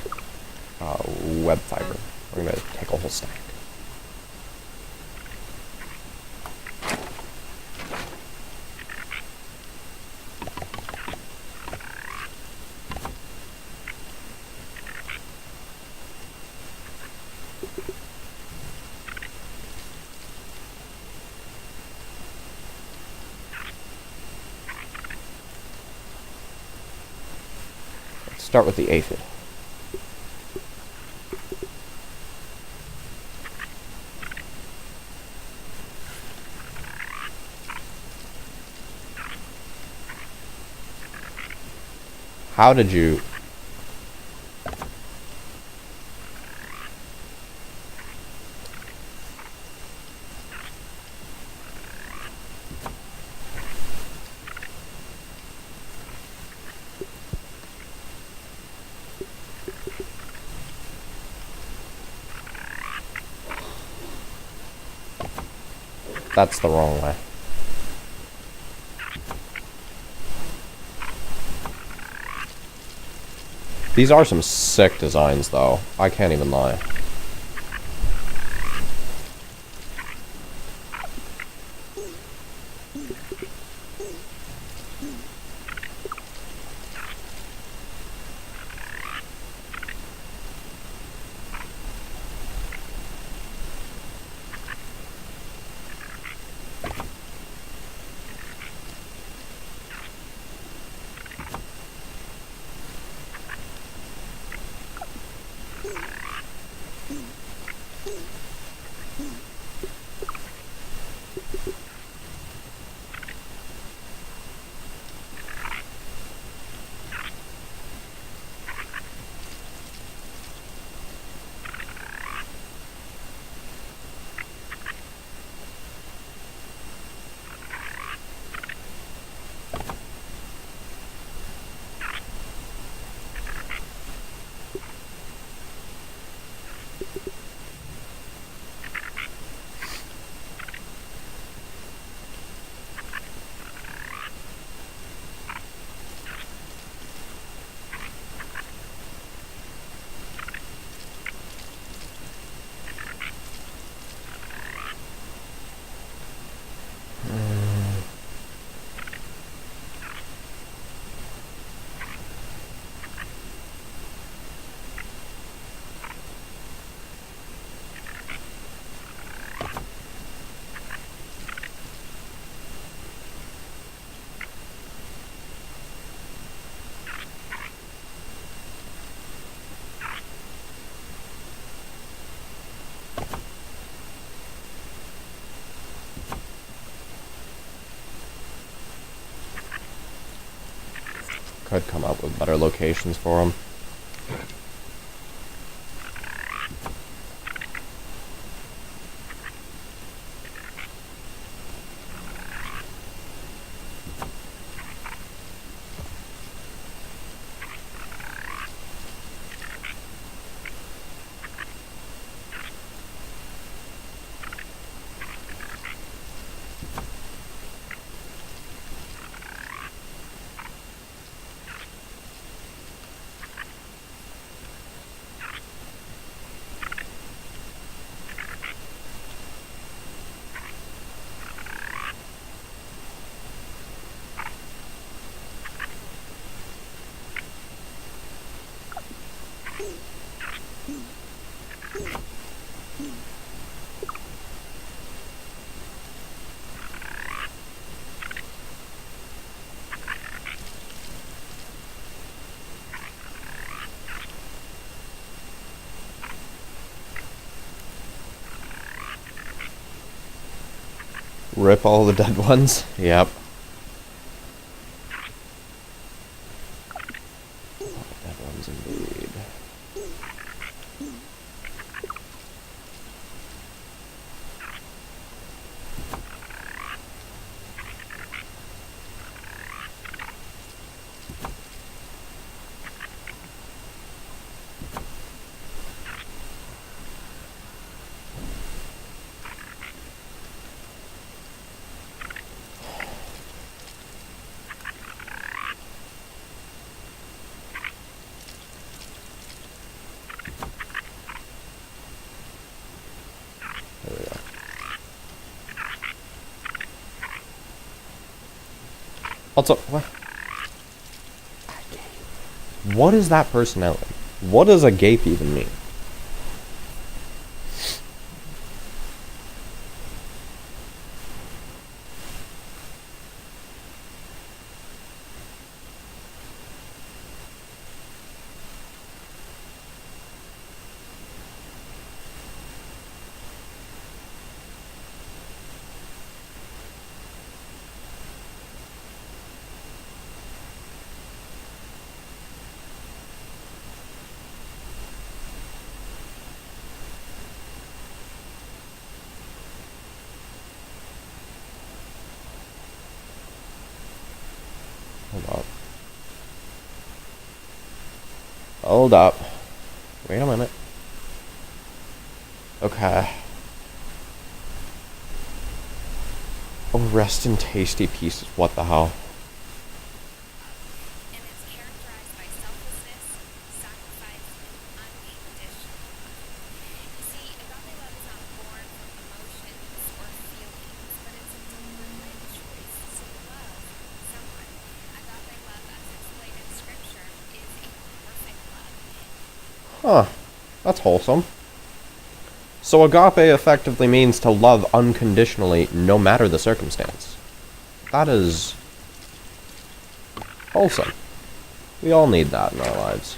Web fiber. We're gonna take a whole stack. Let's start with the aphid. How did you... That's the wrong way. These are some sick designs, though. I can't even lie. could come up with better locations for them. Rip all the dead ones? Yep. Dead ones indeed. There we go. Also, what is that personality? What does agape even mean? Hold up. Hold up. Wait a minute. Okay. Oh, rest in tasty pieces. What the hell? And it's characterized by selflessness, sacrifice, and unconditional love. You see, agape love is not born from emotions or feelings, but it's a deliberate choice to love someone. Agape love, as explained in Scripture, is a perfect love. Huh. That's wholesome. So agape effectively means to love unconditionally, no matter the circumstance. That is wholesome. We all need that in our lives,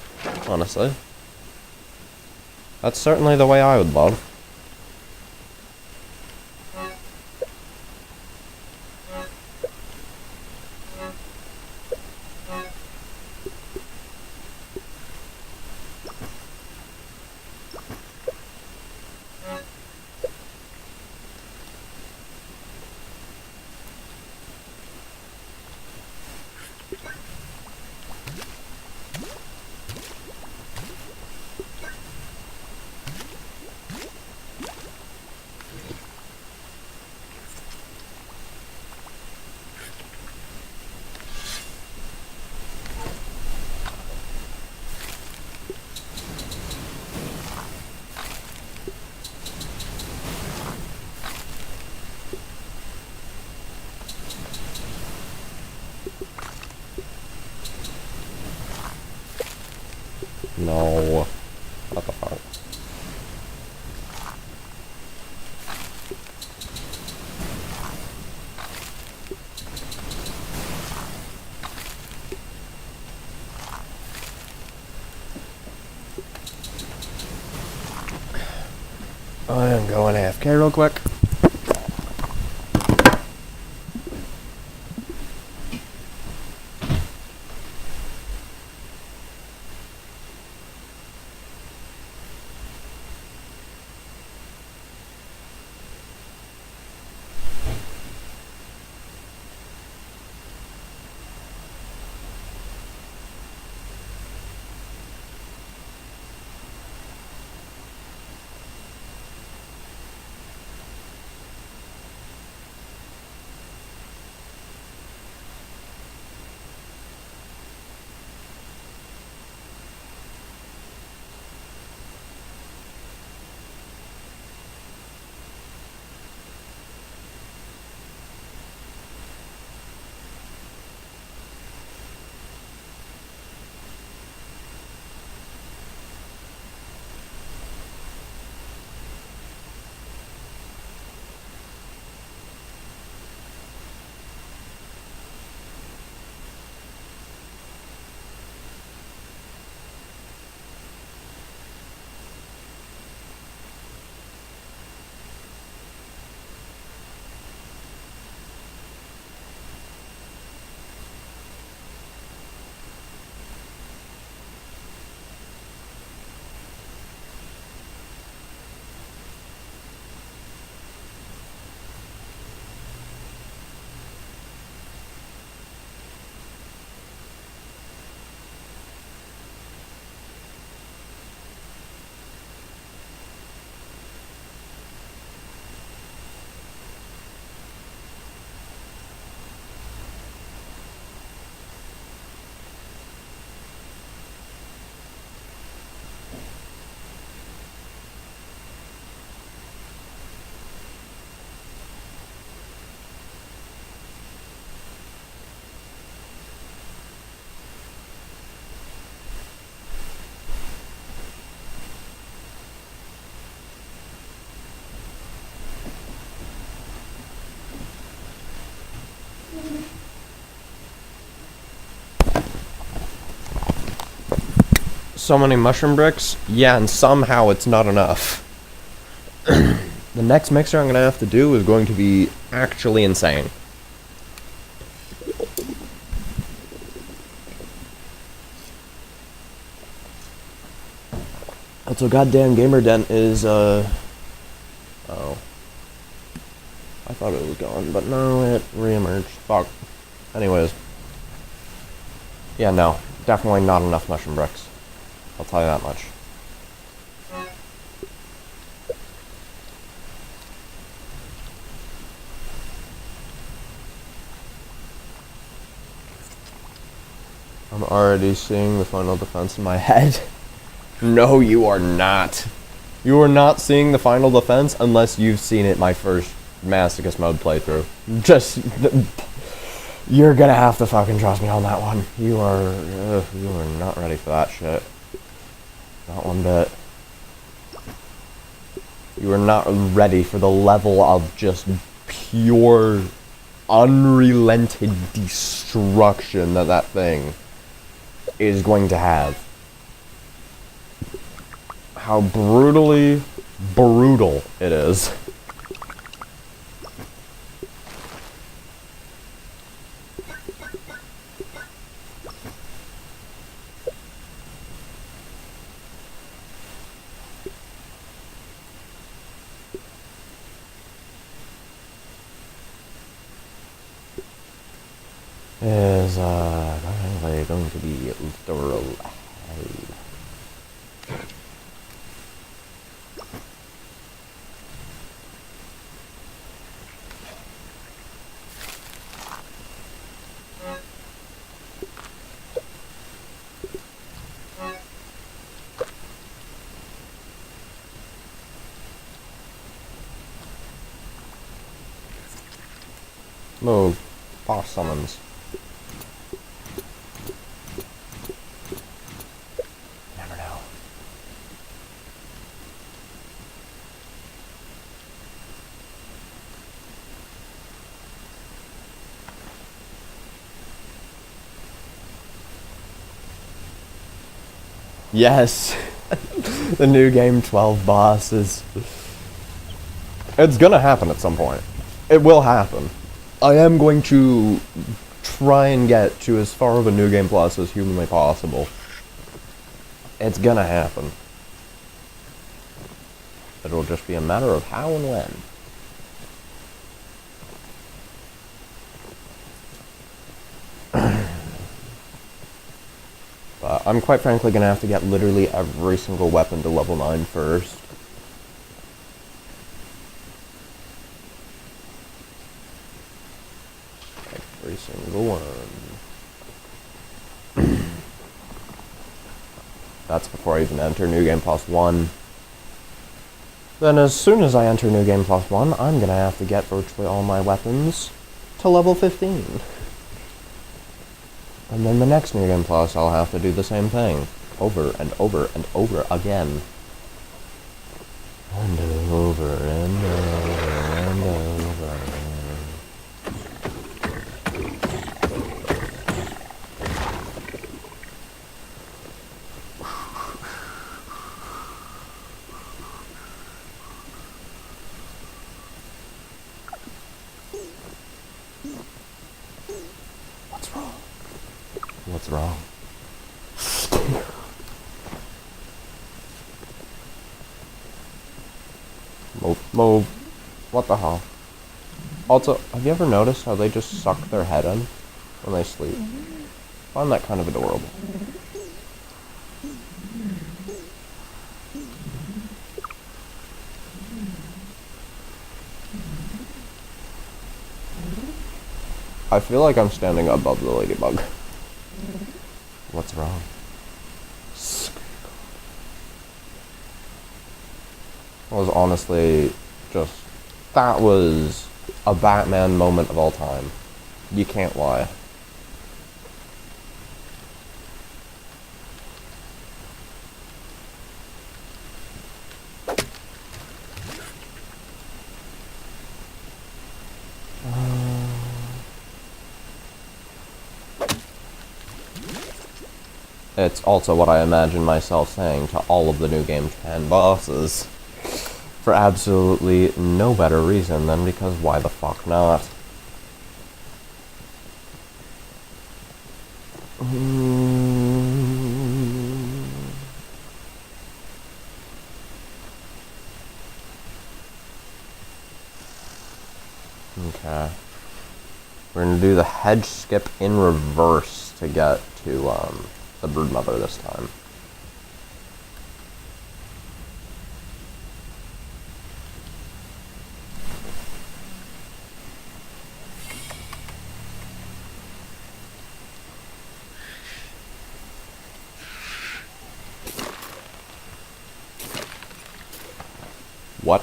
honestly. That's certainly the way I would love. No. What the fuck? I am going AFK real quick. so many mushroom bricks. Yeah, and somehow it's not enough. The next mixer I'm going to have to do is going to be actually insane. Also, goddamn Gamer Dent is, oh. I thought it was gone, but no, it re-emerged. Fuck. Anyways. Yeah, no. Definitely not enough mushroom bricks. I'll tell you that much. I'm already seeing the final defense in my head. No, you are not. You are not seeing the final defense unless you've seen it my first Masochist mode playthrough. Just... You're gonna have to fucking trust me on that one. You are not ready for that shit. Not one bit. You are not ready for the level of just pure, unrelented destruction that that thing is going to have. How brutally brutal it is. Is definitely going to be thorough. Move. Boss summons. Never know. Yes! The new game 12 boss is... It's gonna happen at some point. It will happen. I am going to try and get to as far of a New Game Plus as humanly possible. It's gonna happen. It'll just be a matter of how and when. But I'm quite frankly gonna have to get literally every single weapon to level 9 first. Every single one. That's before I even enter New Game Plus 1. Then as soon as I enter New Game Plus 1, I'm gonna have to get virtually all my weapons to level 15. And then the next New Game Plus, I'll have to do the same thing. Over and over and over again. And over and over and over. What's wrong? What's wrong? Move. What the hell? Also, have you ever noticed how they just suck their head in when they sleep? I find that kind of adorable. I feel like I'm standing above the ladybug. What's wrong? That was honestly just... That was a Batman moment of all time. You can't lie. It's also what I imagine myself saying to all of the New Game 10 bosses. For absolutely no better reason than because why the fuck not? Okay. We're gonna do the hedge skip in reverse to get to the Broodmother this time. What?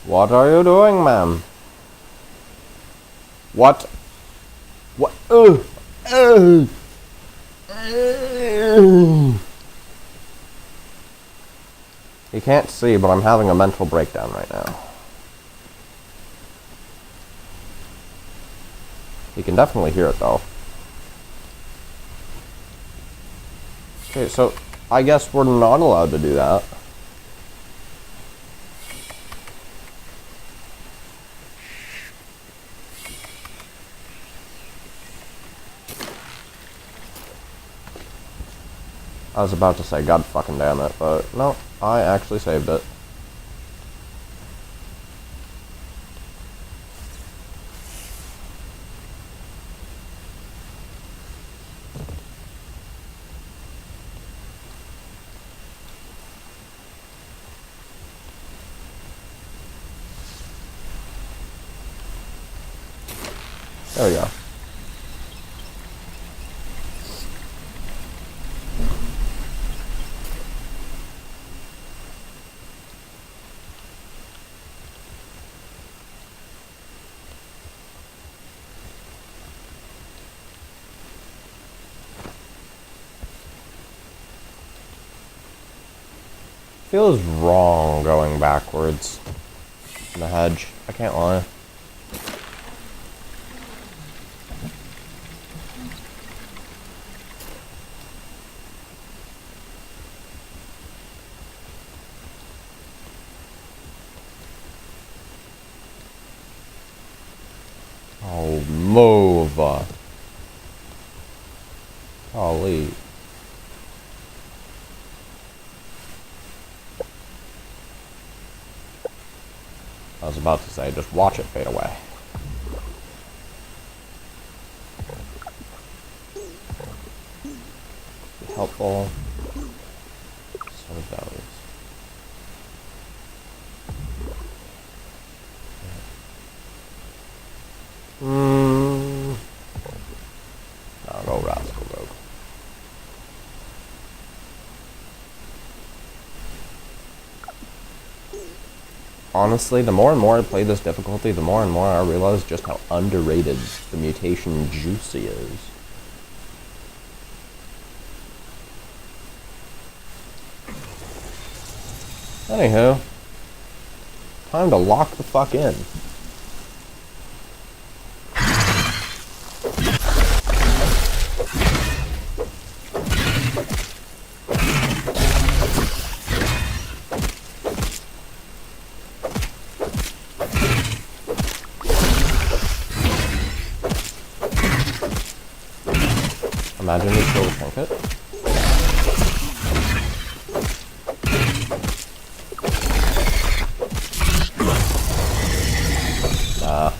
What are you doing, ma'am? What? What? You can't see, but I'm having a mental breakdown right now. You can definitely hear it, though. Okay, so I guess we're not allowed to do that. I was about to say, God fucking damn it, but no, I actually saved it. There we go. Feels wrong going backwards in the hedge. I can't lie. Oh, move. Golly. I was about to say, just watch it fade away. Be helpful. So it does. I'll go Rascal Rogue. Honestly, the more and more I play this difficulty, the more and more I realize just how underrated the mutation Juicy is. Anywho, time to lock the fuck in. Imagine we kill the trinket.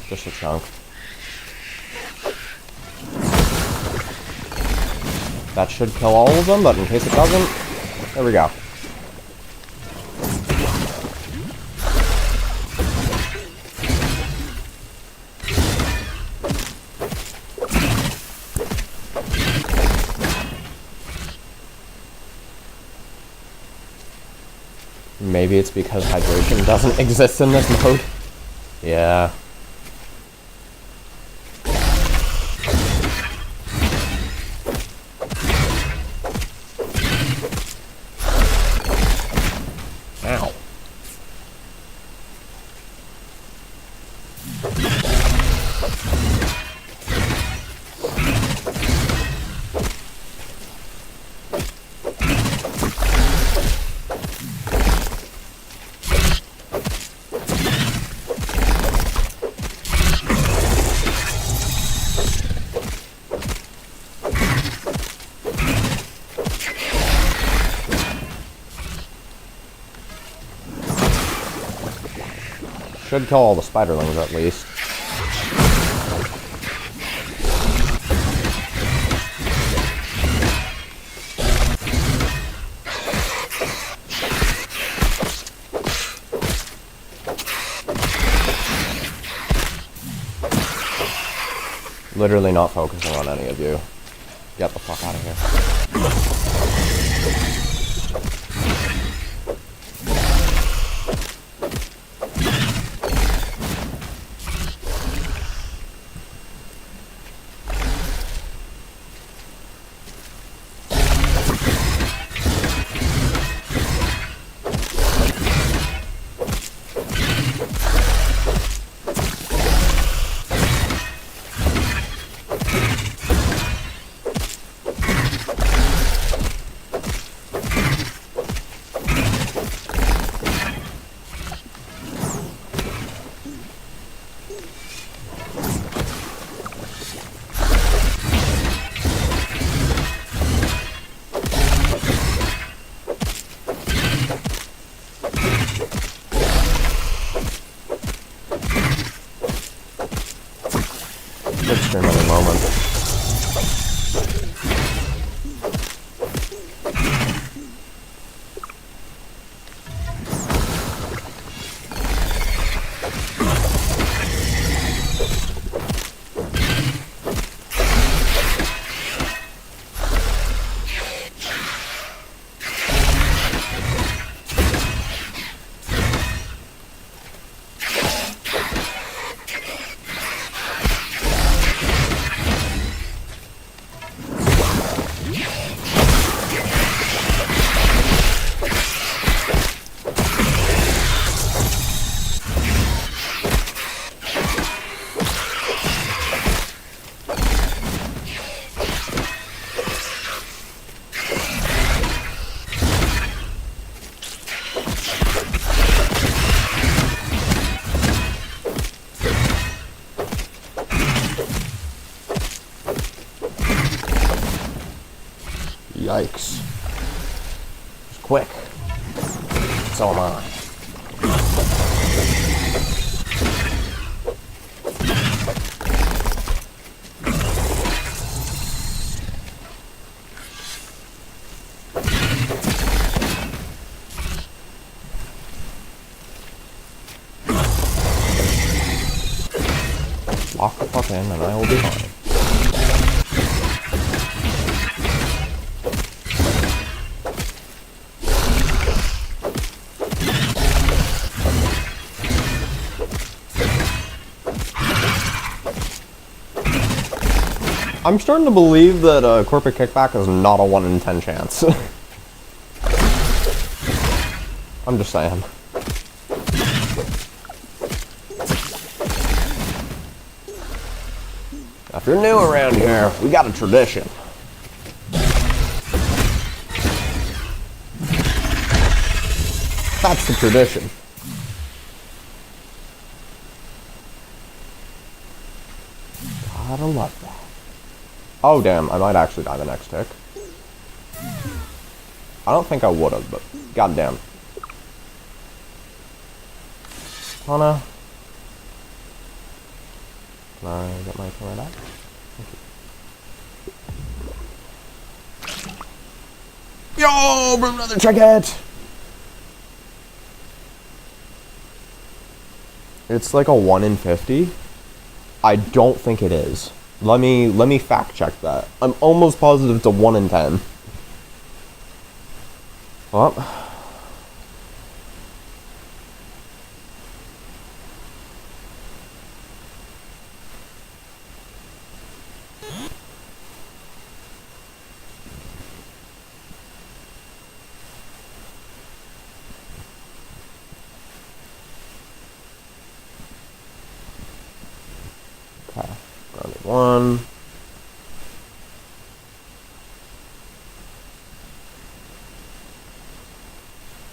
Just a chunk. That should kill all of them, but in case it doesn't, there we go. Maybe it's because hydration doesn't exist in this mode. Yeah. Ow. should kill all the spiderlings at least. Literally not focusing on any of you. Get the fuck out of here. It's for another moment. Yikes. It's quick. So am I. Lock the fuck in and I will be fine. I'm starting to believe that corporate kickback is not a 1 in 10 chance. I'm just saying. If you're new around here, we got a tradition. That's the tradition. Gotta love that. Oh damn, I might actually die the next tick. I don't think I would've, but goddamn. Hana. Can I get my camera back? Thank you. Yo, bring another ticket! It's like a 1 in 50. I don't think it is. Let me fact check that. I'm almost positive it's a 1 in 10. Well. Okay, round 1.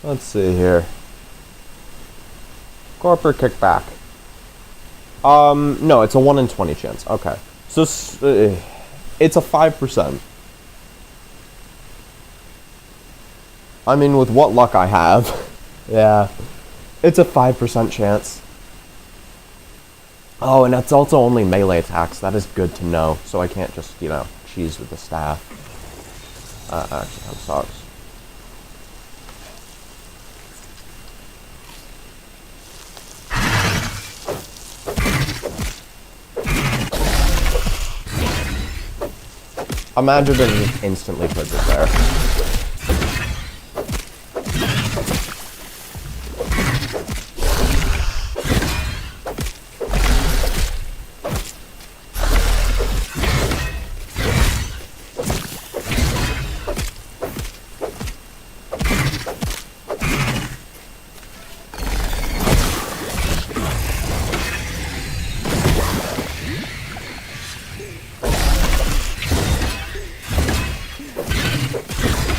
Let's see here. Corporate kickback. No, it's a 1 in 20 chance. Okay. So, it's a 5%. I mean, with what luck I have. Yeah. It's a 5% chance. Oh, and it's also only melee attacks. That is good to know. So I can't just, you know, cheese with the staff. Actually kind of sucks. Imagine it just instantly puts it there.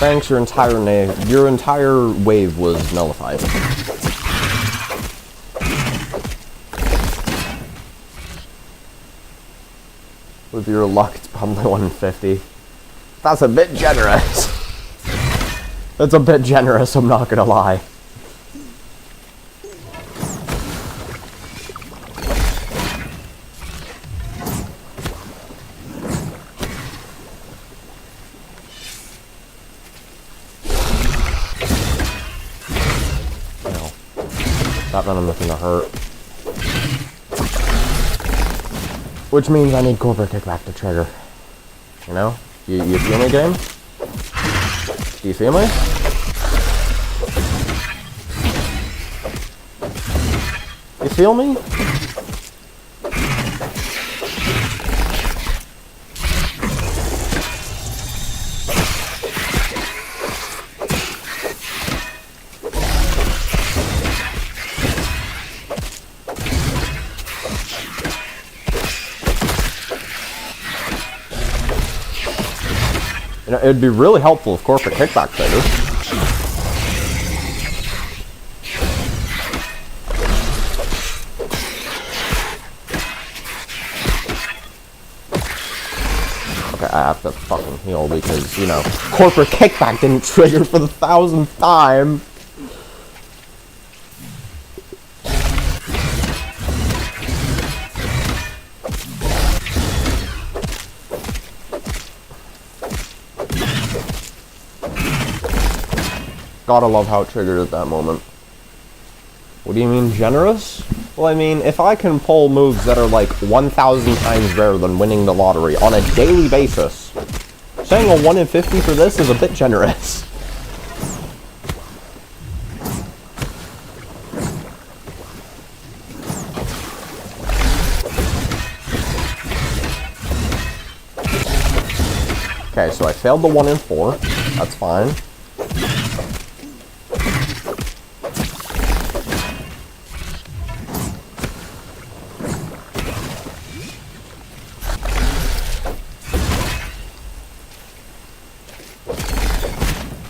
Thanks, your entire wave was nullified. With your luck, it's probably 150. That's a bit generous. That's a bit generous, I'm not gonna lie. That venom is gonna hurt. Which means I need Corporate Kickback to trigger. You know? You feel me, game? Do you feel me? You feel me? You know, it'd be really helpful if Corporate Kickback triggers. Okay, I have to fucking heal because, you know, Corporate Kickback didn't trigger for the 1000th time. Gotta love how it triggered at that moment. What do you mean, generous? Well, I mean, if I can pull moves that are like 1,000 times rarer than winning the lottery on a daily basis, saying a 1 in 50 for this is a bit generous. Okay, so I failed the 1 in 4. That's fine.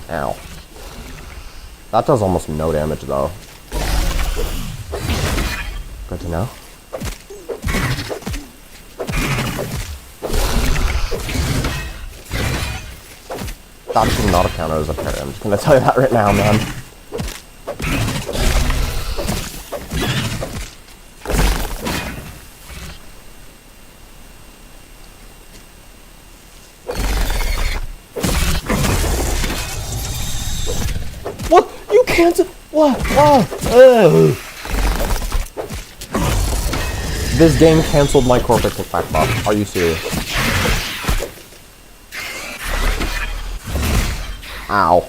Ow. That does almost no damage, though. Good to know. That should not have counted as a parry. I'm just gonna tell you that right now, man. What? You can't. What? Oh. This game canceled my Corporate Kickback buff. Are you serious? Ow.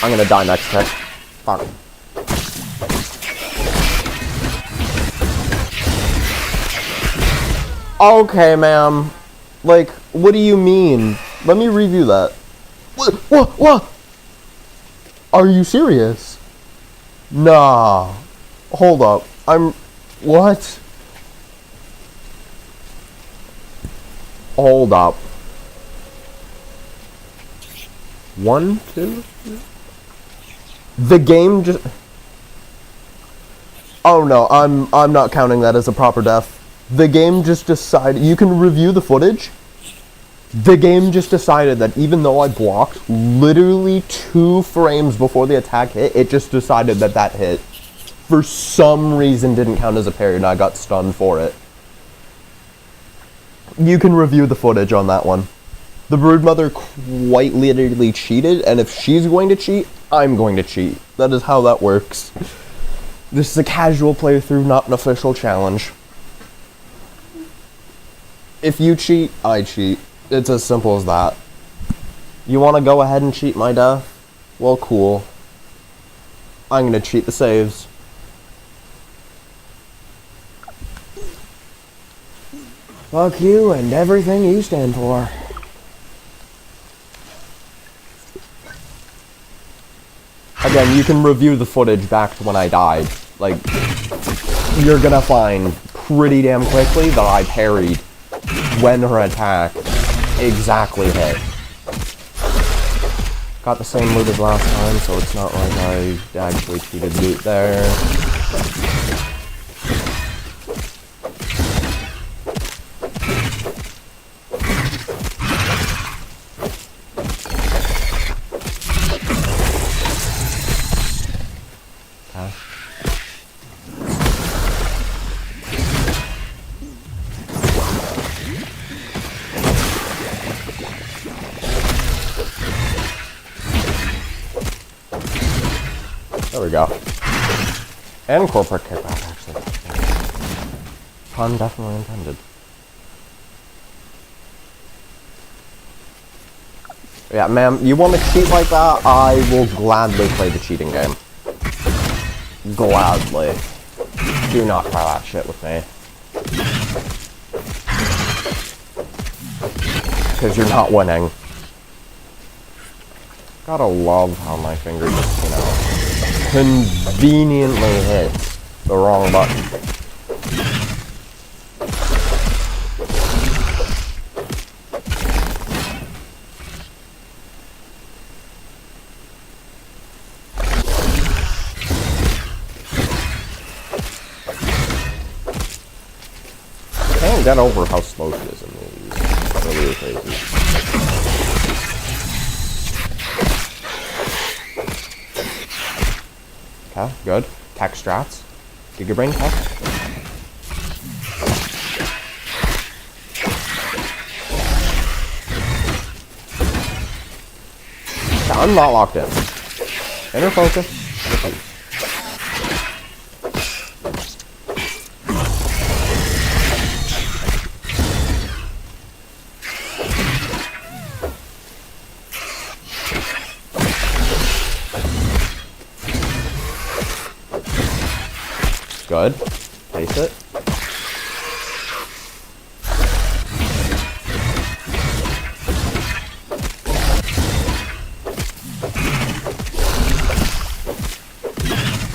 I'm gonna die next tick. Fuck. Okay, ma'am. Like, what do you mean? Let me review that. What? Are you serious? Nah. Hold up. What? Hold up. 1, 2, 3. The game just... Oh no, I'm not counting that as a proper death. The game just decided... You can review the footage. The game just decided that even though I blocked literally 2 frames before the attack hit, it just decided that that hit. for some reason didn't count as a parry and I got stunned for it. You can review the footage on that one. The Broodmother quite literally cheated, and if she's going to cheat, I'm going to cheat. That is how that works. This is a casual playthrough, not an official challenge. If you cheat, I cheat. It's as simple as that. You want to go ahead and cheat my death? Well, cool. I'm gonna cheat the saves. Fuck you and everything you stand for. Again, you can review the footage back to when I died. Like, you're gonna find pretty damn quickly that I parried when her attack exactly hit. Got the same loot as last time, so it's not like I actually cheated loot there. There we go. And corporate kickback, actually. Pun definitely intended. Yeah, ma'am, you want to cheat like that? I will gladly play the cheating game. Gladly. Do not try that shit with me. Because you're not winning. Gotta love how my finger just, you know, conveniently hits the wrong button. I can't get over how slow she is in these earlier phases. Okay, good. Tech strats. Gigabrain tech. Okay, I'm not locked in. Inner focus. Good. Face it.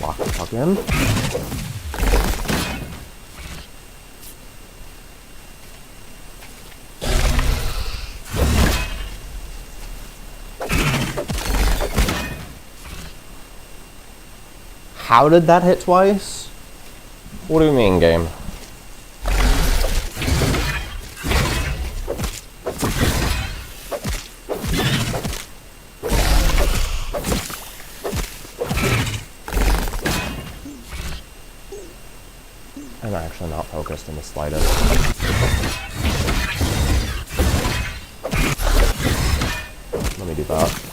Lock the fuck in. How did that hit twice? What do you mean, game? I'm actually not focused in the slightest. Let me do that.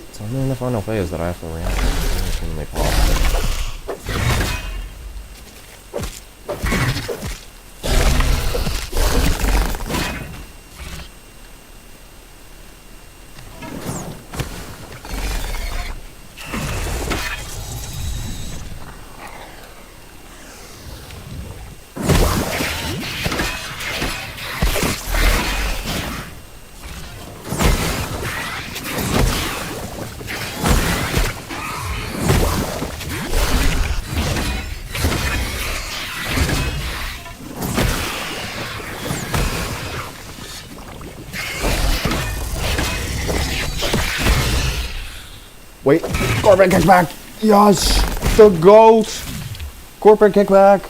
It's only in the final phase that I have to react to humanly possible. Wait, corporate kickback! Yes! The GOAT! Corporate kickback!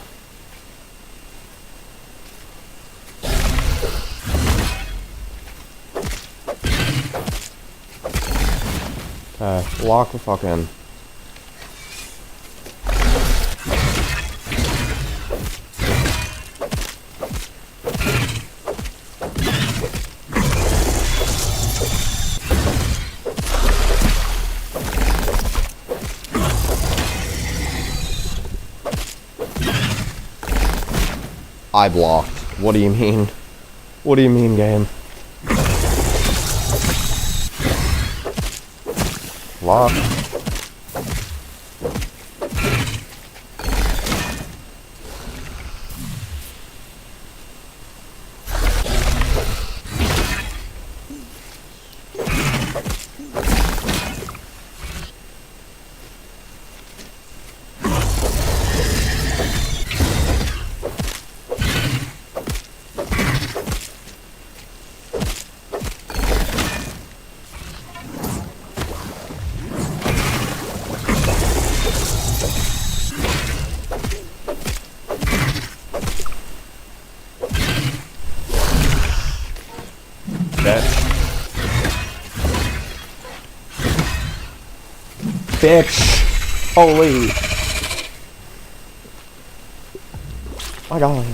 Okay, lock the fuck in. I blocked. What do you mean? What do you mean, game? Lock. Bitch! Holy! My God.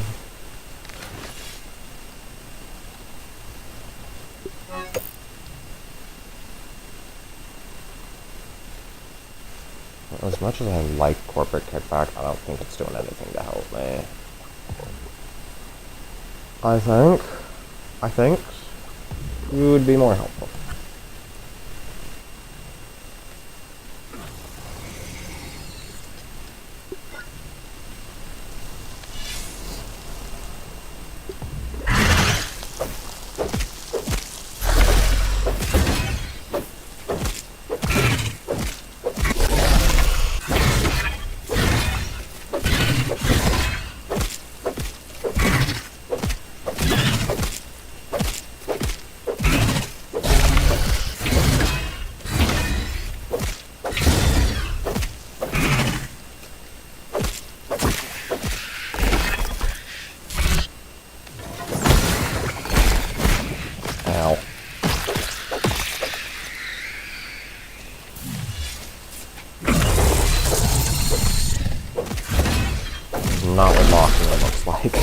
As much as I like corporate kickback, I don't think it's doing anything to help me. I think you would be more helpful. Ow. Not what Moxley looks like.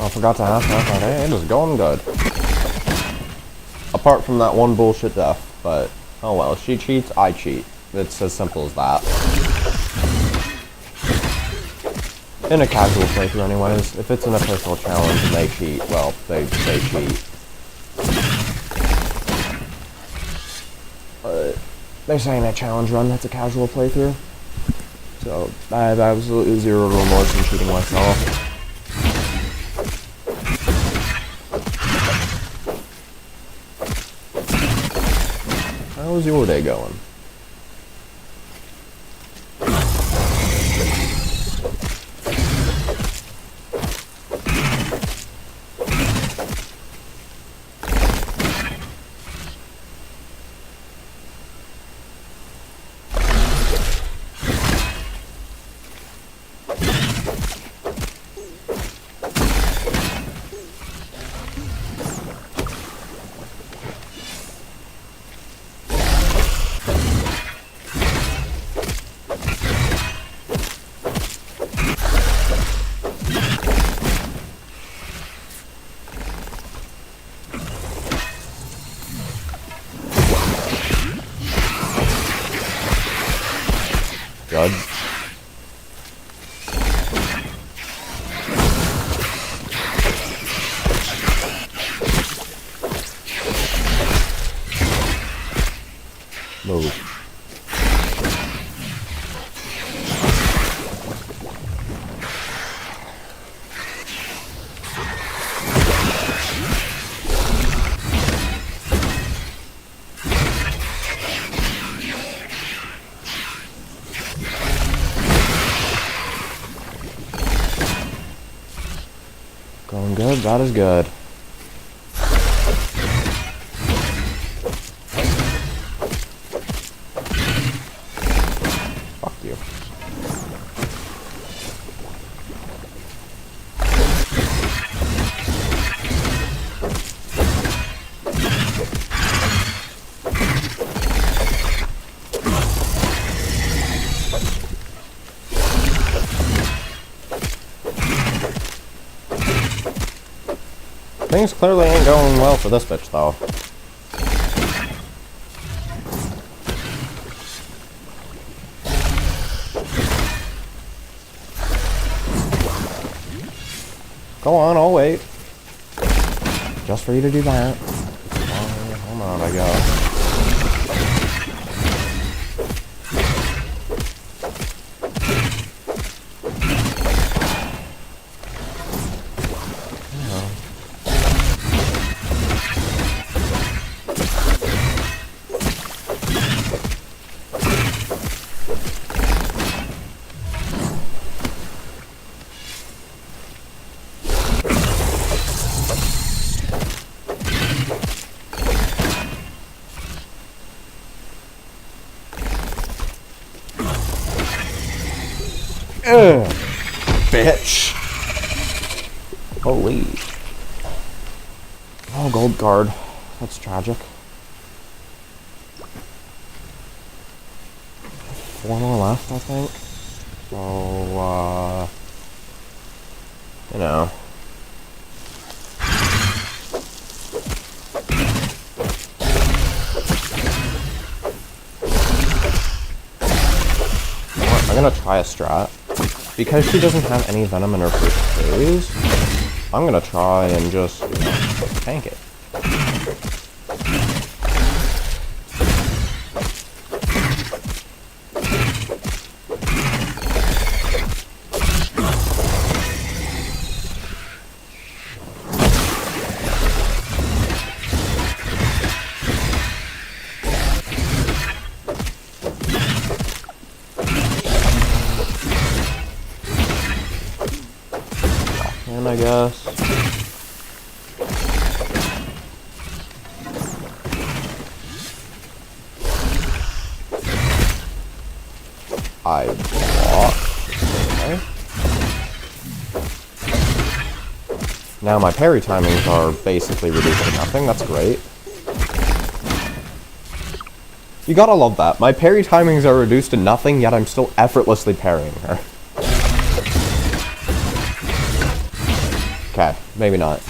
I forgot to ask that, but hey, it is going good. Apart from that one bullshit death, but oh well, she cheats, I cheat. It's as simple as that. In a casual playthrough anyways, if it's an official challenge and they cheat, well, they cheat. They're saying a challenge run, that's a casual playthrough. So, I have absolutely zero remorse in cheating myself. How's your day going? good. Move. Going good, that is good. Fuck you. Things clearly ain't going well for this bitch, though. Go on, I'll wait. Just for you to do that. Hold on, I guess. Bitch. Holy. Oh, gold card. That's tragic. 4 more left, I think. So, you know. I'm gonna try a strat. Because she doesn't have any venom in her first phase, I'm gonna try and just, you know, tank it. And I guess. I block. Okay. Now my parry timings are basically reduced to nothing. That's great. You gotta love that. My parry timings are reduced to nothing, yet I'm still effortlessly parrying her. Okay, maybe not.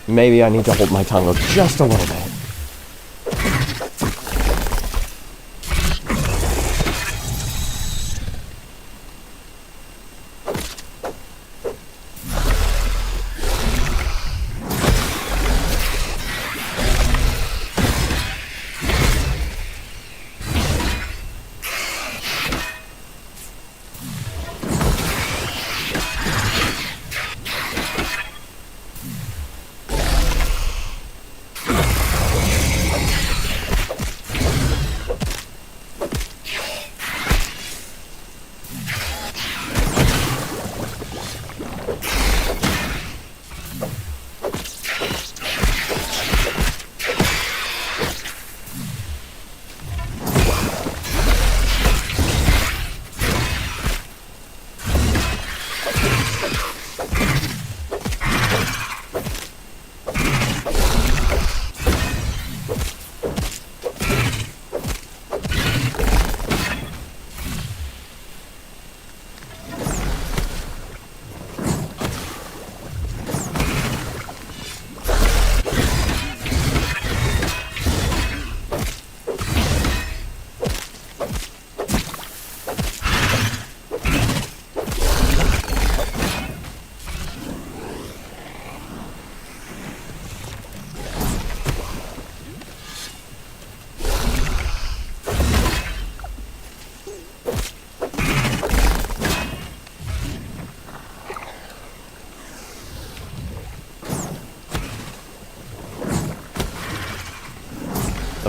Maybe I need to hold my tongue just a little bit.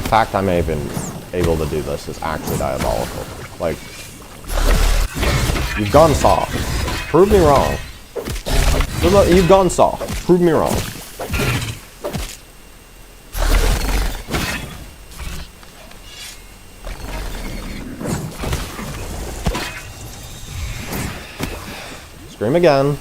fact I'm even able to do this is actually diabolical. Like, you've gone soft. Prove me wrong. You've gone soft. Prove me wrong. Scream again.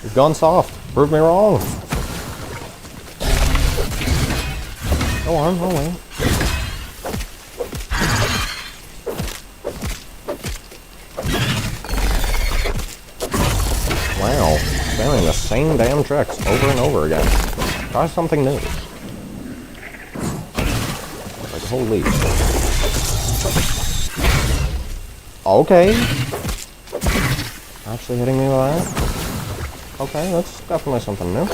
You've gone soft. Prove me wrong. Go on, I'll wait. Wow. Spamming the same damn tricks over and over again. Try something new. Like, holy. Okay. Actually hitting me with that? Okay, that's definitely something new.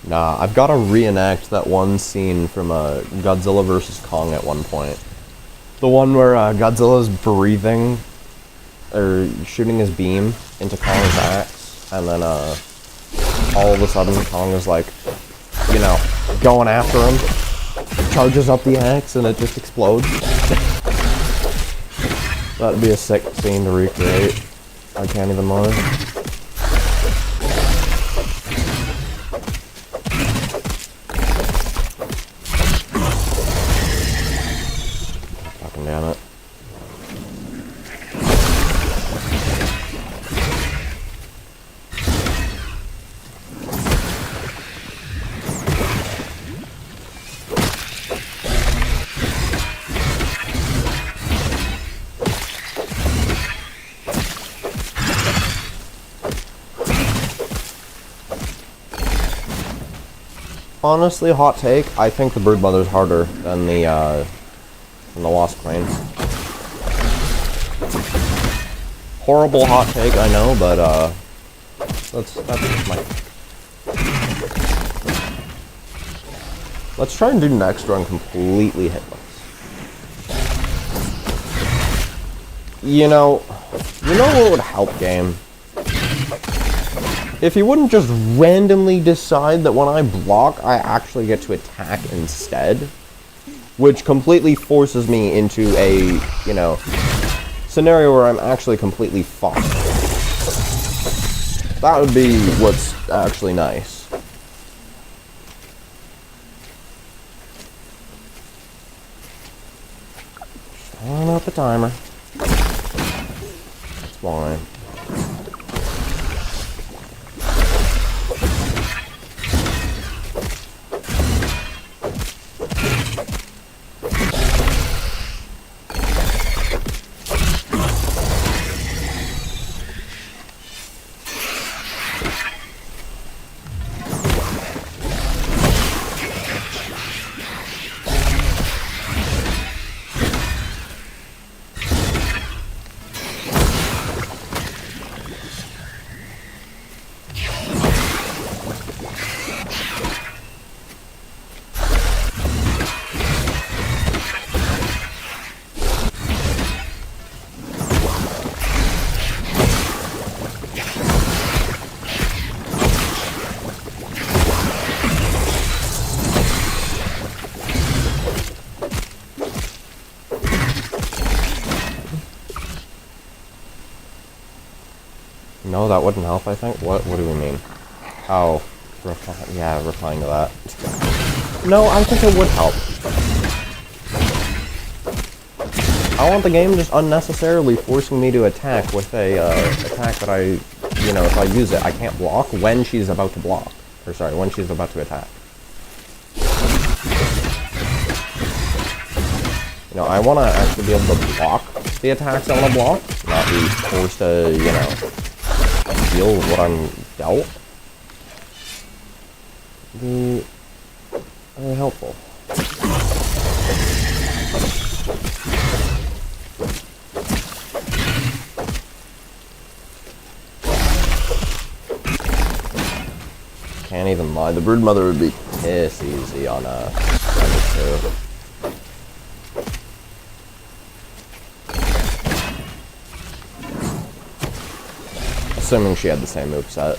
Nah, I've got to reenact that one scene from Godzilla vs. Kong at one point. The one where Godzilla's breathing, or shooting his beam into Kong's axe, and then all of a sudden Kong is like, you know, going after him, charges up the axe, and it just explodes. That'd be a sick scene to recreate. I can't even lie. Damn it. Honestly, hot take, I think the Brood Mother's harder than the Wasp Queen. Horrible hot take, I know, but that's just my. Let's try and do next run completely hitless. You know what would help, game? If you wouldn't just randomly decide that when I block, I actually get to attack instead. Which completely forces me into a, you know, scenario where I'm actually completely fucked. That would be what's actually nice. Just turn up the timer. That's fine. No, that wouldn't help, I think. What do we mean? Oh, yeah, replying to that. No, I think it would help. I want the game just unnecessarily forcing me to attack with a attack that if I use it, I can't block when she's about to block. Or sorry, when she's about to attack. I want to actually be able to block the attacks I want to block, not be forced to, deal with what I'm dealt. Be very helpful. Can't even lie. The Broodmother would be piss easy on number 2. Assuming she had the same moveset.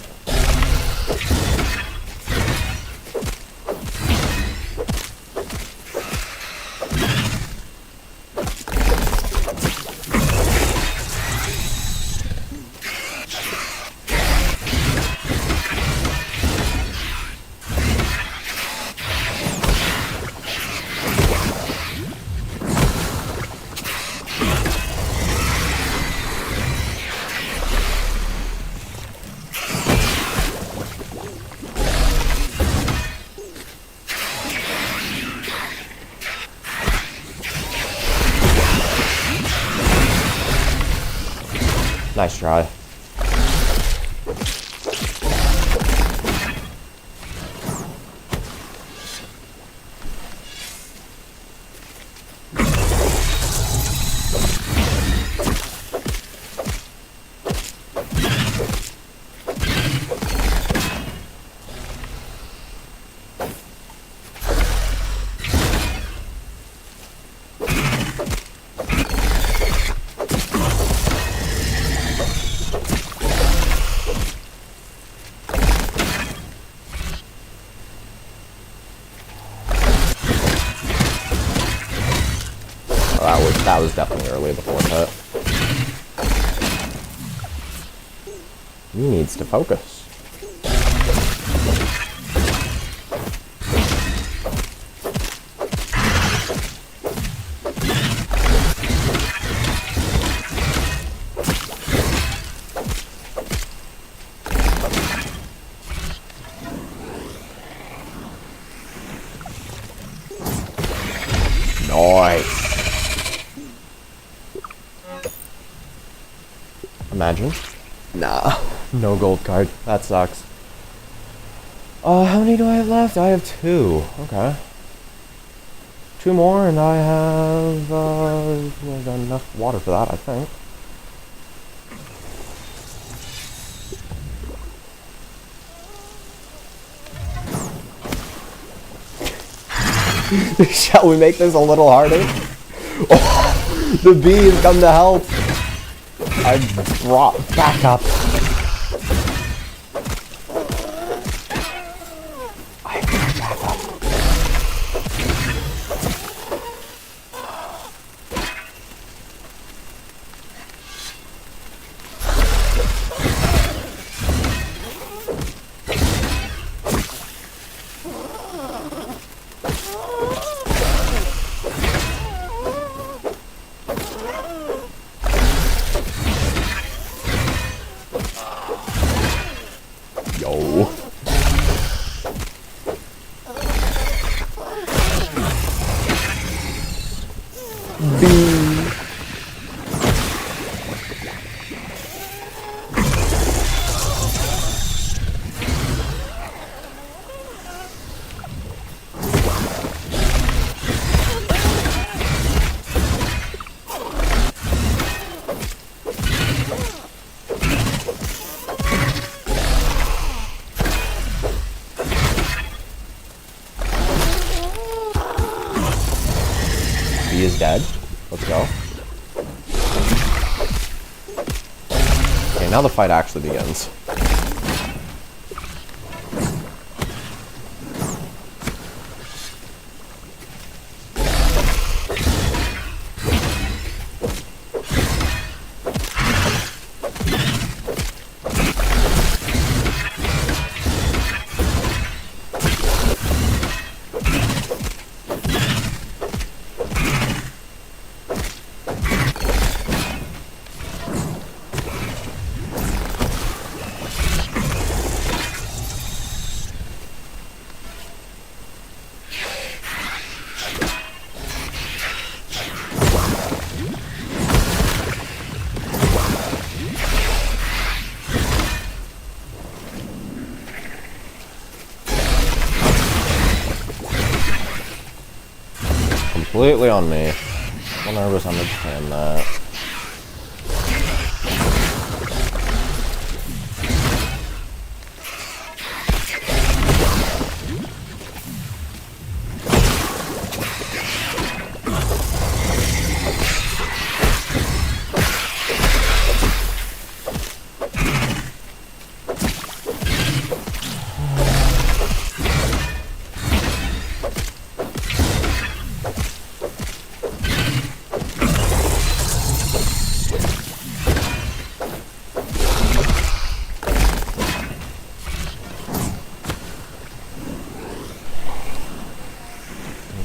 Nice try. That was definitely early before that. He needs to focus. Nice. Imagine. Nah. No gold card. That sucks. How many do I have left? I have 2. Okay. 2 more and I have, I've got enough water for that, I think. Shall we make this a little harder? Oh, the bee has come to help. I brought back up. I brought back up. Yo. B. He is dead. Let's go. Okay, now the fight actually begins. completely on me. 100% understand that.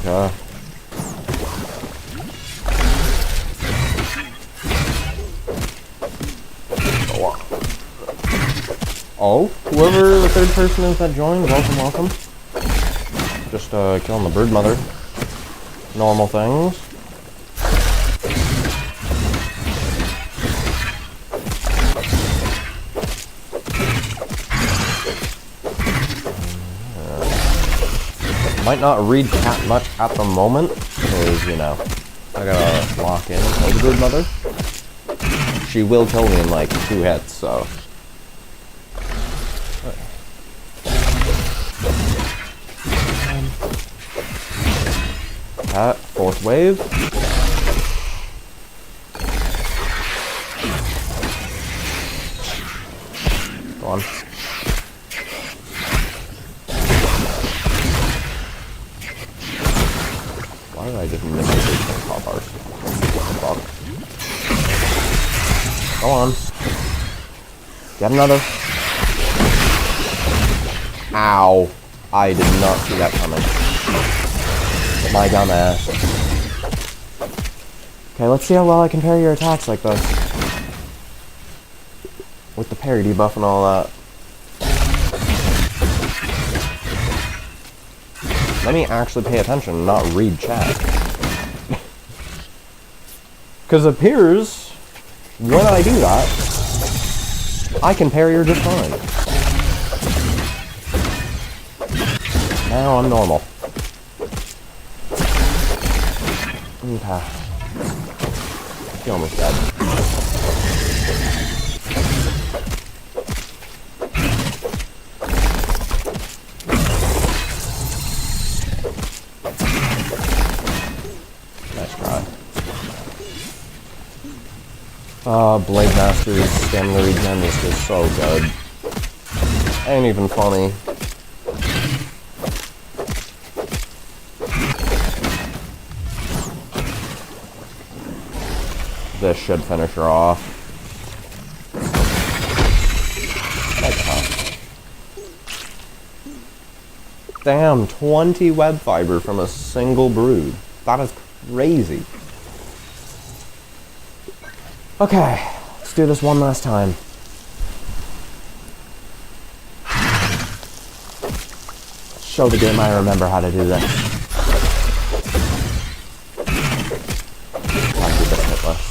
Okay. Oh, whoever the third person is that joined, welcome, welcome. Just killing the brood mother. Normal things. Might not read cat much at the moment, because, you know, I gotta lock in kill the brood mother. She will kill me in like 2 hits, so. Cat, 4th wave. Go on. Why did I just miss the big pop bars? What the fuck? Go on. Get another. Ow. I did not see that coming. My dumb ass. Okay, let's see how well I can parry your attacks like this. With the parry debuff and all that. Let me actually pay attention, not read chat. Because it appears, when I do that, I can parry her just fine. Now I'm normal. Okay. You're almost dead. Nice try. Blade Master's stamina regen is just so good. Ain't even funny. This should finish her off. Damn, 20 web fiber from a single brood. That is crazy. Okay, let's do this one last time. Show the game I remember how to do this. I'll do this hitless.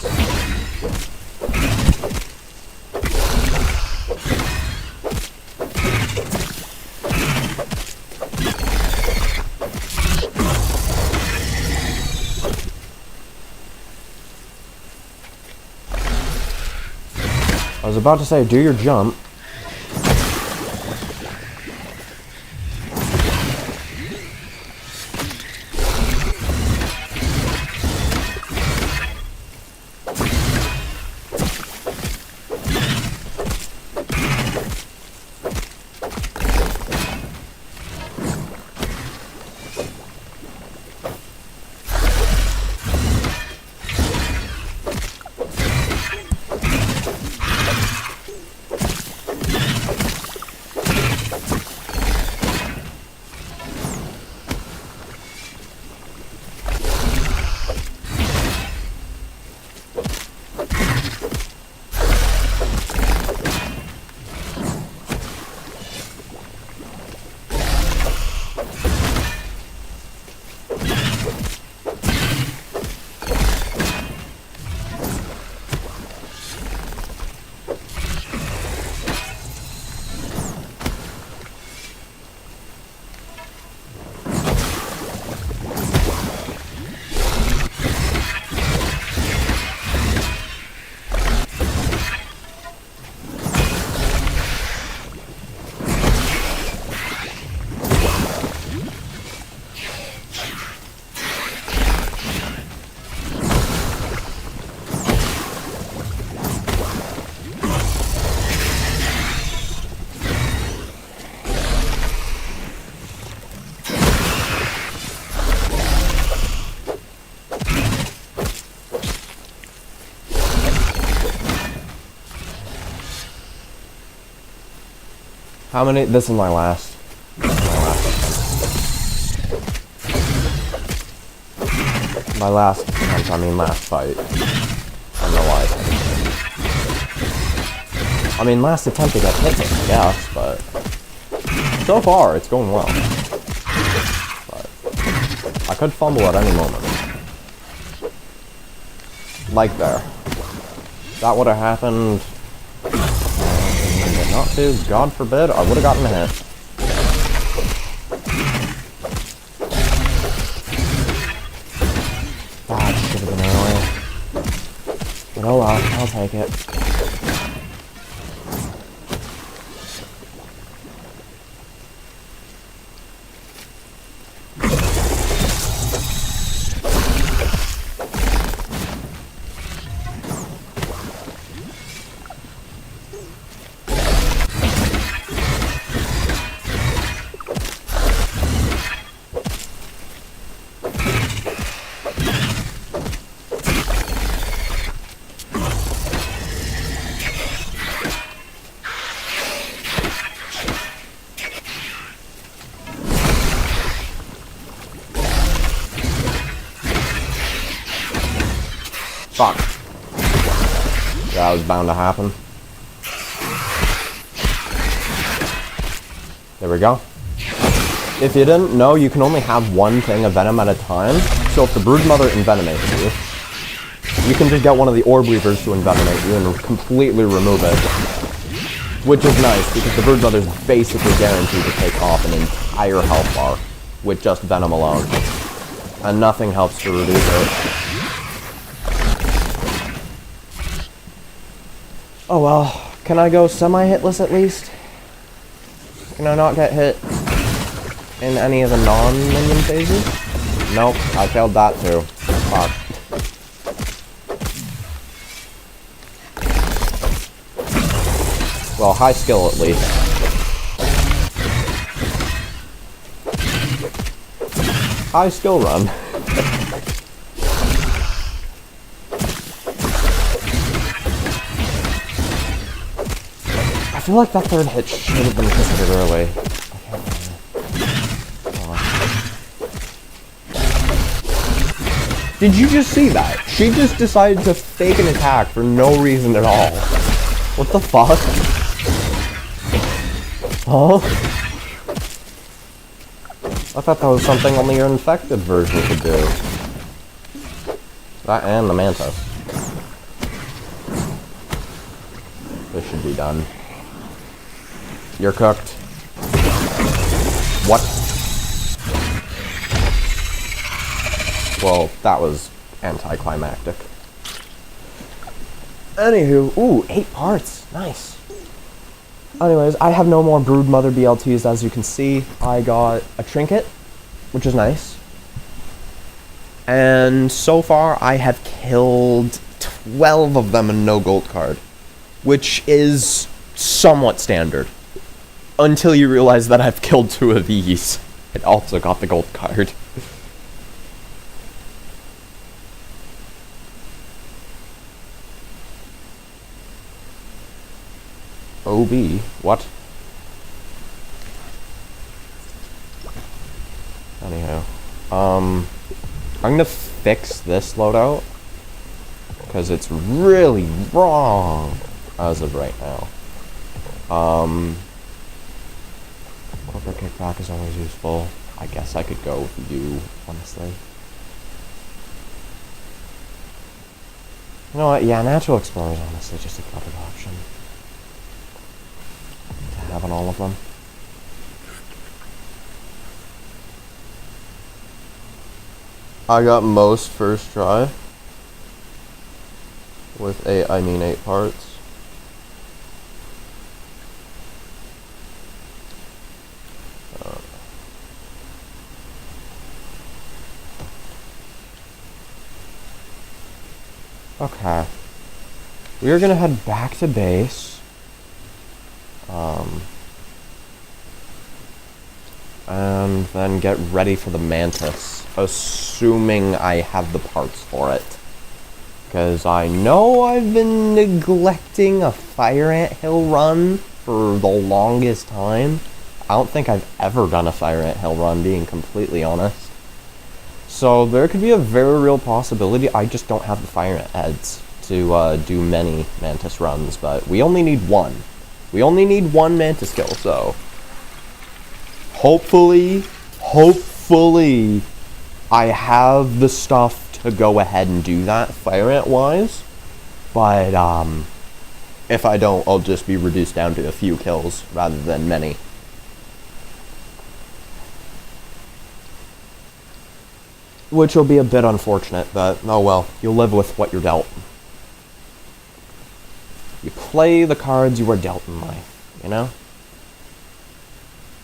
I was about to say, do your jump. How many? This is my last. My last attempt, I mean last fight. I don't know why. I mean, last attempt to get hit, I guess, but so far it's going well. But I could fumble at any moment. Like there. That would have happened. But not to. God forbid, I would have gotten a hit. That should have been early. But oh well, I'll take it. Fuck. That was bound to happen. There we go. If you didn't know, you can only have one thing of venom at a time. So if the Broodmother envenomates you, you can just get one of the Orb Weavers to envenomate you and completely remove it. Which is nice, because the Broodmother is basically guaranteed to take off an entire health bar with just venom alone. And nothing helps to reduce it. Oh well, can I go semi-hitless at least? Can I not get hit in any of the non-minion phases? Nope, I failed that too. Fuck. Well, high skill at least. High skill run. I feel like that third hit should have been considered early. I can't remember. Did you just see that? She just decided to fake an attack for no reason at all. What the fuck? Huh? I thought that was something only your infected version could do. That and the Mantis. This should be done. You're cooked. What? Well, that was anticlimactic. Anywho, ooh, 8 parts. Nice. Anyways, I have no more Broodmother BLTs, as you can see. I got a trinket, which is nice. And so far, I have killed 12 of them and no gold card, which is somewhat standard. Until you realize that I've killed 2 of these. It also got the gold card. OB? What? Anyhow. I'm gonna fix this loadout. Because it's really wrong as of right now. Corporate kickback is always useful. I guess I could go with you, honestly. You know what? Yeah, Natural Explorer is honestly just a better option to have on all of them. I got most first try with 8 parts. Okay. We are gonna head back to base. And then get ready for the Mantis, assuming I have the parts for it. Because I know I've been neglecting a Fire Ant Hill run for the longest time. I don't think I've ever done a Fire Ant Hill run, being completely honest. So there could be a very real possibility I just don't have the Fire Ant heads to do many Mantis runs, but we only need one. We only need one Mantis kill, so hopefully I have the stuff to go ahead and do that Fire Ant wise, but if I don't, I'll just be reduced down to a few kills rather than many. Which will be a bit unfortunate, but oh well, you'll live with what you're dealt. You play the cards you were dealt in life, you know?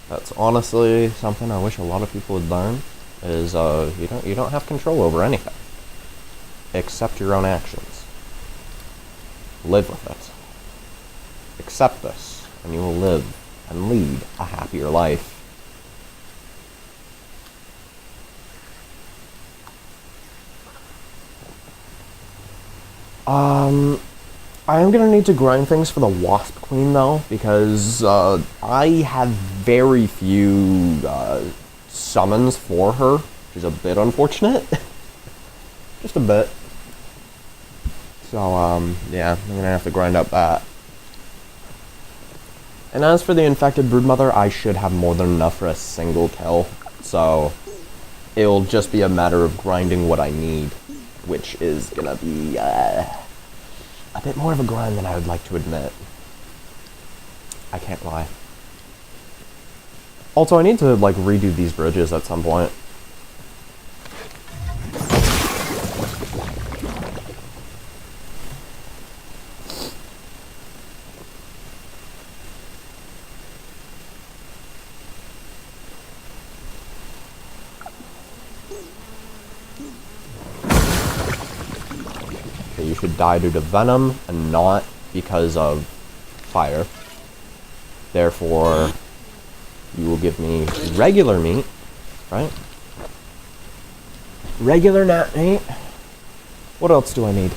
That's honestly something I wish a lot of people would learn, is you don't have control over anything. Except your own actions. Live with it. Accept this, and you will live and lead a happier life. I am gonna need to grind things for the Wasp Queen though, because I have very few summons for her, which is a bit unfortunate. Just a bit. So yeah, I'm gonna have to grind up that. And as for the Infected Broodmother, I should have more than enough for a single kill, so it'll just be a matter of grinding what I need, which is gonna be a bit more of a grind than I would like to admit. I can't lie. Also, I need to, like, redo these bridges at some point. Okay, you should die due to venom and not because of fire. Therefore, you will give me regular meat, right? Regular gnat meat. What else do I need?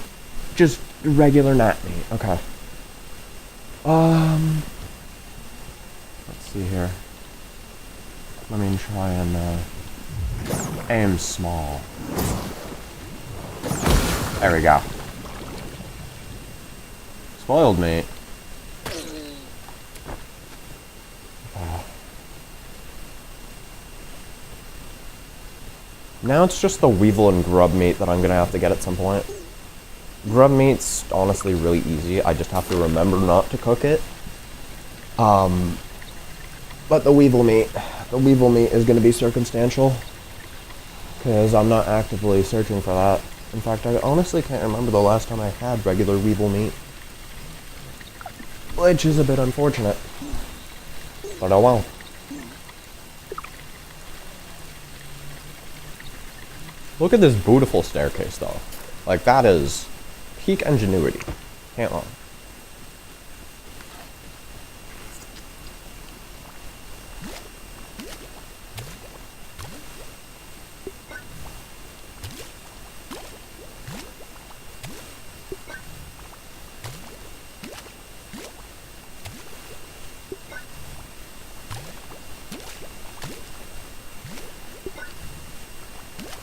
Just regular gnat meat. Okay. Let's see here. Let me try and aim small. There we go. Spoiled meat. Now it's just the Weevil and Grub meat that I'm gonna have to get at some point. Grub meat's honestly really easy, I just have to remember not to cook it. But the Weevil meat is gonna be circumstantial, because I'm not actively searching for that. In fact, I honestly can't remember the last time I had regular Weevil meat. Which is a bit unfortunate. But oh well. Look at this beautiful staircase, though. Like, that is peak ingenuity. Can't lie.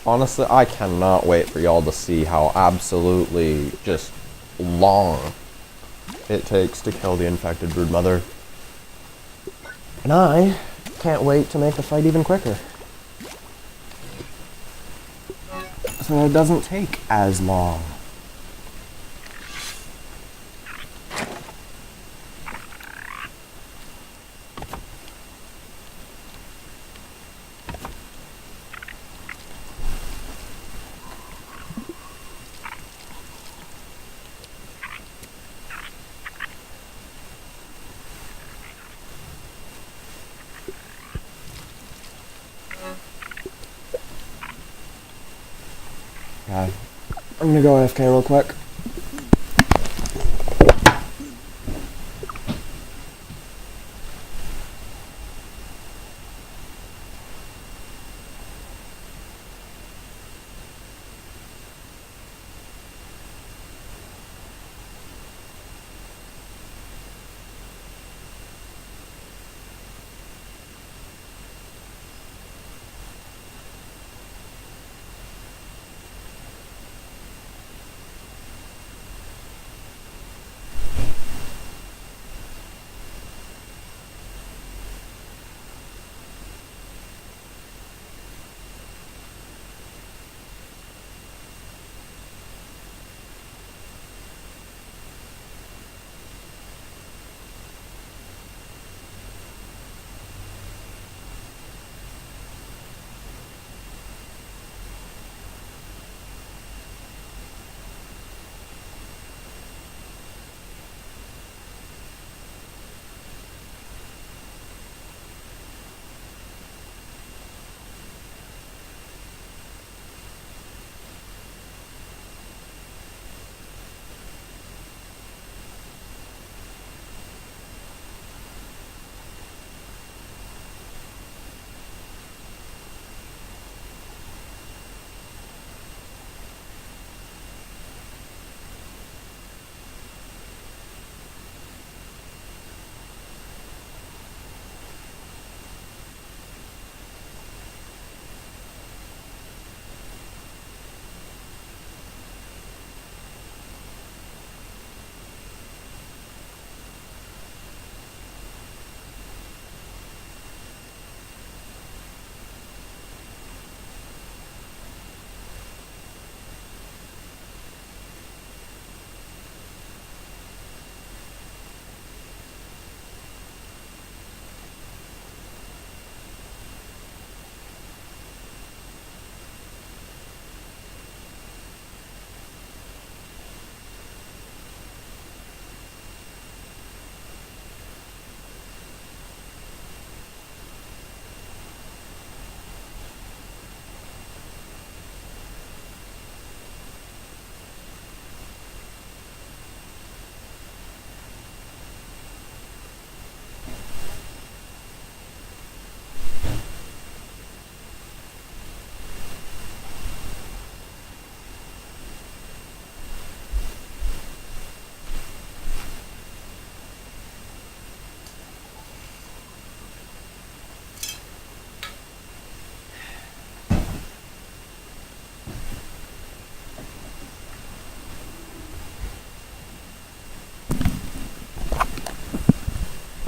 Honestly, I cannot wait for y'all to see how absolutely just long it takes to kill the Infected Broodmother. And I can't wait to make the fight even quicker, so it doesn't take as long. Okay. I'm gonna go AFK real quick.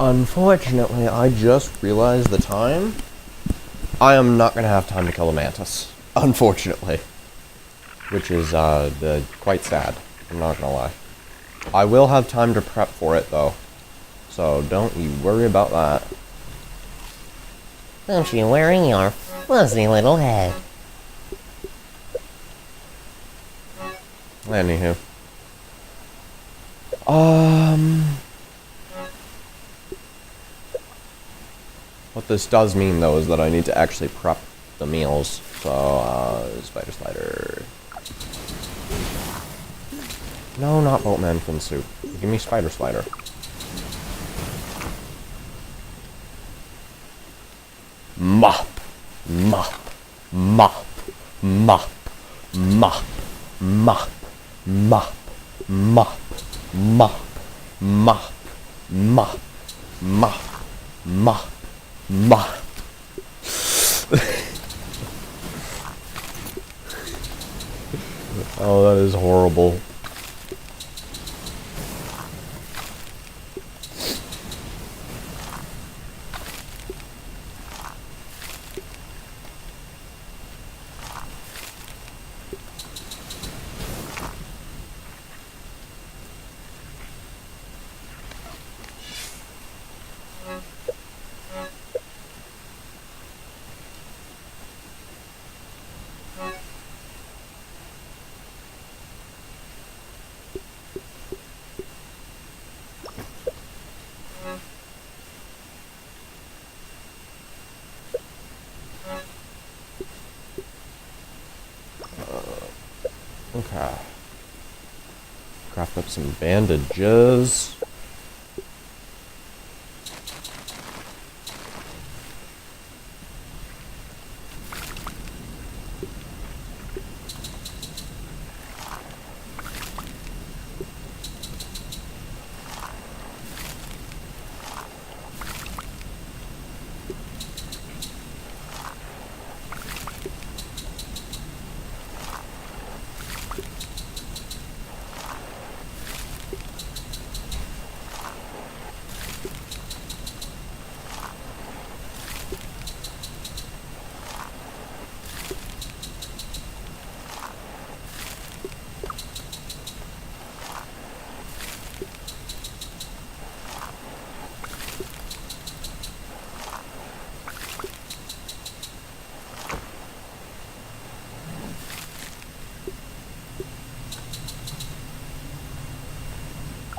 Unfortunately, I just realized the time. I am not going to have time to kill a mantis. Unfortunately. Which is, quite sad. I'm not going to lie. I will have time to prep for it, though. So don't you worry about that. Don't you worry your fuzzy little head. Anywho. What this does mean, though, is that I need to actually prep the meals. So, spider. No, not boatman fin soup. Give me spider. Mop. Oh, that is horrible. Okay. Craft up some bandages.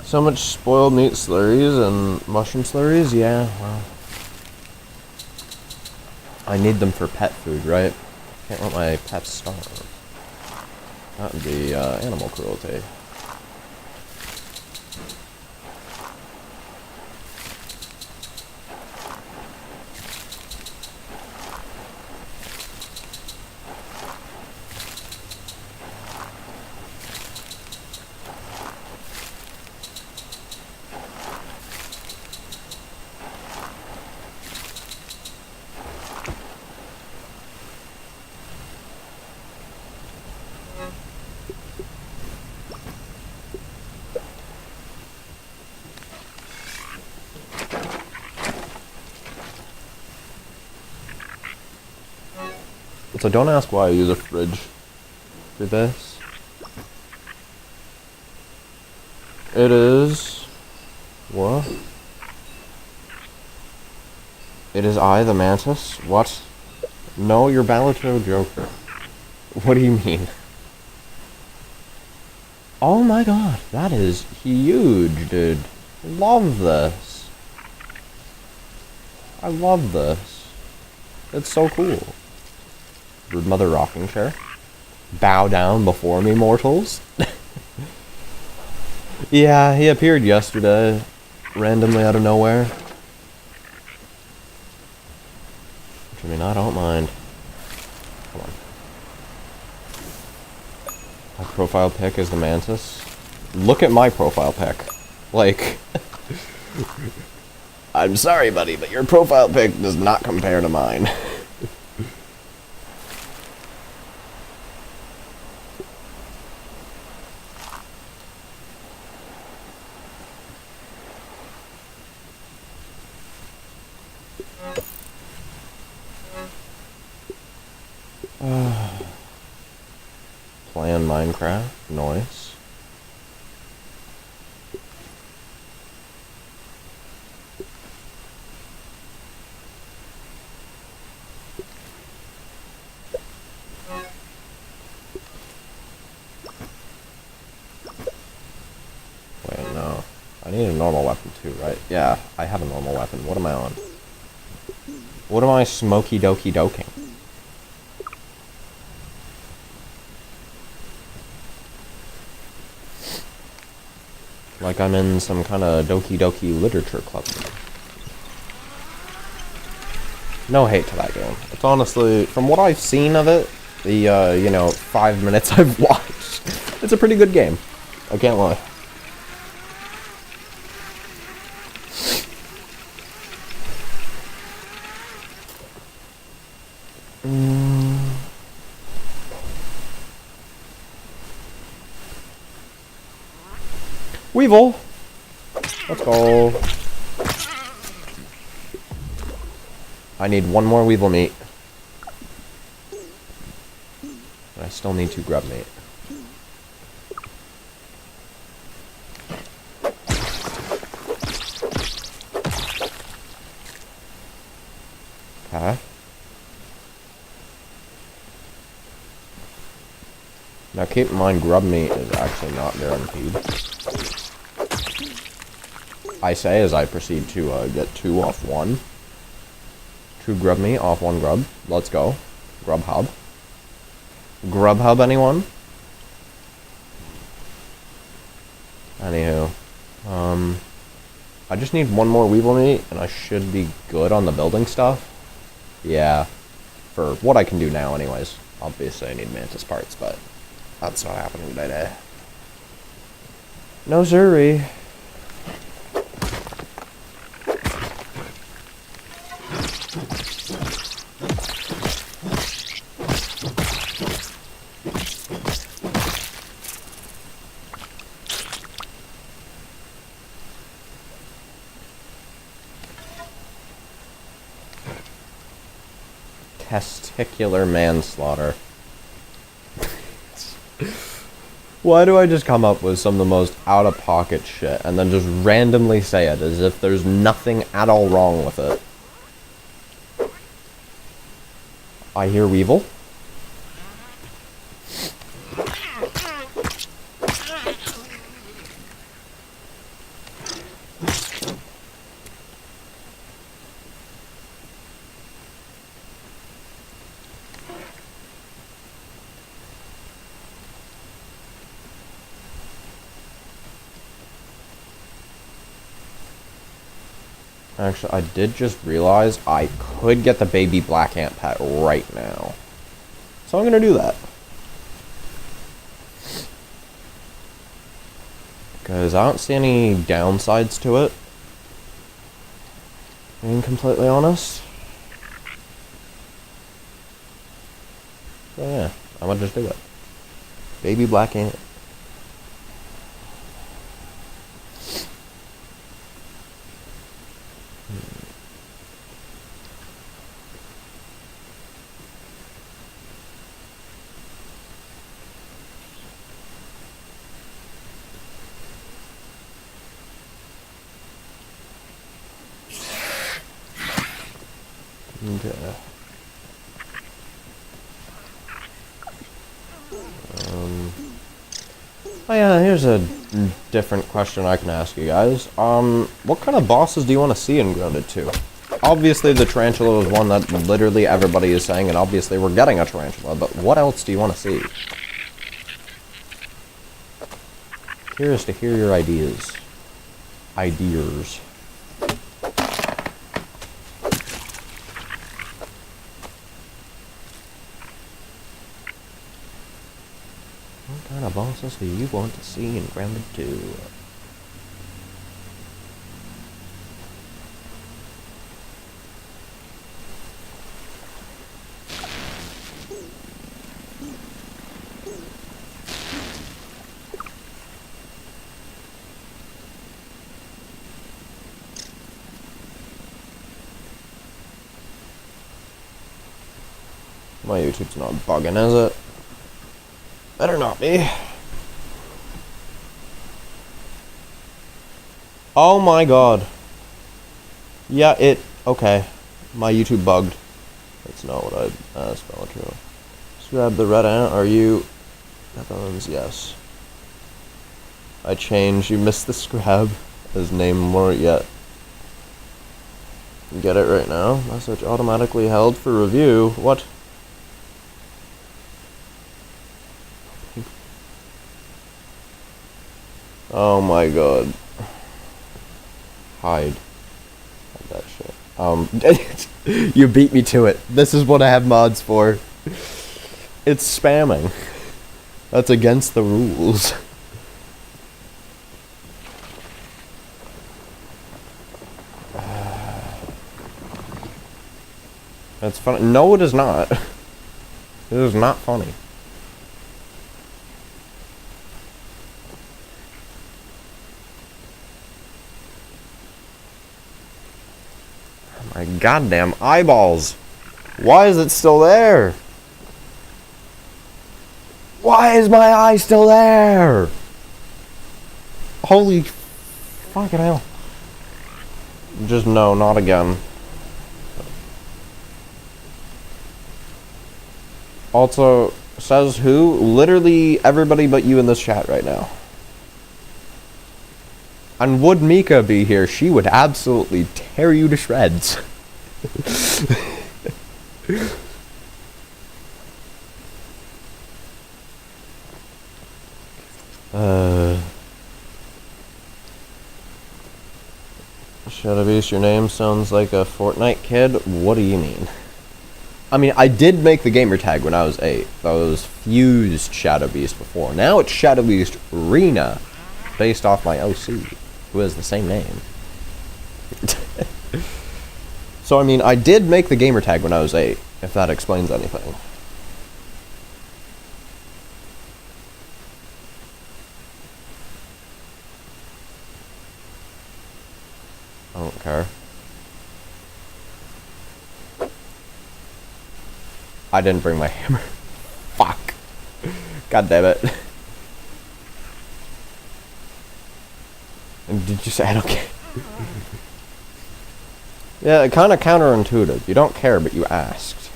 So much spoiled meat slurries and mushroom slurries, yeah, well. I need them for pet food, right? Can't let my pets starve. That would be, animal cruelty. So don't ask why I use a fridge for this. It is... What? It is I, the mantis? What? No, you're Balatro Joker. What do you mean? Oh my god, that is huge, dude. Love this. I love this. It's so cool. Brood Mother rocking chair. Bow down before me, mortals. Yeah, he appeared yesterday, randomly out of nowhere. Which, I mean, I don't mind. Come on. My profile pic is the mantis. Look at my profile pic. Like, I'm sorry, buddy, but your profile pic does not compare to mine. Playing Minecraft, nice. Wait, no. I need a normal weapon too, right? Yeah, I have a normal weapon. What am I on? What am I smoky doky doking? Like I'm in some kind of doki doki literature club. No hate to that game. It's honestly, from what I've seen of it, the, 5 minutes I've watched, it's a pretty good game. I can't lie. Weevil! Let's go. I need one more weevil meat. I still need 2 grub meat. Okay. Now keep in mind, grub meat is actually not guaranteed. I say as I proceed to get 2 off 1. 2 grub meat off 1 grub. Let's go. Grubhub. Grubhub, anyone? Anywho. I just need 1 more weevil meat, and I should be good on the building stuff. Yeah. For what I can do now, anyways. Obviously, I need mantis parts, but that's not happening today. No siree. Testicular manslaughter. Why do I just come up with some of the most out-of-pocket shit and then just randomly say it as if there's nothing at all wrong with it? I hear weevil. Actually, I did just realize I could get the baby black ant pet right now. So I'm gonna do that. Because I don't see any downsides to it. Being completely honest. So yeah, I'm gonna just do it. Baby black ant. Okay. Oh yeah, here's a different question I can ask you guys. What kind of bosses do you want to see in Grounded 2? Obviously the tarantula was one that literally everybody is saying, and obviously we're getting a tarantula, but what else do you want to see? Curious to hear your ideas. Ideas. What kind of bosses do you want to see in Grounded 2? My YouTube's not bugging, is it? Better not be. Oh my god. Yeah, okay. My YouTube bugged. That's not what I spelled true. Grab the red ant, are you... Evans, yes. I changed, you missed the scrab. His name more yet. Get it right now. Message automatically held for review. What? Oh my god. Hide. Hide that shit. You beat me to it. This is what I have mods for. It's spamming. That's against the rules. That's funny. No, it is not. It is not funny. My goddamn eyeballs. Why is it still there? Why is my eye still there? Holy fucking hell. Just no, not again. Also, says who? Literally everybody but you in this chat right now. And would Mika be here, she would absolutely tear you to shreds. Shadow Beast, your name sounds like a Fortnite kid. What do you mean? I mean, I did make the gamer tag when I was 8. That was Fused Shadow Beast before. Now it's Shadow Beast Rena, based off my OC, who has the same name. So, I mean, I did make the gamer tag when I was 8, if that explains anything. I don't care. I didn't bring my hammer. Fuck. God damn it. And did you say I don't care? Yeah, kind of counterintuitive. You don't care, but you asked.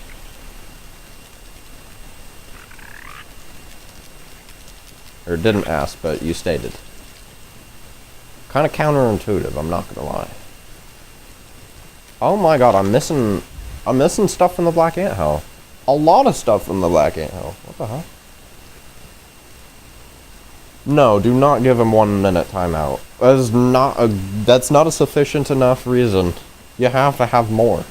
Or didn't ask, but you stated. Kind of counterintuitive, I'm not gonna lie. Oh my god, I'm missing stuff from the Black Ant Hill. A lot of stuff from the Black Ant Hill. What the hell? No, do not give him 1 minute timeout. That's not a sufficient enough reason. You have to have more.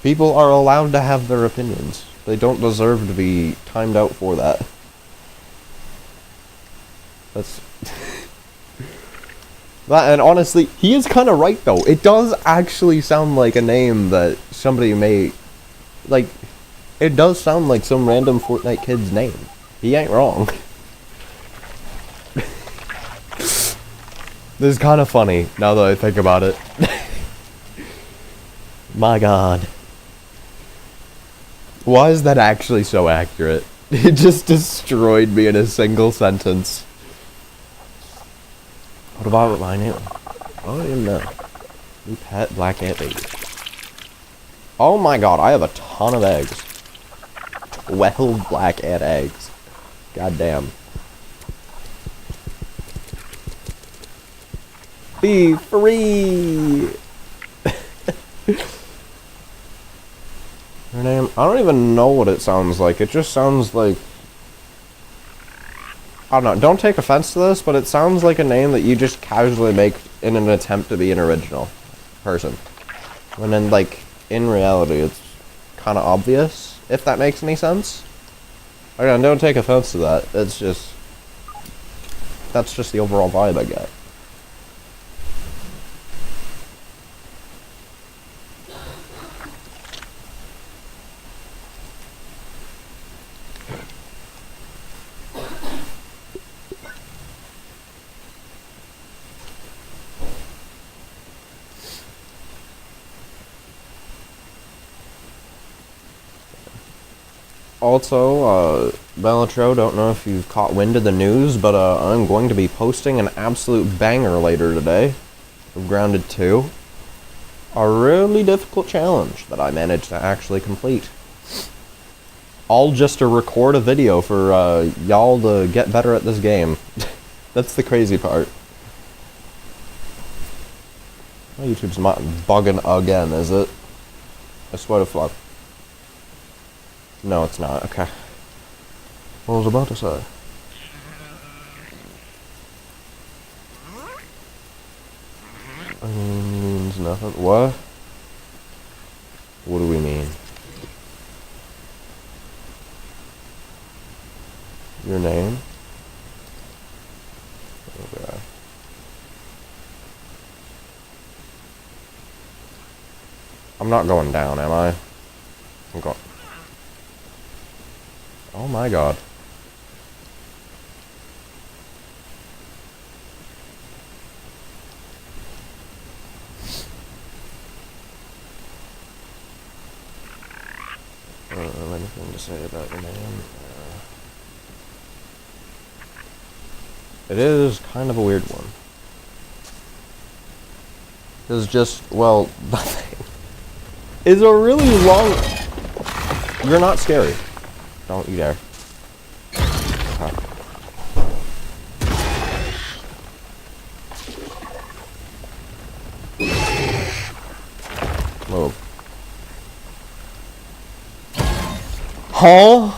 People are allowed to have their opinions. They don't deserve to be timed out for that. That's... That, and honestly, he is kind of right though. It does actually sound like a name that somebody may... Like, it does sound like some random Fortnite kid's name. He ain't wrong. This is kind of funny, now that I think about it. My god. Why is that actually so accurate? It just destroyed me in a single sentence. What about my name? I don't even know. New pet, Black Ant baby. Oh my god, I have a ton of eggs. 12 Black Ant eggs. God damn. Be free! Her name, I don't even know what it sounds like. It just sounds like... I don't know, don't take offense to this, but it sounds like a name that you just casually make in an attempt to be an original person. When in, like, in reality, it's kind of obvious, if that makes any sense. Again, don't take offense to that. It's just... That's just the overall vibe I get. Also, Bellatro, don't know if you've caught wind of the news, but I'm going to be posting an absolute banger later today of Grounded 2. A really difficult challenge that I managed to actually complete. All just to record a video for y'all to get better at this game. That's the crazy part. My YouTube's not bugging again, is it? I swear to fuck. No, it's not. Okay. What was I about to say? Means nothing. What? What do we mean? Your name? Okay. I'm not going down, am I? I'm going... Oh my god. Anything to say about your name? It is kind of a weird one. It's just, well, nothing. It's a really long... You're not scary. Don't you dare. Okay. Move. Huh?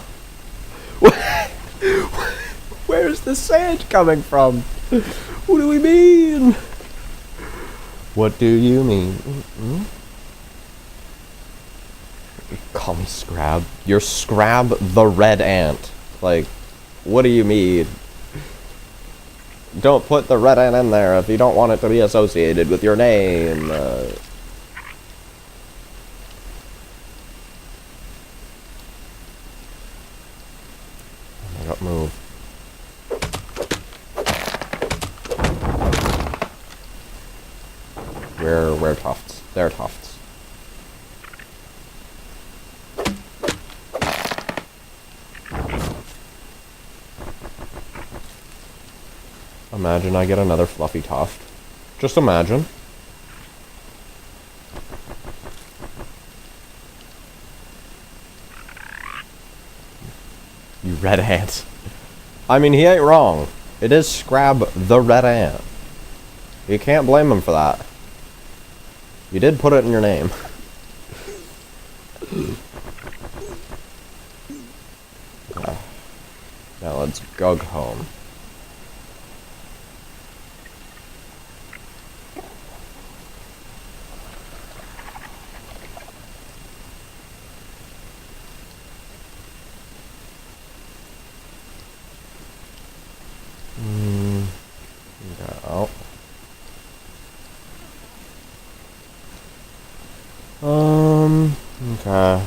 Where's the sand coming from? What do we mean? What do you mean? Mm-hmm. Call me Scrab. You're Scrab the Red Ant. Like, what do you mean? Don't put the red ant in there if you don't want it to be associated with your name. I got move. Where tufts? They're tufts. Imagine I get another fluffy tuft. Just imagine. You red ant. I mean, he ain't wrong. It is Scrab the Red Ant. You can't blame him for that. You did put it in your name. Now let's go home. Go. Okay.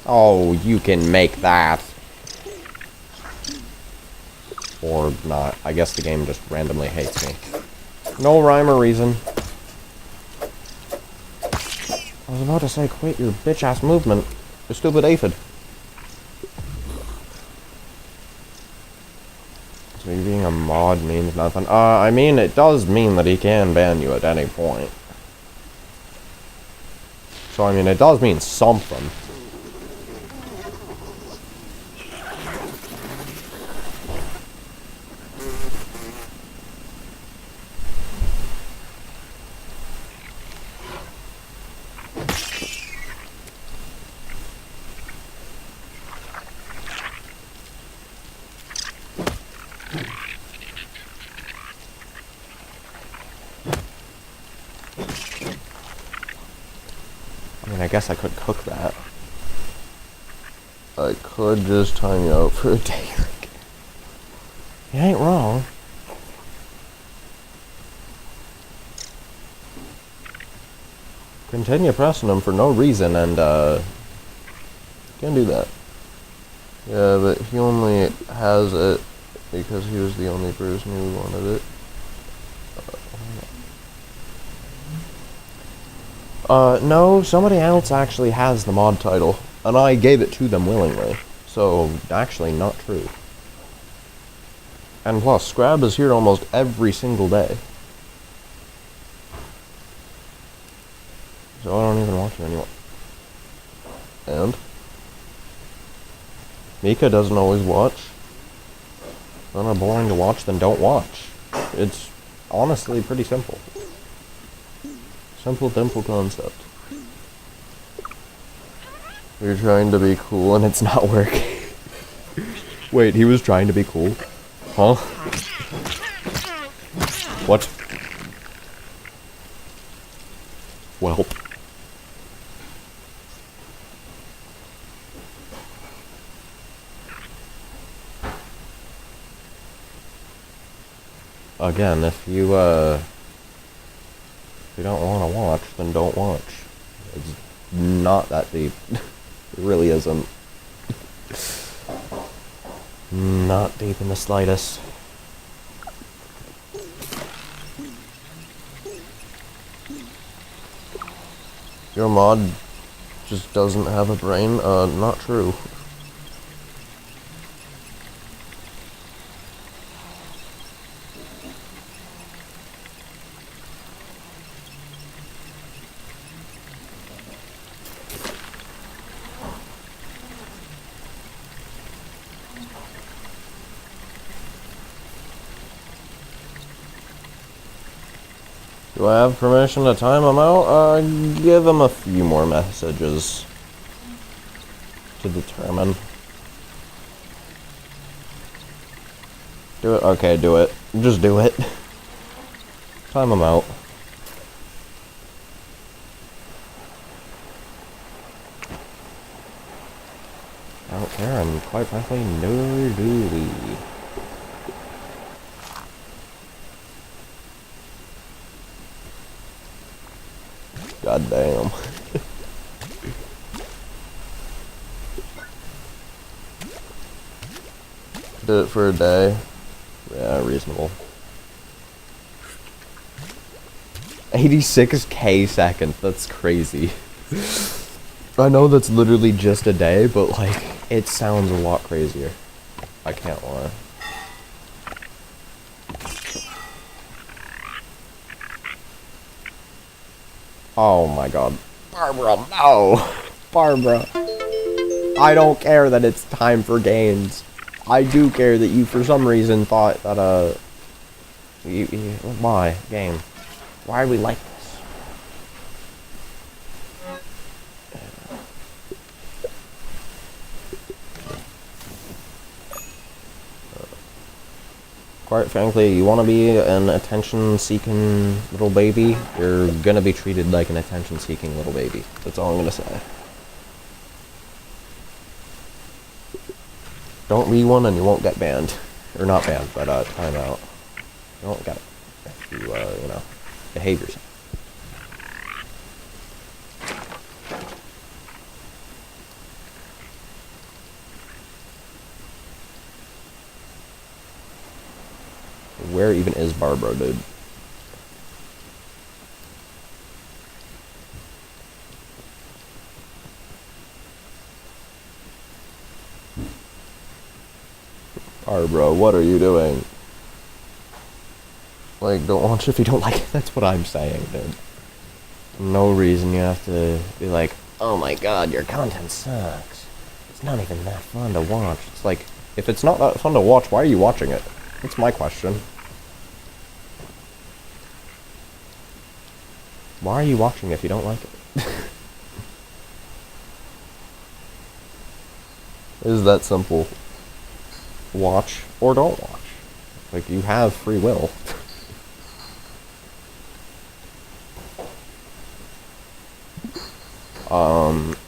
Oh, you can make that. Or not. I guess the game just randomly hates me. No rhyme or reason. I was about to say, quit your bitch-ass movement. You stupid aphid. So you being a mod means nothing. I mean, it does mean that he can ban you at any point. So, I mean, it does mean something. I mean, I guess I could cook that. I could just time you out for a day. You ain't wrong. Continue pressing him for no reason and, can't do that. Yeah, but he only has it because he was the only person who wanted it. No, somebody else actually has the mod title, and I gave it to them willingly. So, actually not true. And plus, Scrab is here almost every single day. So I don't even watch it anymore. And? Mika doesn't always watch. If they're not boring to watch, then don't watch. It's honestly pretty simple. Simple, dimple concept. You're trying to be cool and it's not working. Wait, he was trying to be cool? Huh? What? Well. Again, if you don't want to watch, then don't watch. It's not that deep. It really isn't. Not deep in the slightest. Your mod just doesn't have a brain? Not true. Do I have permission to time him out? Give him a few more messages to determine. Do it? Okay, do it. Just do it. Time him out. I don't care, and quite frankly, nor do we. God damn. Did it for a day. Yeah, reasonable. 86k seconds, that's crazy. I know that's literally just a day, but like, it sounds a lot crazier. I can't lie. Oh my god. Barbara, no! Barbara. I don't care that it's time for games. I do care that you, for some reason, thought that, why? Game. Why are we like this? Quite frankly, you want to be an attention-seeking little baby, you're gonna be treated like an attention-seeking little baby. That's all I'm gonna say. Don't be one and you won't get banned. Or not banned, but, time out. You won't get it. If you, you know, behave yourself. Where even is Barbara, dude? Barbara, what are you doing? Like, don't watch if you don't like it. That's what I'm saying, dude. No reason you have to be like, oh my god, your content sucks. It's not even that fun to watch. It's like, if it's not that fun to watch, why are you watching it? That's my question. Why are you watching if you don't like it? It's that simple. Watch or don't watch. Like, you have free will.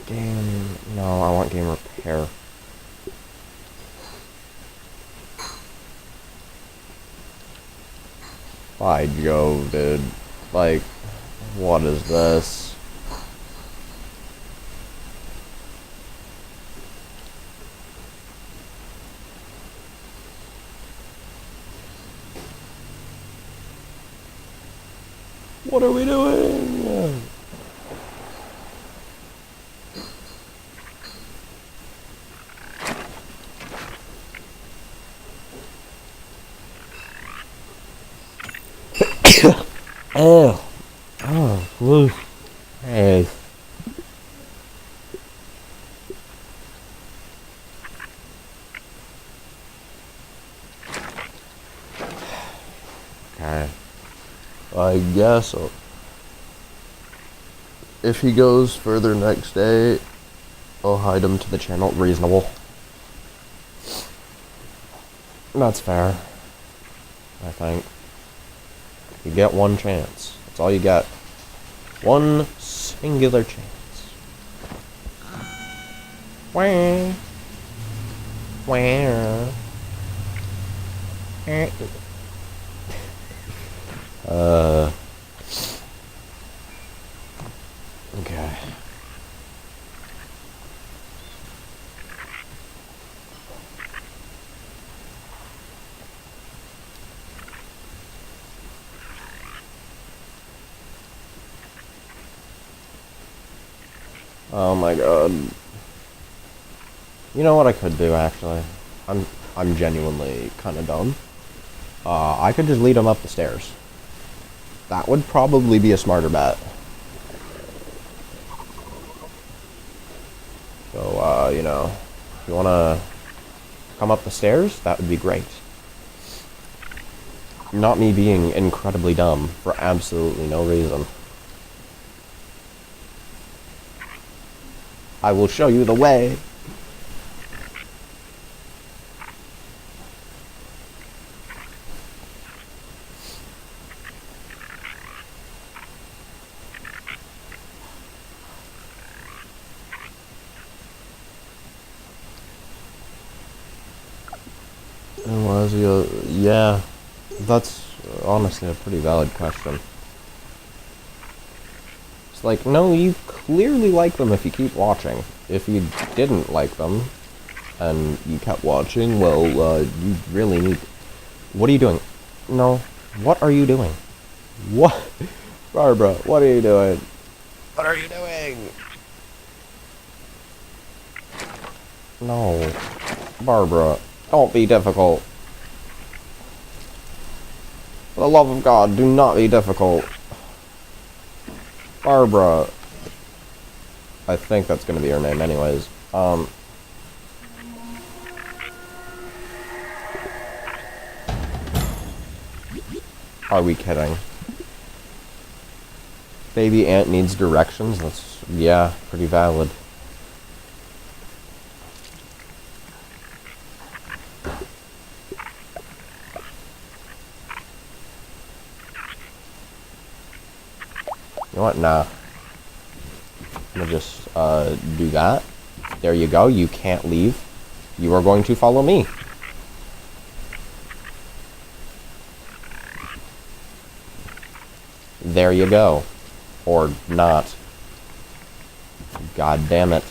Game... No, I want game repair. By Jove, dude. Like, what is this? What are we doing? Oh. Oh, loose. Hey. Okay. I guess if he goes further next day, I'll hide him to the channel. Reasonable. That's fair. I think. You get one chance. That's all you get. One singular chance. Wah. Wah. Okay. Oh my god. You know what I could do, actually? I'm genuinely kind of dumb. I could just lead him up the stairs. That would probably be a smarter bet. So, you know, if you want to come up the stairs, that would be great. Not me being incredibly dumb for absolutely no reason. I will show you the way. Yeah, that's honestly a pretty valid question. It's like, no, you clearly like them if you keep watching. If you didn't like them, and you kept watching, well, you really need... What are you doing? No, what are you doing? What? Barbara, what are you doing? What are you doing? No. Barbara, don't be difficult. For the love of God, do not be difficult. Barbara. I think that's gonna be her name anyways. Are we kidding? Baby ant needs directions? That's, yeah, pretty valid. You know what? Nah. I'm gonna just, do that. There you go. You can't leave. You are going to follow me. There you go. Or not. God damn it.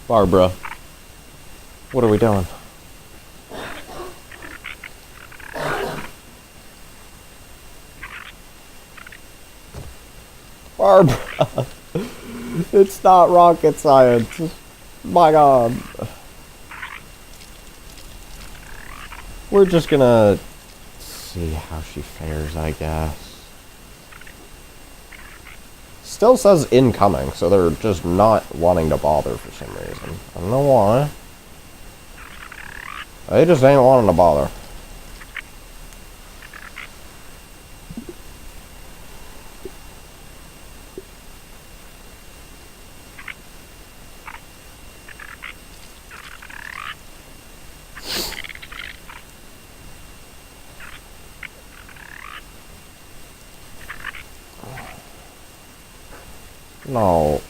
Barbara. What are we doing? Barbara. It's not rocket science. My God. We're just gonna see how she fares, I guess. Still says incoming, so they're just not wanting to bother for some reason. I don't know why. They just ain't wanting to bother. No.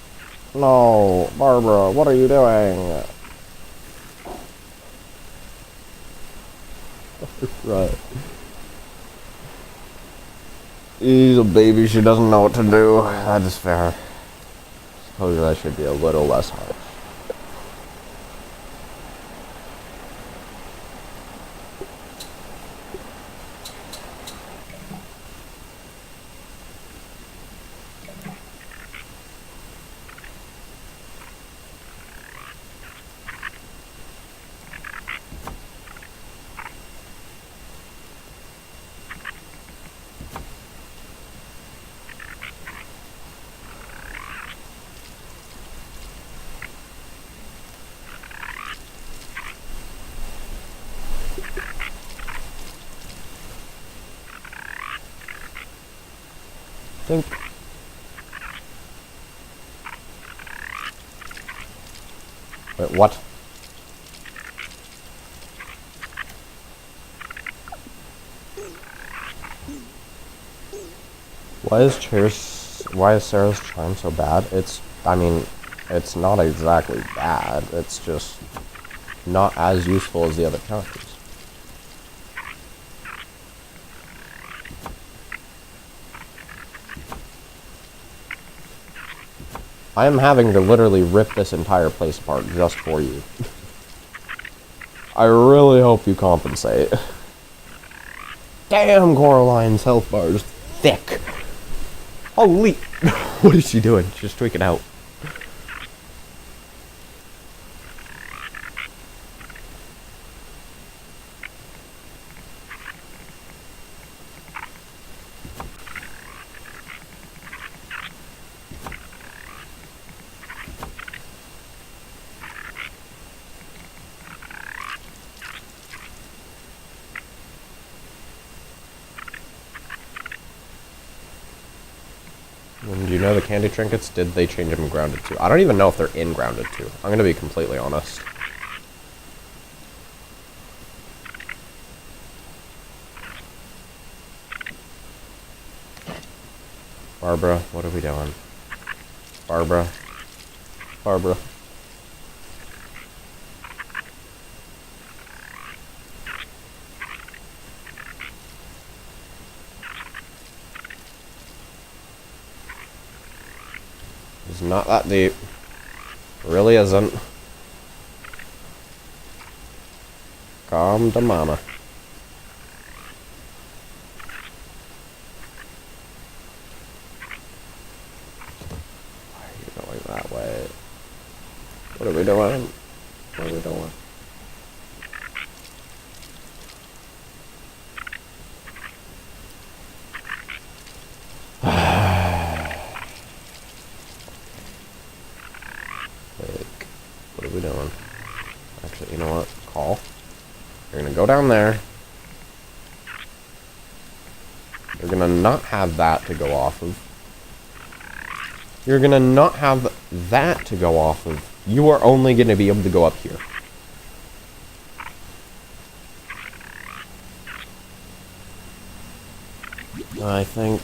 No. Barbara, what are you doing? Right. She's a baby, she doesn't know what to do. That is fair. Suppose I should be a little less harsh. think. Wait, what? Why is Sarah's charm so bad? I mean, it's not exactly bad. It's just not as useful as the other characters. I am having to literally rip this entire place apart just for you. I really hope you compensate. Damn, Coraline's health bar is thick. Holy... What is she doing? She's tweaking out. And do you know the candy trinkets? Did they change them in Grounded 2? I don't even know if they're in Grounded 2. I'm gonna be completely honest. Barbara, what are we doing? Barbara. Barbara. It's not that deep. Really isn't. Calm to mama. Why are you going that way? What are we doing? What are we doing? What are we doing? Actually, you know what? Call. You're gonna go down there. You're gonna not have that to go off of. You're gonna not have that to go off of. You are only gonna be able to go up here. I think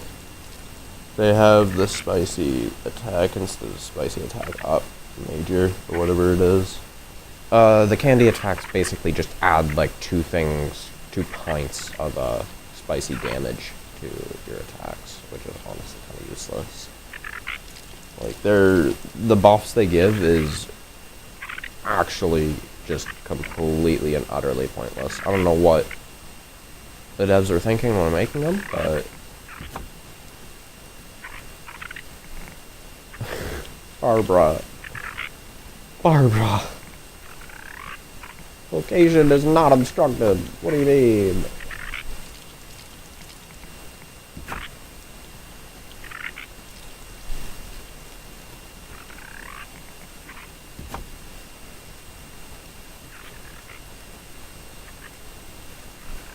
they have the spicy attack instead of spicy attack up major or whatever it is. The candy attacks basically just add like 2 pints of spicy damage to your attacks, which is honestly kind of useless. Like the buffs they give is actually just completely and utterly pointless. I don't know what the devs are thinking when making them, but Barbara. Barbara. Location is not obstructed. What do you mean?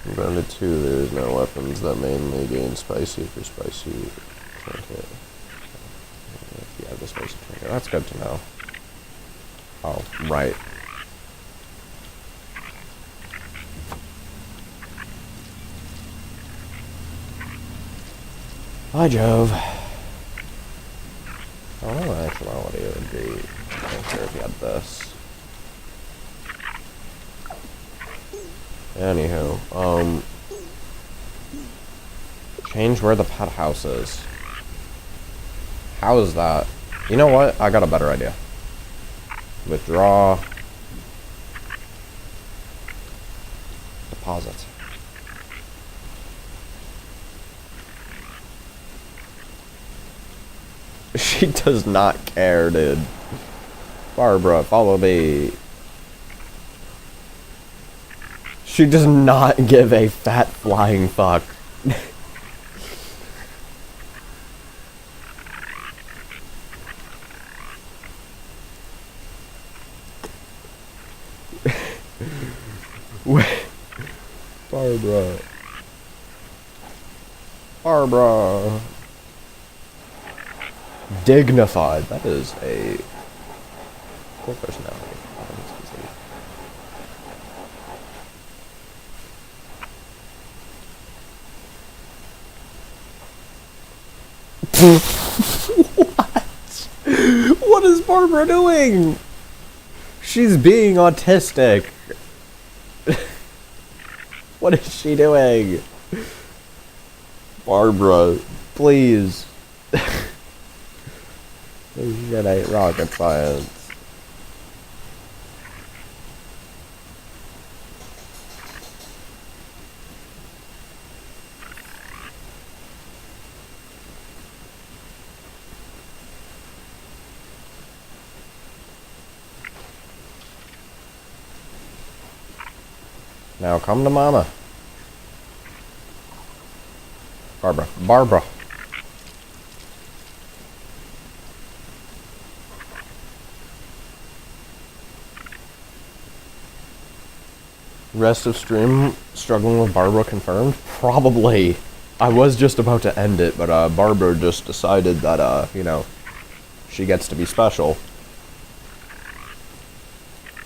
In Grounded 2, there is no weapons that mainly gain spicy for spicy trinket. If you have the spicy trinket, that's good to know. Oh, right. By Jove. Oh, in actuality, it would be nicer if you had this. Anywho, change where the pet house is. How is that? You know what? I got a better idea. Withdraw. Deposit. She does not care, dude. Barbara, follow me. She does not give a fat flying fuck. Barbara. Barbara. Dignified. That is a cool personality. What is Barbara doing? She's being autistic. What is she doing? Barbara, please. This shit ain't rocket science. Now come to mama. Barbara. Barbara. Rest of stream struggling with Barbara confirmed? Probably. I was just about to end it, but Barbara just decided that, you know, she gets to be special.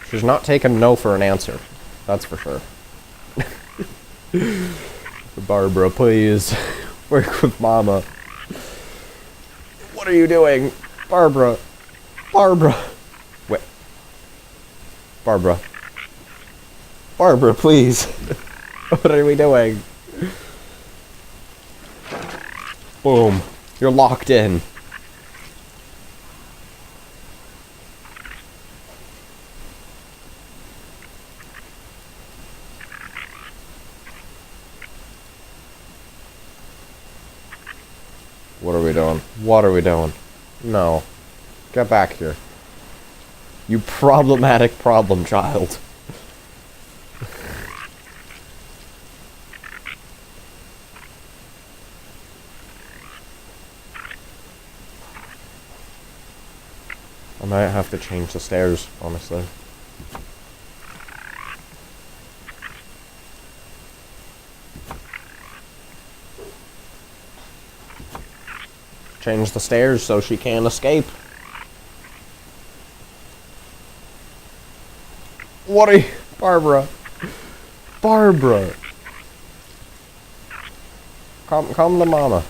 She's not taking no for an answer. That's for sure. Barbara, please. Work with mama. What are you doing? Barbara. Barbara. Wait. Barbara. Barbara, please. What are we doing? Boom. You're locked in. What are we doing? What are we doing? No. Get back here. You problematic problem child. I might have to change the stairs, honestly. Change the stairs so she can't escape. What are you... Barbara. Barbara. Come to mama.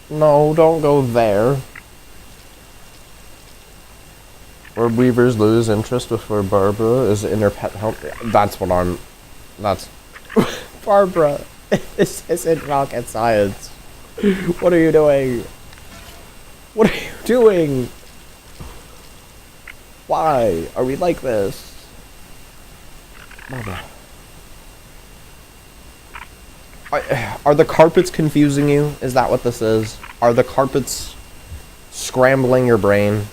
No, don't go there. Where weavers lose interest before Barbara is in her pet home. That's what I'm... That's... Barbara. This isn't rocket science. What are you doing? What are you doing? Why are we like this? Barbara. Are the carpets confusing you? Is that what this is? Are the carpets scrambling your brain?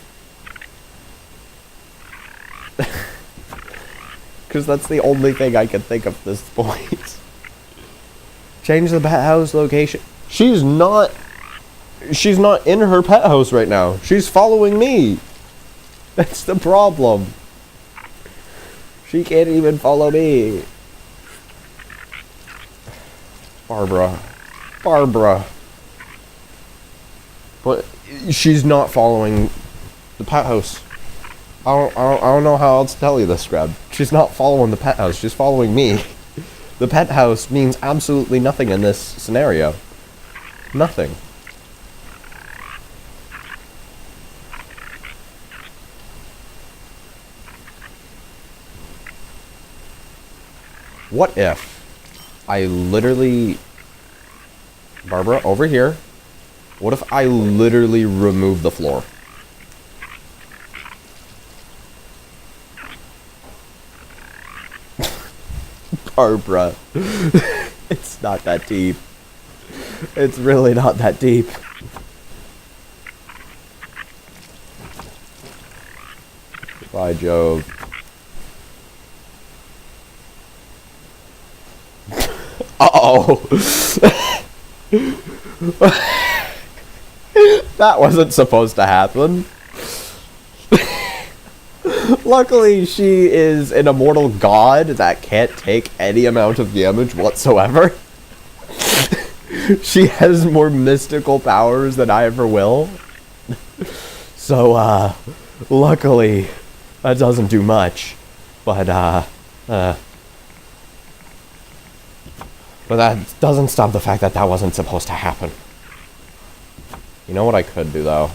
Because that's the only thing I can think of at this point. Change the pet house location. She's not in her pet house right now. She's following me. That's the problem. She can't even follow me. Barbara. Barbara. But she's not following the pet house. I don't know how else to tell you this, Scrub. She's not following the pet house. She's following me. The pet house means absolutely nothing in this scenario. Nothing. What if I literally... Barbara, over here. What if I literally remove the floor? Barbara. It's not that deep. It's really not that deep. By Jove. Uh-oh. That wasn't supposed to happen. Luckily, she is an immortal god that can't take any amount of damage whatsoever. She has more mystical powers than I ever will. So, luckily, that doesn't do much. But that doesn't stop the fact that that wasn't supposed to happen. You know what I could do, though?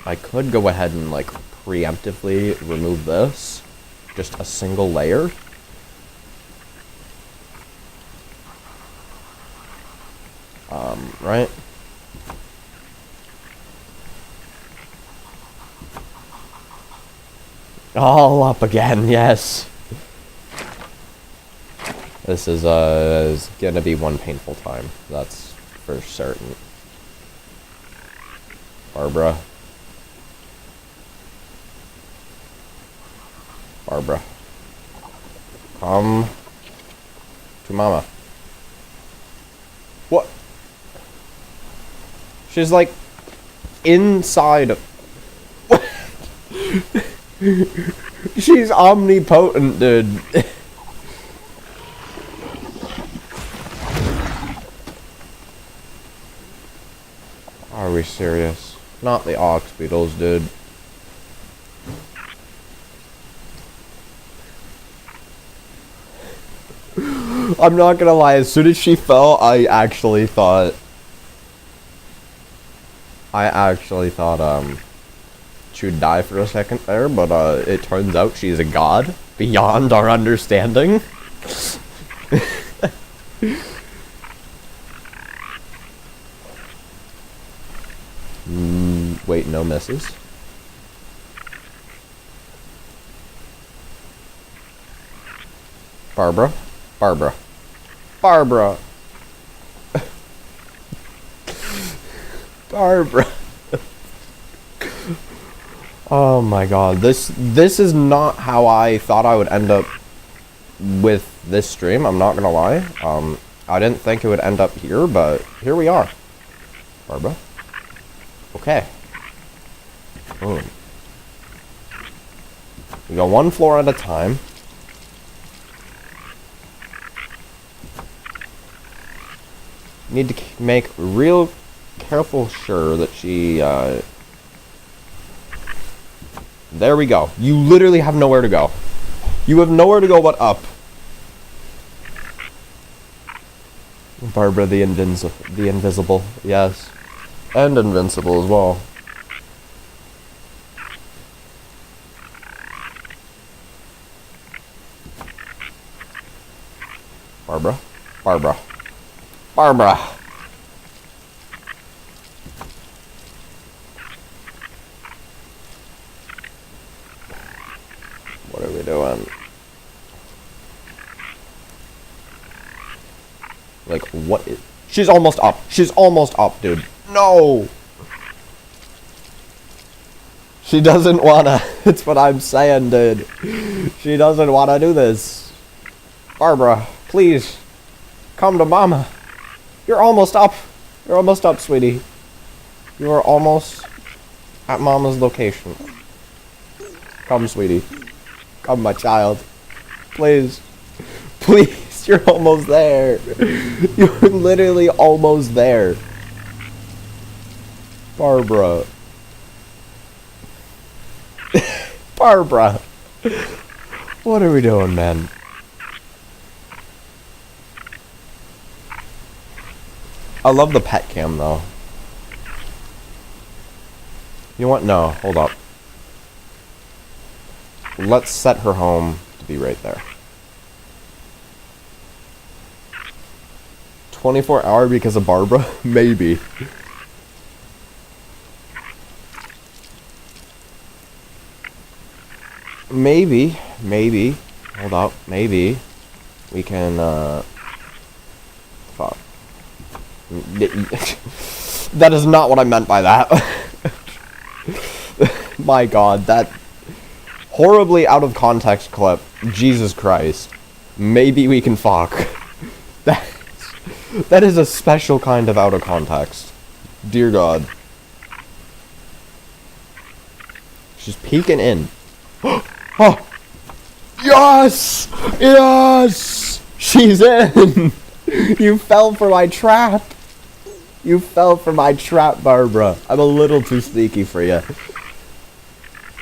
I could go ahead and, like, preemptively remove this. Just a single layer. Right? All up again, yes. This is gonna be one painful time. That's for certain. Barbara. Barbara. Come to mama. What? She's like inside. What? She's omnipotent, dude. Are we serious? Not the ox beetles, dude. I'm not gonna lie, as soon as she fell, I actually thought, she would die for a second there, but, it turns out she's a god beyond our understanding. Wait, no misses. Barbara? Barbara. Barbara! Barbara! Oh my god, this is not how I thought I would end up with this stream, I'm not gonna lie. I didn't think it would end up here, but here we are. Barbara? Okay. Boom. We go one floor at a time. Need to make real careful sure that she, there we go. You literally have nowhere to go. You have nowhere to go but up. Barbara the invisible, yes. And invincible as well. Barbara? Barbara. Barbara! What are we doing? Like, what is... She's almost up! She's almost up, dude! No! She doesn't wanna... That's what I'm saying, dude. She doesn't wanna do this. Barbara, please. Come to mama. You're almost up. You're almost up, sweetie. You are almost at mama's location. Come, sweetie. Come, my child. Please. Please, you're almost there. You're literally almost there. Barbara. Barbara. What are we doing, man? I love the pet cam, though. You know what? No, hold up. Let's set her home to be right there. 24-hour because of Barbara? Maybe. Maybe. Hold up. Maybe. We can, fuck. That is not what I meant by that. My god, that horribly out of context clip. Jesus Christ. Maybe we can fuck. That is a special kind of out of context. Dear God. She's peeking in. Oh! Yes! Yes! She's in! You fell for my trap! You fell for my trap, Barbara. I'm a little too sneaky for you.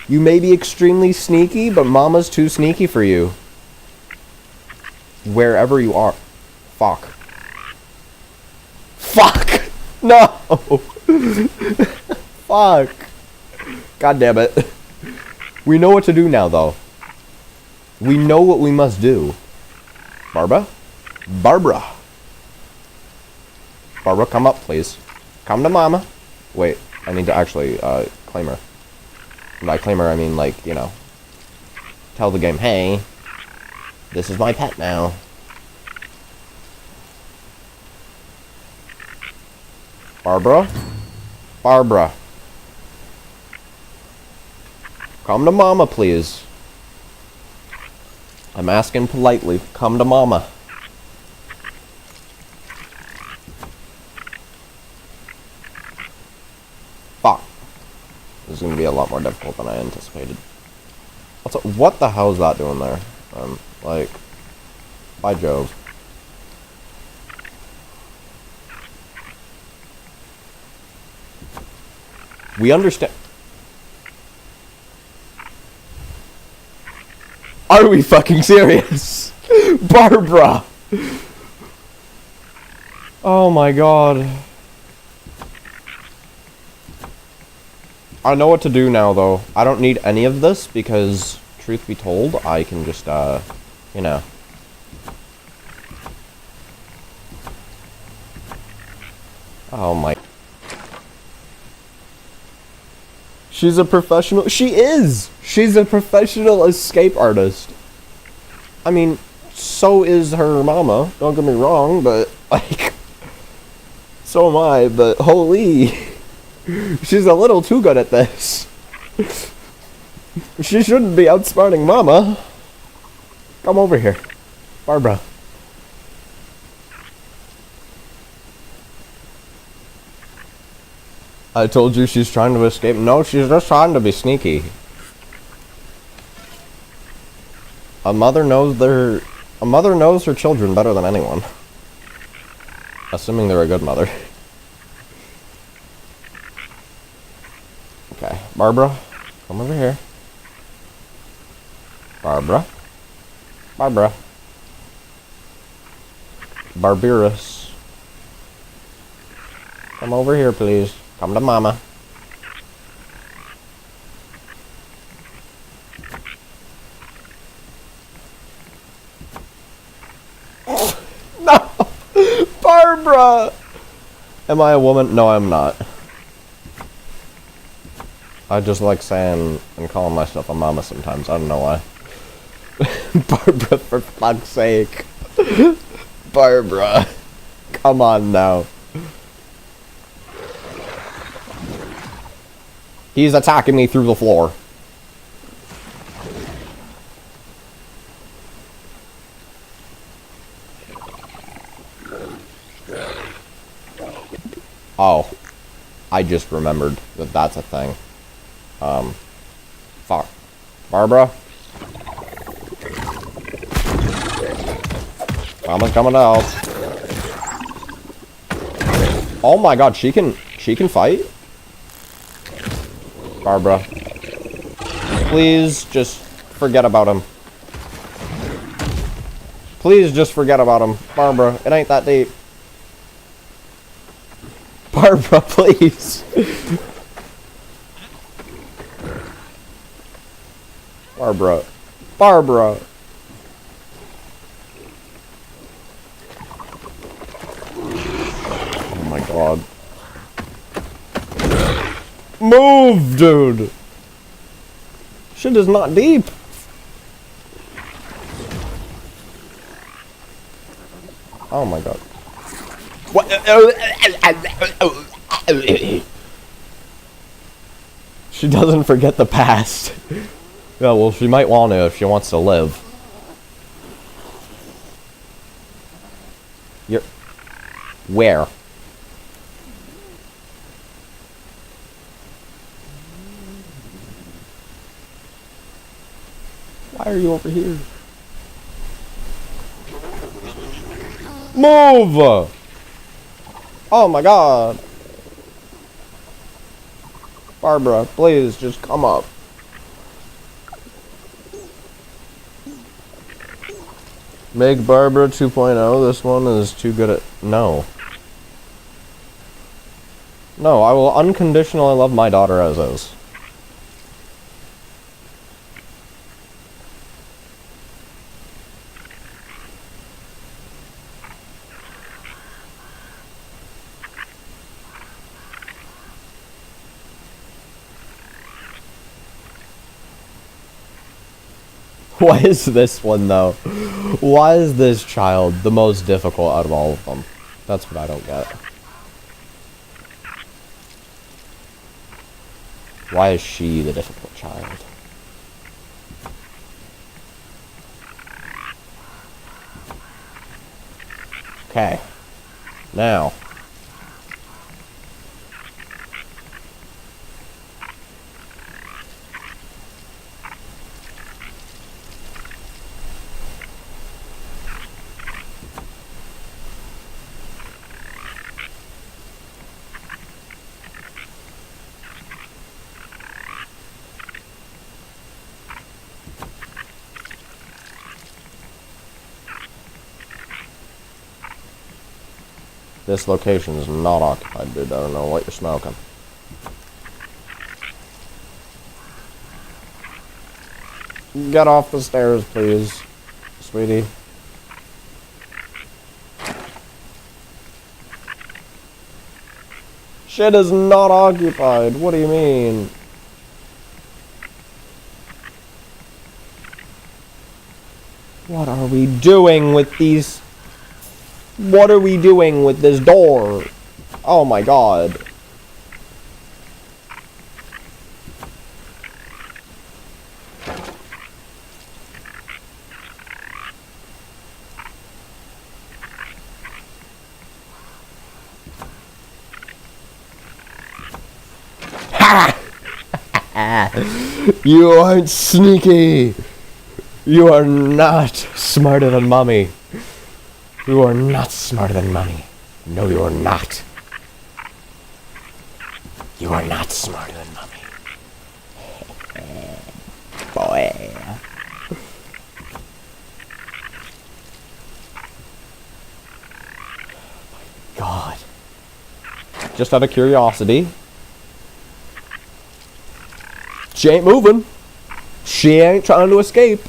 You may be extremely sneaky, but Mama's too sneaky for you. Wherever you are. Fuck. Fuck! No! Fuck. God damn it. We know what to do now, though. We know what we must do. Barbara? Barbara. Barbara, come up, please. Come to Mama. Wait, I need to actually, claim her. By claim her, I mean, like, you know, tell the game, hey, this is my pet now. Barbara? Barbara. Come to Mama, please. I'm asking politely. Come to Mama. Fuck. This is going to be a lot more difficult than I anticipated. What the hell is that doing there? Like, by Jove. We understand. Are we fucking serious? Barbara! Oh my god. I know what to do now, though. I don't need any of this, because, truth be told, I can just, you know. Oh my. She's a professional. She is! She's a professional escape artist. I mean, so is her mama. Don't get me wrong, but, like, so am I, but holy. She's a little too good at this. She shouldn't be outsmarting Mama. Come over here. Barbara. I told you she's trying to escape. No, she's just trying to be sneaky. A mother knows her children better than anyone. Assuming they're a good mother. Okay, Barbara, come over here. Barbara. Barbara. Barbarous. Come over here, please. Come to Mama. No! Barbara! Am I a woman? No, I'm not. I just like saying and calling myself a mama sometimes. I don't know why. Barbara, for fuck's sake. Barbara. Come on now. He's attacking me through the floor. Oh. I just remembered that that's a thing. Fuck. Barbara? Mama's coming out. Oh my god, she can fight? Barbara. Please just forget about him. Please just forget about him. Barbara, it ain't that deep. Barbara, please. Barbara. Barbara. Oh my god. Move, dude! Shit is not deep. Oh my god. What? She doesn't forget the past. Yeah, well, she might want to if she wants to live. You're... Where? Why are you over here? Move! Oh my god. Barbara, please, just come up. Make Barbara 2.0. This one is too good at... No. No, I will unconditionally love my daughter as is. Why is this one, though? Why is this child the most difficult out of all of them? That's what I don't get. Why is she the difficult child? Okay. Now. This location is not occupied, dude. I don't know what you're smoking. Get off the stairs, please, sweetie. Shit is not occupied. What do you mean? What are we doing with these? What are we doing with this door? Oh my god. You aren't sneaky. You are not smarter than Mommy. You are not smarter than Mommy. No, you are not. You are not smarter than Mommy. Boy. God. Just out of curiosity. She ain't moving. She ain't trying to escape.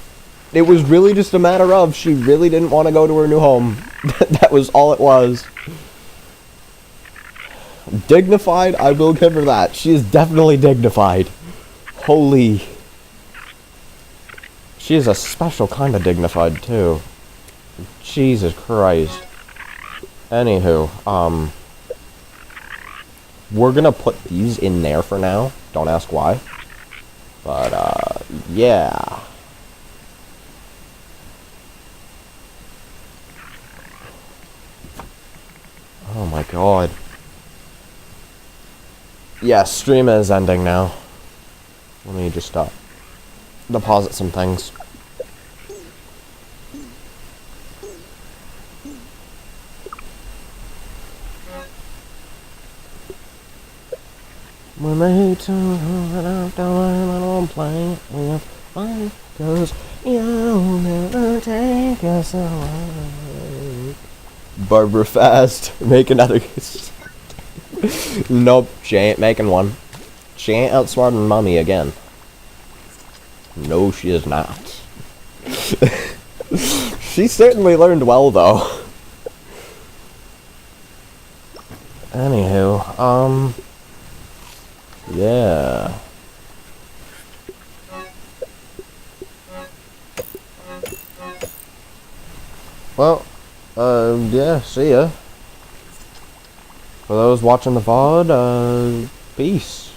It was really just a matter of she really didn't want to go to her new home. That was all it was. Dignified, I will give her that. She is definitely dignified. Holy. She is a special kind of dignified, too. Jesus Christ. Anywho, we're gonna put these in there for now. Don't ask why. But, yeah. Oh my god. Yeah, stream is ending now. Let me just deposit some things. When they turn out the line, I don't play with fun, 'cause you'll never take us away. Barbara Fast, make another. Nope, she ain't making one. She ain't outsmarting Mommy again. No, she is not. She certainly learned well, though. Anywho, yeah. Well, yeah, see ya. For those watching the VOD, peace.